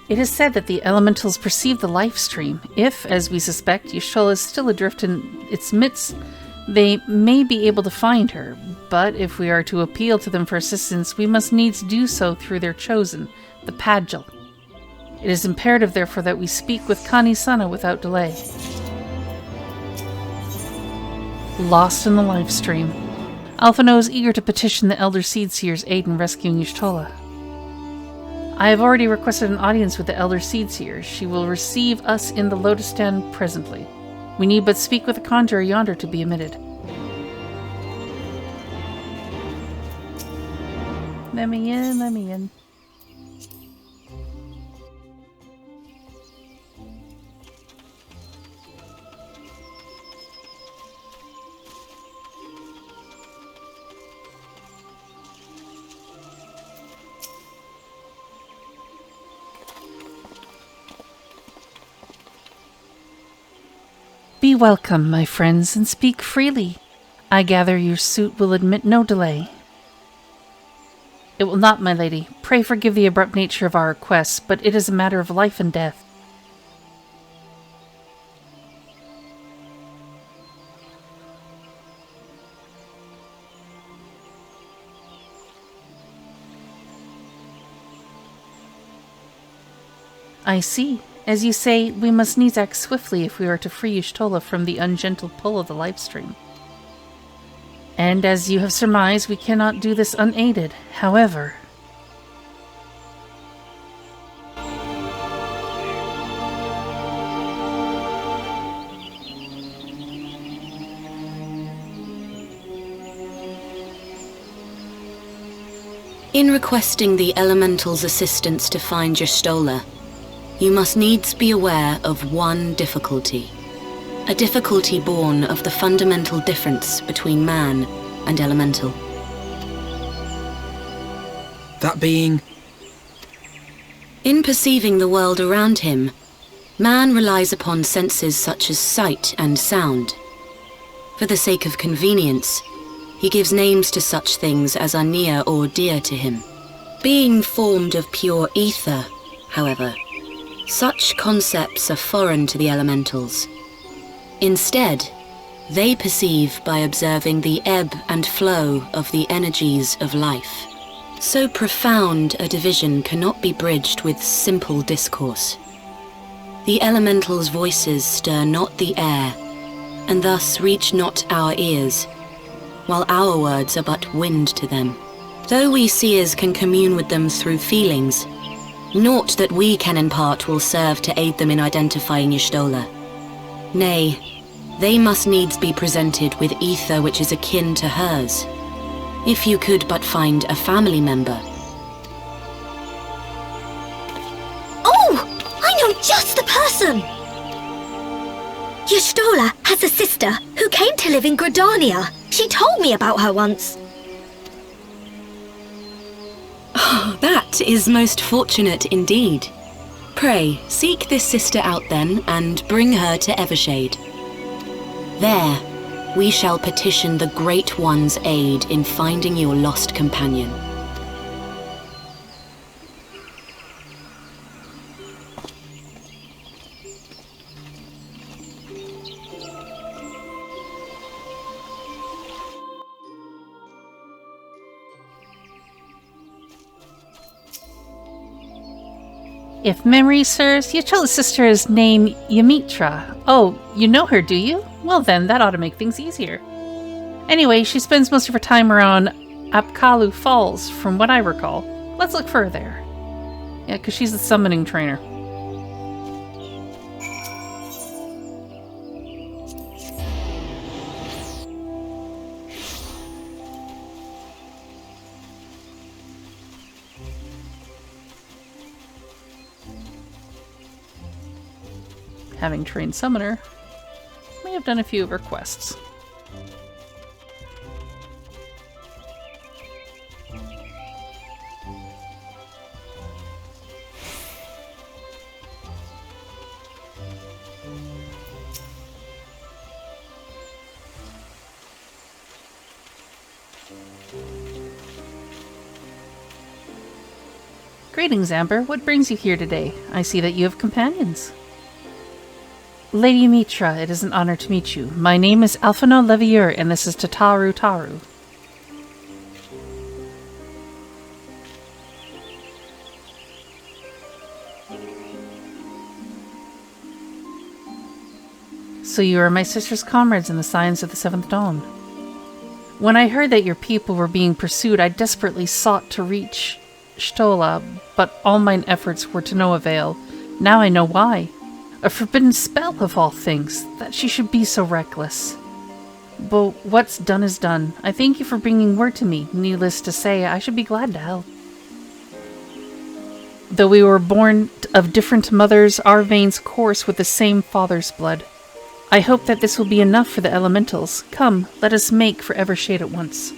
It is said that the elementals perceive the life stream. If, as we suspect, Y'shtola is still adrift in its midst, they may be able to find her. But if we are to appeal to them for assistance, we must needs do so through their chosen, the Padgel. It is imperative, therefore, that we speak with Kani-sama without delay. Lost in the life stream. Alphino is eager to petition the Elder Seedseer's aid in rescuing Y'shtola. I have already requested an audience with the Elder Seedseer. She will receive us in the Lotus Stand presently. We need but speak with the conjurer yonder to be admitted. Let me in, let me in. Be welcome, my friends, and speak freely. I gather your suit will admit no delay. It will not, my lady. Pray forgive the abrupt nature of our request, but it is a matter of life and death. I see. As you say, we must needs act swiftly if we are to free Y'shtola from the ungentle pull of the life stream. And as you have surmised, we cannot do this unaided. However... In requesting the Elemental's assistance to find Y'shtola, you must needs be aware of one difficulty. A difficulty born of the fundamental difference between man and elemental. That being? In perceiving the world around him, man relies upon senses such as sight and sound. For the sake of convenience, he gives names to such things as are near or dear to him. Being formed of pure ether, however, such concepts are foreign to the elementals. Instead, they perceive by observing the ebb and flow of the energies of life. So profound a division cannot be bridged with simple discourse. The elementals' voices stir not the air, and thus reach not our ears, while our words are but wind to them. Though we seers can commune with them through feelings, naught that we can impart will serve to aid them in identifying Y'shtola. Nay, they must needs be presented with ether which is akin to hers. If you could but find a family member. Oh! I know just the person! Y'shtola has a sister who came to live in Gridania. She told me about her once. Oh, that is most fortunate indeed. Pray, seek this sister out then, and bring her to Evershade. There, we shall petition the Great One's aid in finding your lost companion. If memory serves, Yachilla's sister is named Ymitra. Oh, you know her, do you? Well then, that ought to make things easier. Anyway, she spends most of her time around Apkalu Falls, from what I recall. Let's look for her there. Yeah, because she's the summoning trainer. Having trained Summoner, may have done a few of her quests. Greetings, Amber. What brings you here today? I see that you have companions. Lady Mitra, it is an honor to meet you. My name is Alphino Levier, and this is Tataru Taru. So you are my sister's comrades in the Science of the Seventh Dawn. When I heard that your people were being pursued, I desperately sought to reach Shtola, but all mine efforts were to no avail. Now I know why. A forbidden spell of all things, that she should be so reckless. But what's done is done. I thank you for bringing word to me. Needless to say, I should be glad to help. Though we were born of different mothers, our veins course with the same father's blood. I hope that this will be enough for the elementals. Come, let us make for Evershade at once.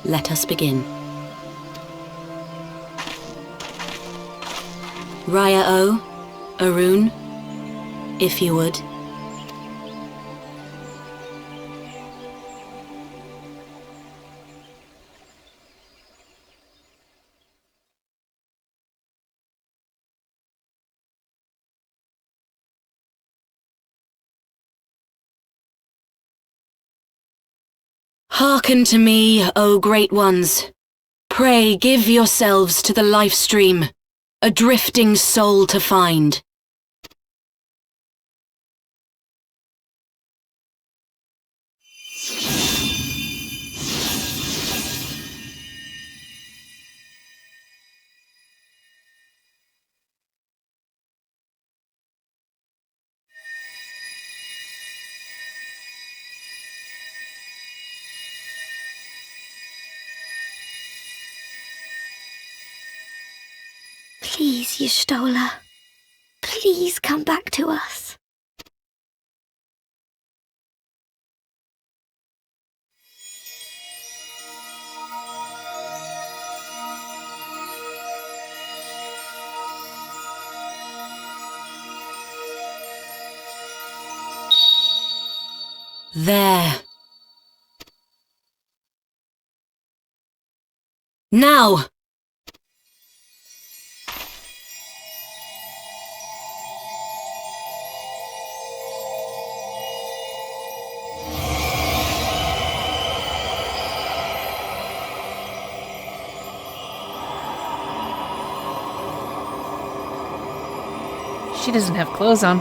Let us begin. Raya O, Arun, if you would. Hearken to me, O great ones. Pray give yourselves to the life stream, a drifting soul to find. Please, Y'shtola. Please come back to us. There. Now! She doesn't have clothes on.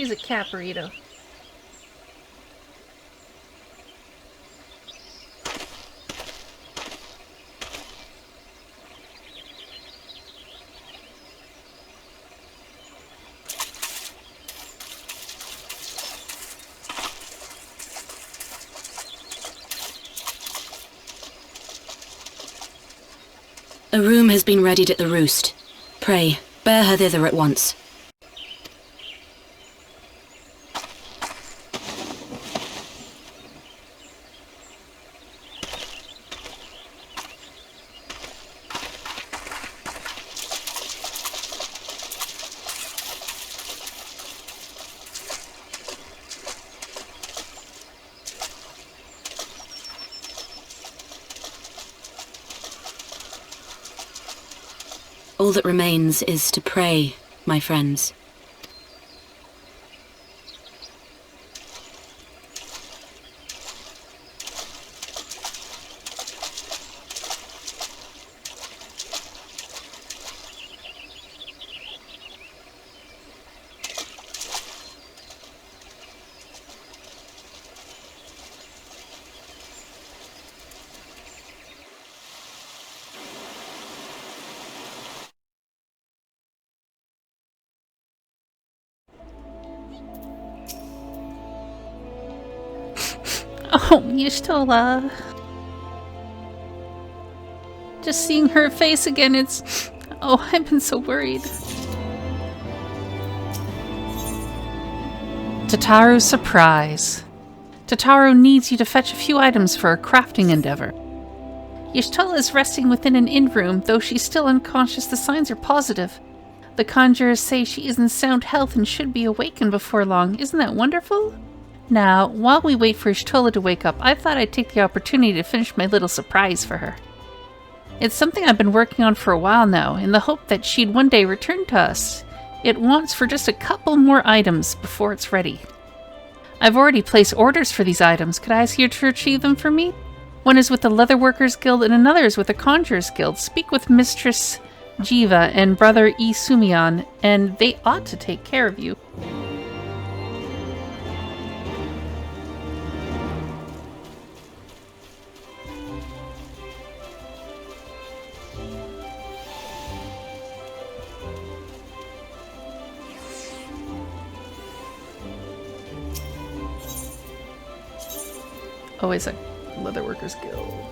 She's a cat burrito. A room has been readied at the roost. Pray, bear her thither at once. All that remains is to pray, my friends. Oh, Azys Lla. Just seeing her face again, it's... Oh, I've been so worried. Tataru's surprise. Tataru needs you to fetch a few items for a crafting endeavor. Azys Lla is resting within an inn room, though she's still unconscious. The signs are positive. The conjurers say she is in sound health and should be awakened before long. Isn't that wonderful? Now, while we wait for Azys Lla to wake up, I thought I'd take the opportunity to finish my little surprise for her. It's something I've been working on for a while now, in the hope that she'd one day return to us. It wants for just a couple more items before it's ready. I've already placed orders for these items. Could I ask you to retrieve them for me? One is with the Leatherworkers Guild and another is with the Conjurers Guild. Speak with Mistress Jiva and Brother Sumian, and they ought to take care of you. Oh, it's a Leatherworkers Guild.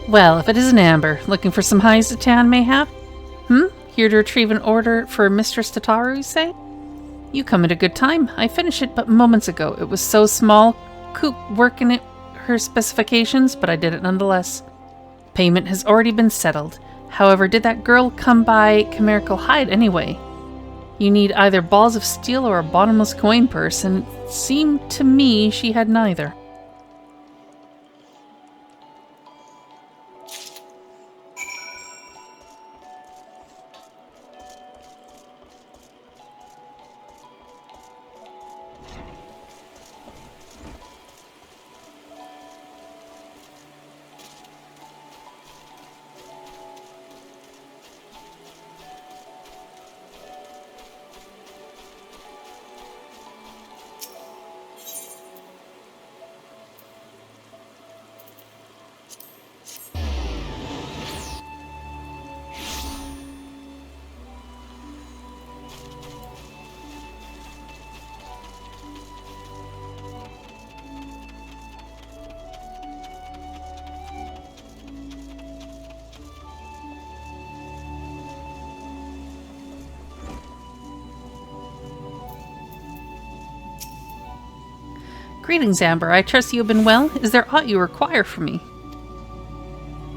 Well, if it isn't Amber, looking for some highs to town, mayhap? Here to retrieve an order for Mistress Tataru, you say? You come at a good time. I finished it but moments ago. It was so small, couldn't work in it her specifications, but I did it nonetheless. Payment has already been settled. However, did that girl come by chimerical hide anyway? You need either balls of steel or a bottomless coin purse, and it seemed to me she had neither. Greetings, Amber. I trust you have been well. Is there aught you require from me?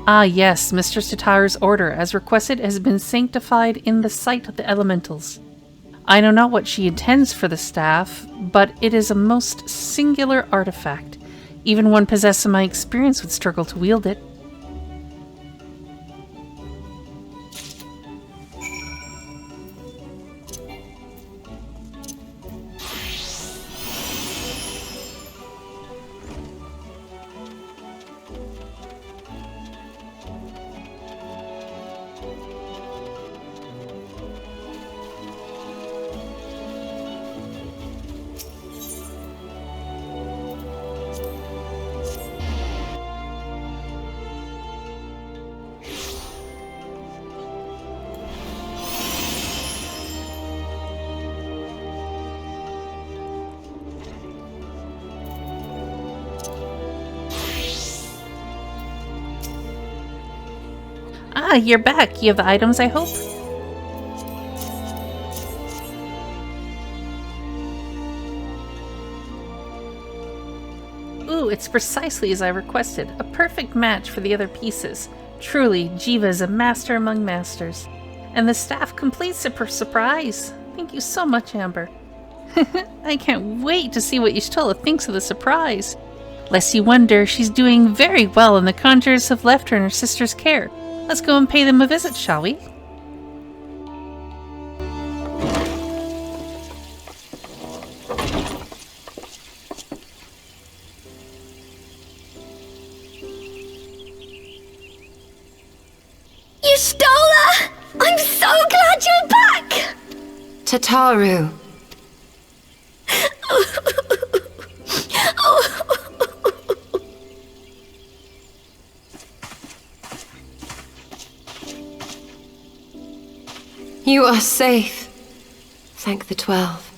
Ah, yes. Mistress Tataru's order, as requested, has been sanctified in the sight of the elementals. I know not what she intends for the staff, but it is a most singular artifact. Even one possessed in my experience would struggle to wield it. Ah, you're back. You have the items, I hope? Ooh, it's precisely as I requested. A perfect match for the other pieces. Truly, Jiva is a master among masters. And the staff completes it for surprise. Thank you so much, Amber. I can't wait to see what Y'shtola thinks of the surprise. Lest you wonder, she's doing very well and the conjurers have left her in her sister's care. Let's go and pay them a visit, shall we? Y'shtola! I'm so glad you're back! Tataru. You are safe. Thank the 12.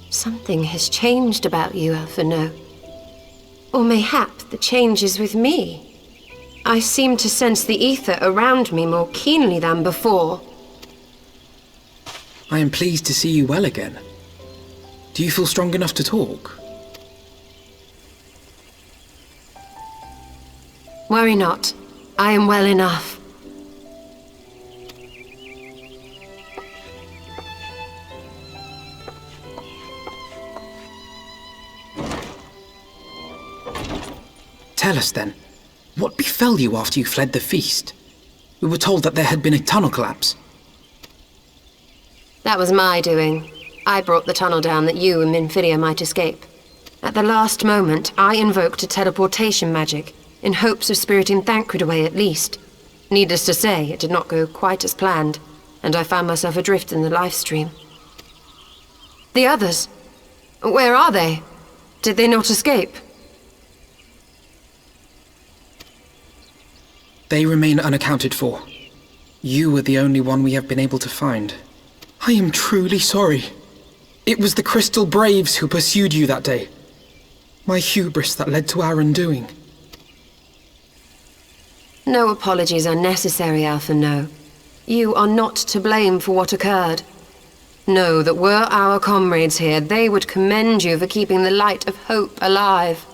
Something has changed about you, Alphino. Or mayhap the change is with me. I seem to sense the ether around me more keenly than before. I am pleased to see you well again. Do you feel strong enough to talk? Worry not. I am well enough. Tell us then, what befell you after you fled the feast? We were told that there had been a tunnel collapse. That was my doing. I brought the tunnel down that you and Minfidia might escape. At the last moment, I invoked a teleportation magic, in hopes of spiriting Thancred away at least. Needless to say, it did not go quite as planned, and I found myself adrift in the life stream. The others? Where are they? Did they not escape? They remain unaccounted for. You are the only one we have been able to find. I am truly sorry. It was the Crystal Braves who pursued you that day. My hubris that led to our undoing. No apologies are necessary, Alphino. You are not to blame for what occurred. Know that were our comrades here, they would commend you for keeping the light of hope alive.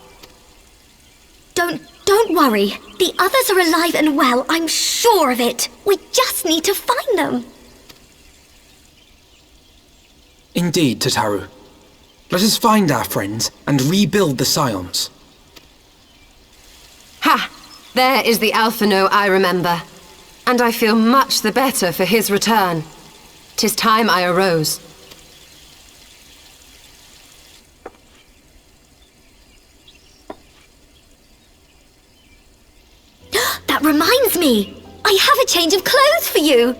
Don't worry. The others are alive and well, I'm sure of it. We just need to find them. Indeed, Tataru. Let us find our friends and rebuild the Scions. Ha! There is the Alphino I remember. And I feel much the better for his return. 'Tis time I arose. That reminds me! I have a change of clothes for you!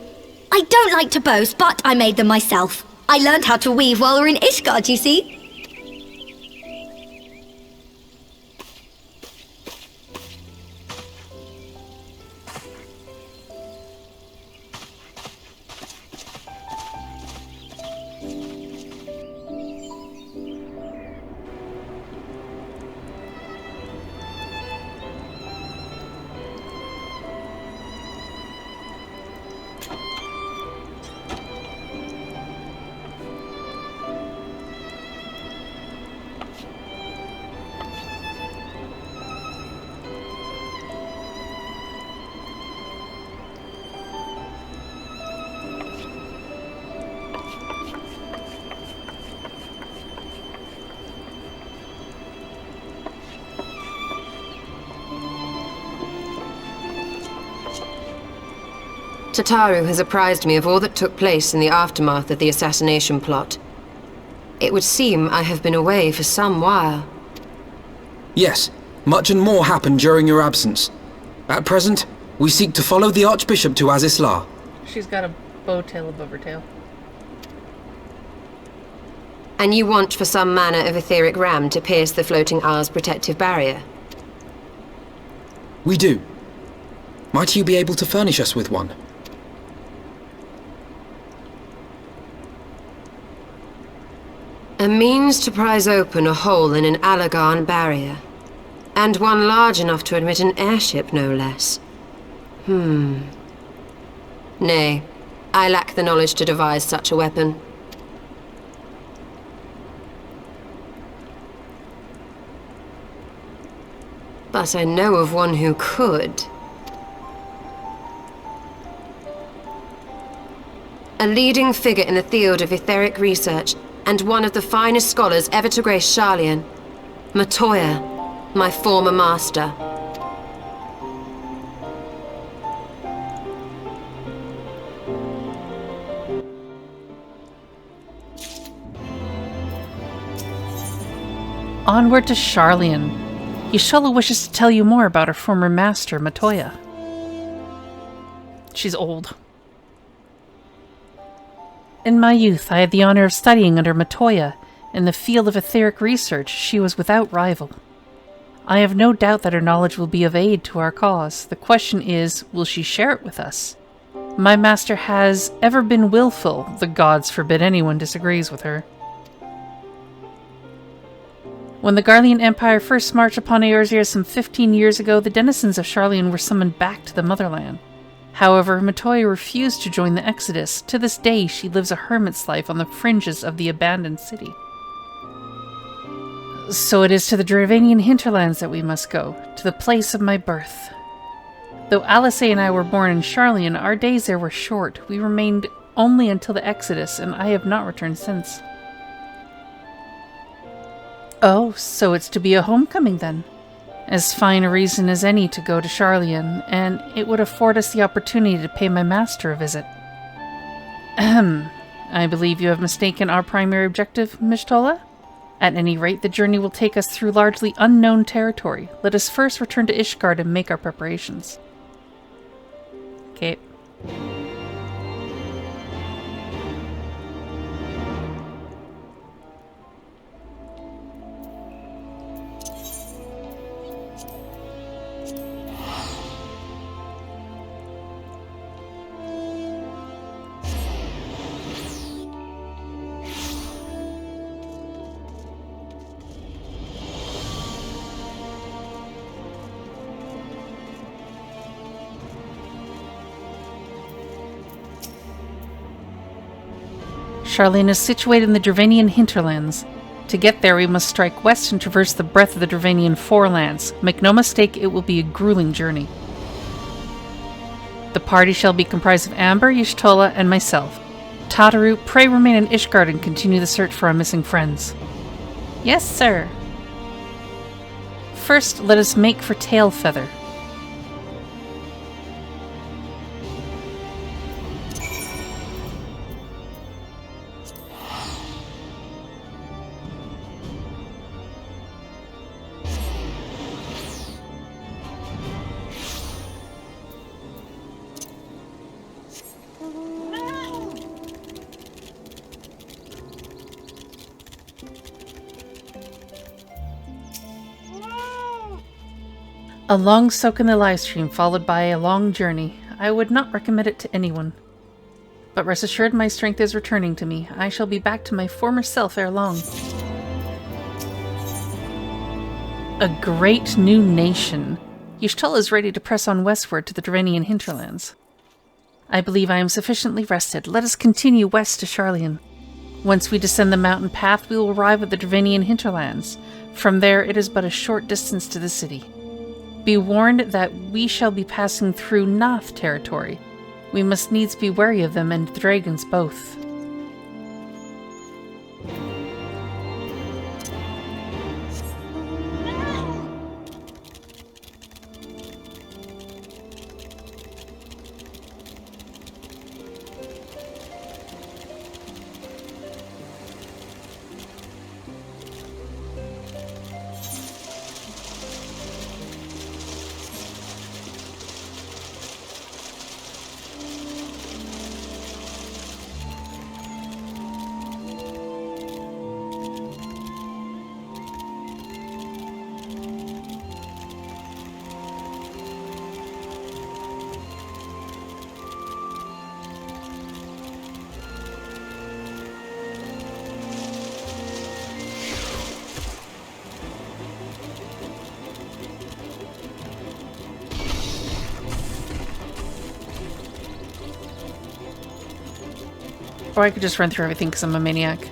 I don't like to boast, but I made them myself. I learned how to weave while we were in Ishgard, you see. Tataru has apprised me of all that took place in the aftermath of the assassination plot. It would seem I have been away for some while. Yes, much and more happened during your absence. At present, we seek to follow the Archbishop to Azys Lla. She's got a bow tail above her tail. And you want for some manner of etheric ram to pierce the floating Isle's protective barrier? We do. Might you be able to furnish us with one? A means to prise open a hole in an Allagan barrier. And one large enough to admit an airship, no less. Nay, I lack the knowledge to devise such a weapon. But I know of one who could. A leading figure in the field of etheric research, and one of the finest scholars ever to grace Sharlayan. Matoya, my former master. Onward to Sharlayan. Y'shtola wishes to tell you more about her former master, Matoya. She's old. In my youth, I had the honor of studying under Matoya. In the field of etheric research, she was without rival. I have no doubt that her knowledge will be of aid to our cause. The question is, will she share it with us? My master has ever been willful. The gods forbid anyone disagrees with her. When the Garlean Empire first marched upon Eorzea some 15 years ago, the denizens of Sharlayan were summoned back to the motherland. However, Matoya refused to join the exodus. To this day, she lives a hermit's life on the fringes of the abandoned city. So it is to the Dravanian hinterlands that we must go, to the place of my birth. Though Alice and I were born in Sharlayan, our days there were short. We remained only until the exodus, and I have not returned since. Oh, so it's to be a homecoming then. As fine a reason as any to go to Sharlayan, and it would afford us the opportunity to pay my master a visit. Ahem. I believe you have mistaken our primary objective, Y'shtola? At any rate, the journey will take us through largely unknown territory. Let us first return to Ishgard and make our preparations. Okay. Sharlayan is situated in the Dravanian hinterlands. To get there, we must strike west and traverse the breadth of the Dravanian forelands. Make no mistake, it will be a grueling journey. The party shall be comprised of Amber, Y'shtola, and myself. Tataru, pray remain in Ishgard and continue the search for our missing friends. Yes, sir. First, let us make for Tailfeather. A long soak in the livestream followed by a long journey. I would not recommend it to anyone. But rest assured my strength is returning to me. I shall be back to my former self ere long. A great new nation. Y'shtola is ready to press on westward to the Dravanian hinterlands. I believe I am sufficiently rested. Let us continue west to Sharlayan. Once we descend the mountain path, we will arrive at the Dravanian hinterlands. From there, it is but a short distance to the city. Be warned that we shall be passing through Nath territory. We must needs be wary of them and the dragons both. Or I could just run through everything because I'm a maniac.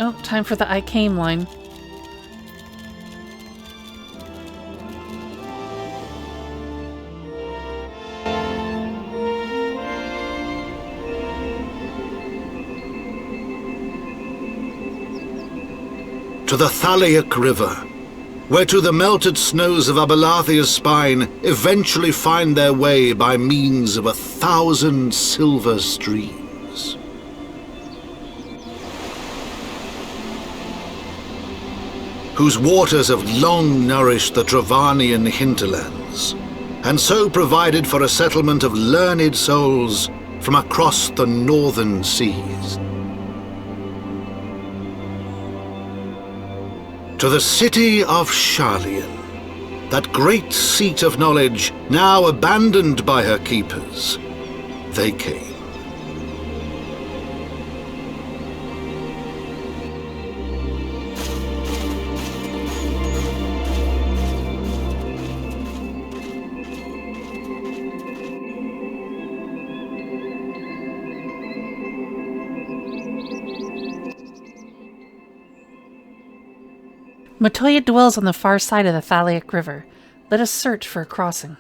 Oh, time for the I came line. To the Thalaic River, where to the melted snows of Abelathia's spine eventually find their way by means of 1,000 silver streams. Whose waters have long nourished the Dravanian hinterlands, and so provided for a settlement of learned souls from across the northern seas. To the city of Sharlayan, that great seat of knowledge now abandoned by her keepers, they came. Matoya dwells on the far side of the Thalaic River. Let us search for a crossing.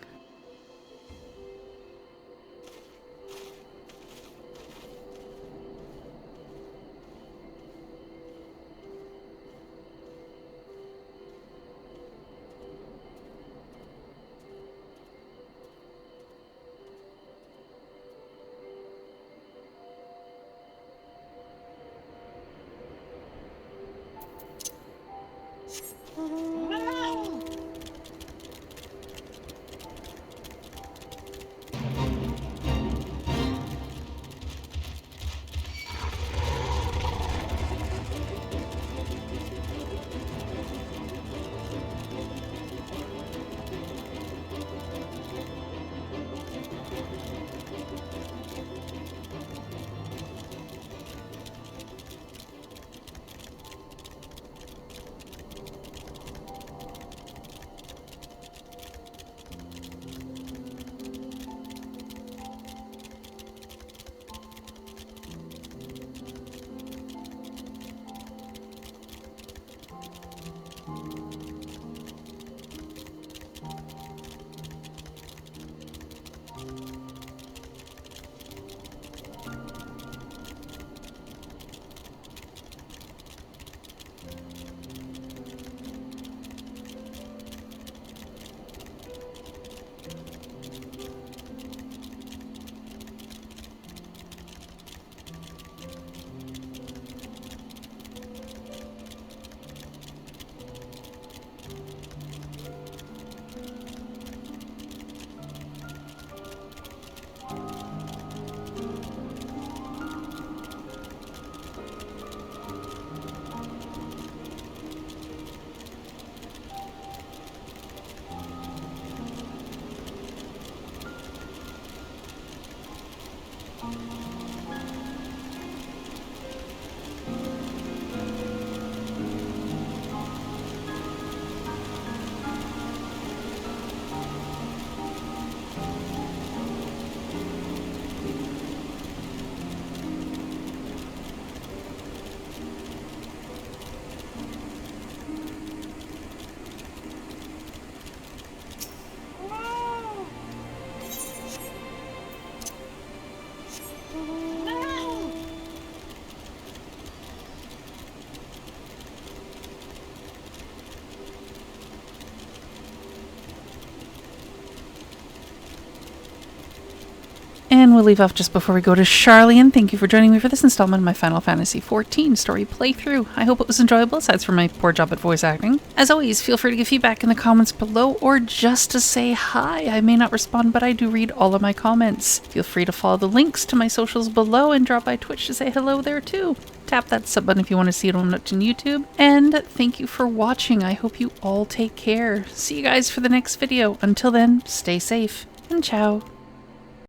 And we'll leave off just before we go to Charlian. Thank you for joining me for this installment of my Final Fantasy XIV story playthrough. I hope it was enjoyable, aside from my poor job at voice acting. As always, feel free to give feedback in the comments below, or just to say hi. I may not respond, but I do read all of my comments. Feel free to follow the links to my socials below and drop by Twitch to say hello there too. Tap that sub button if you want to see it on YouTube. And thank you for watching. I hope you all take care. See you guys for the next video. Until then, stay safe and ciao.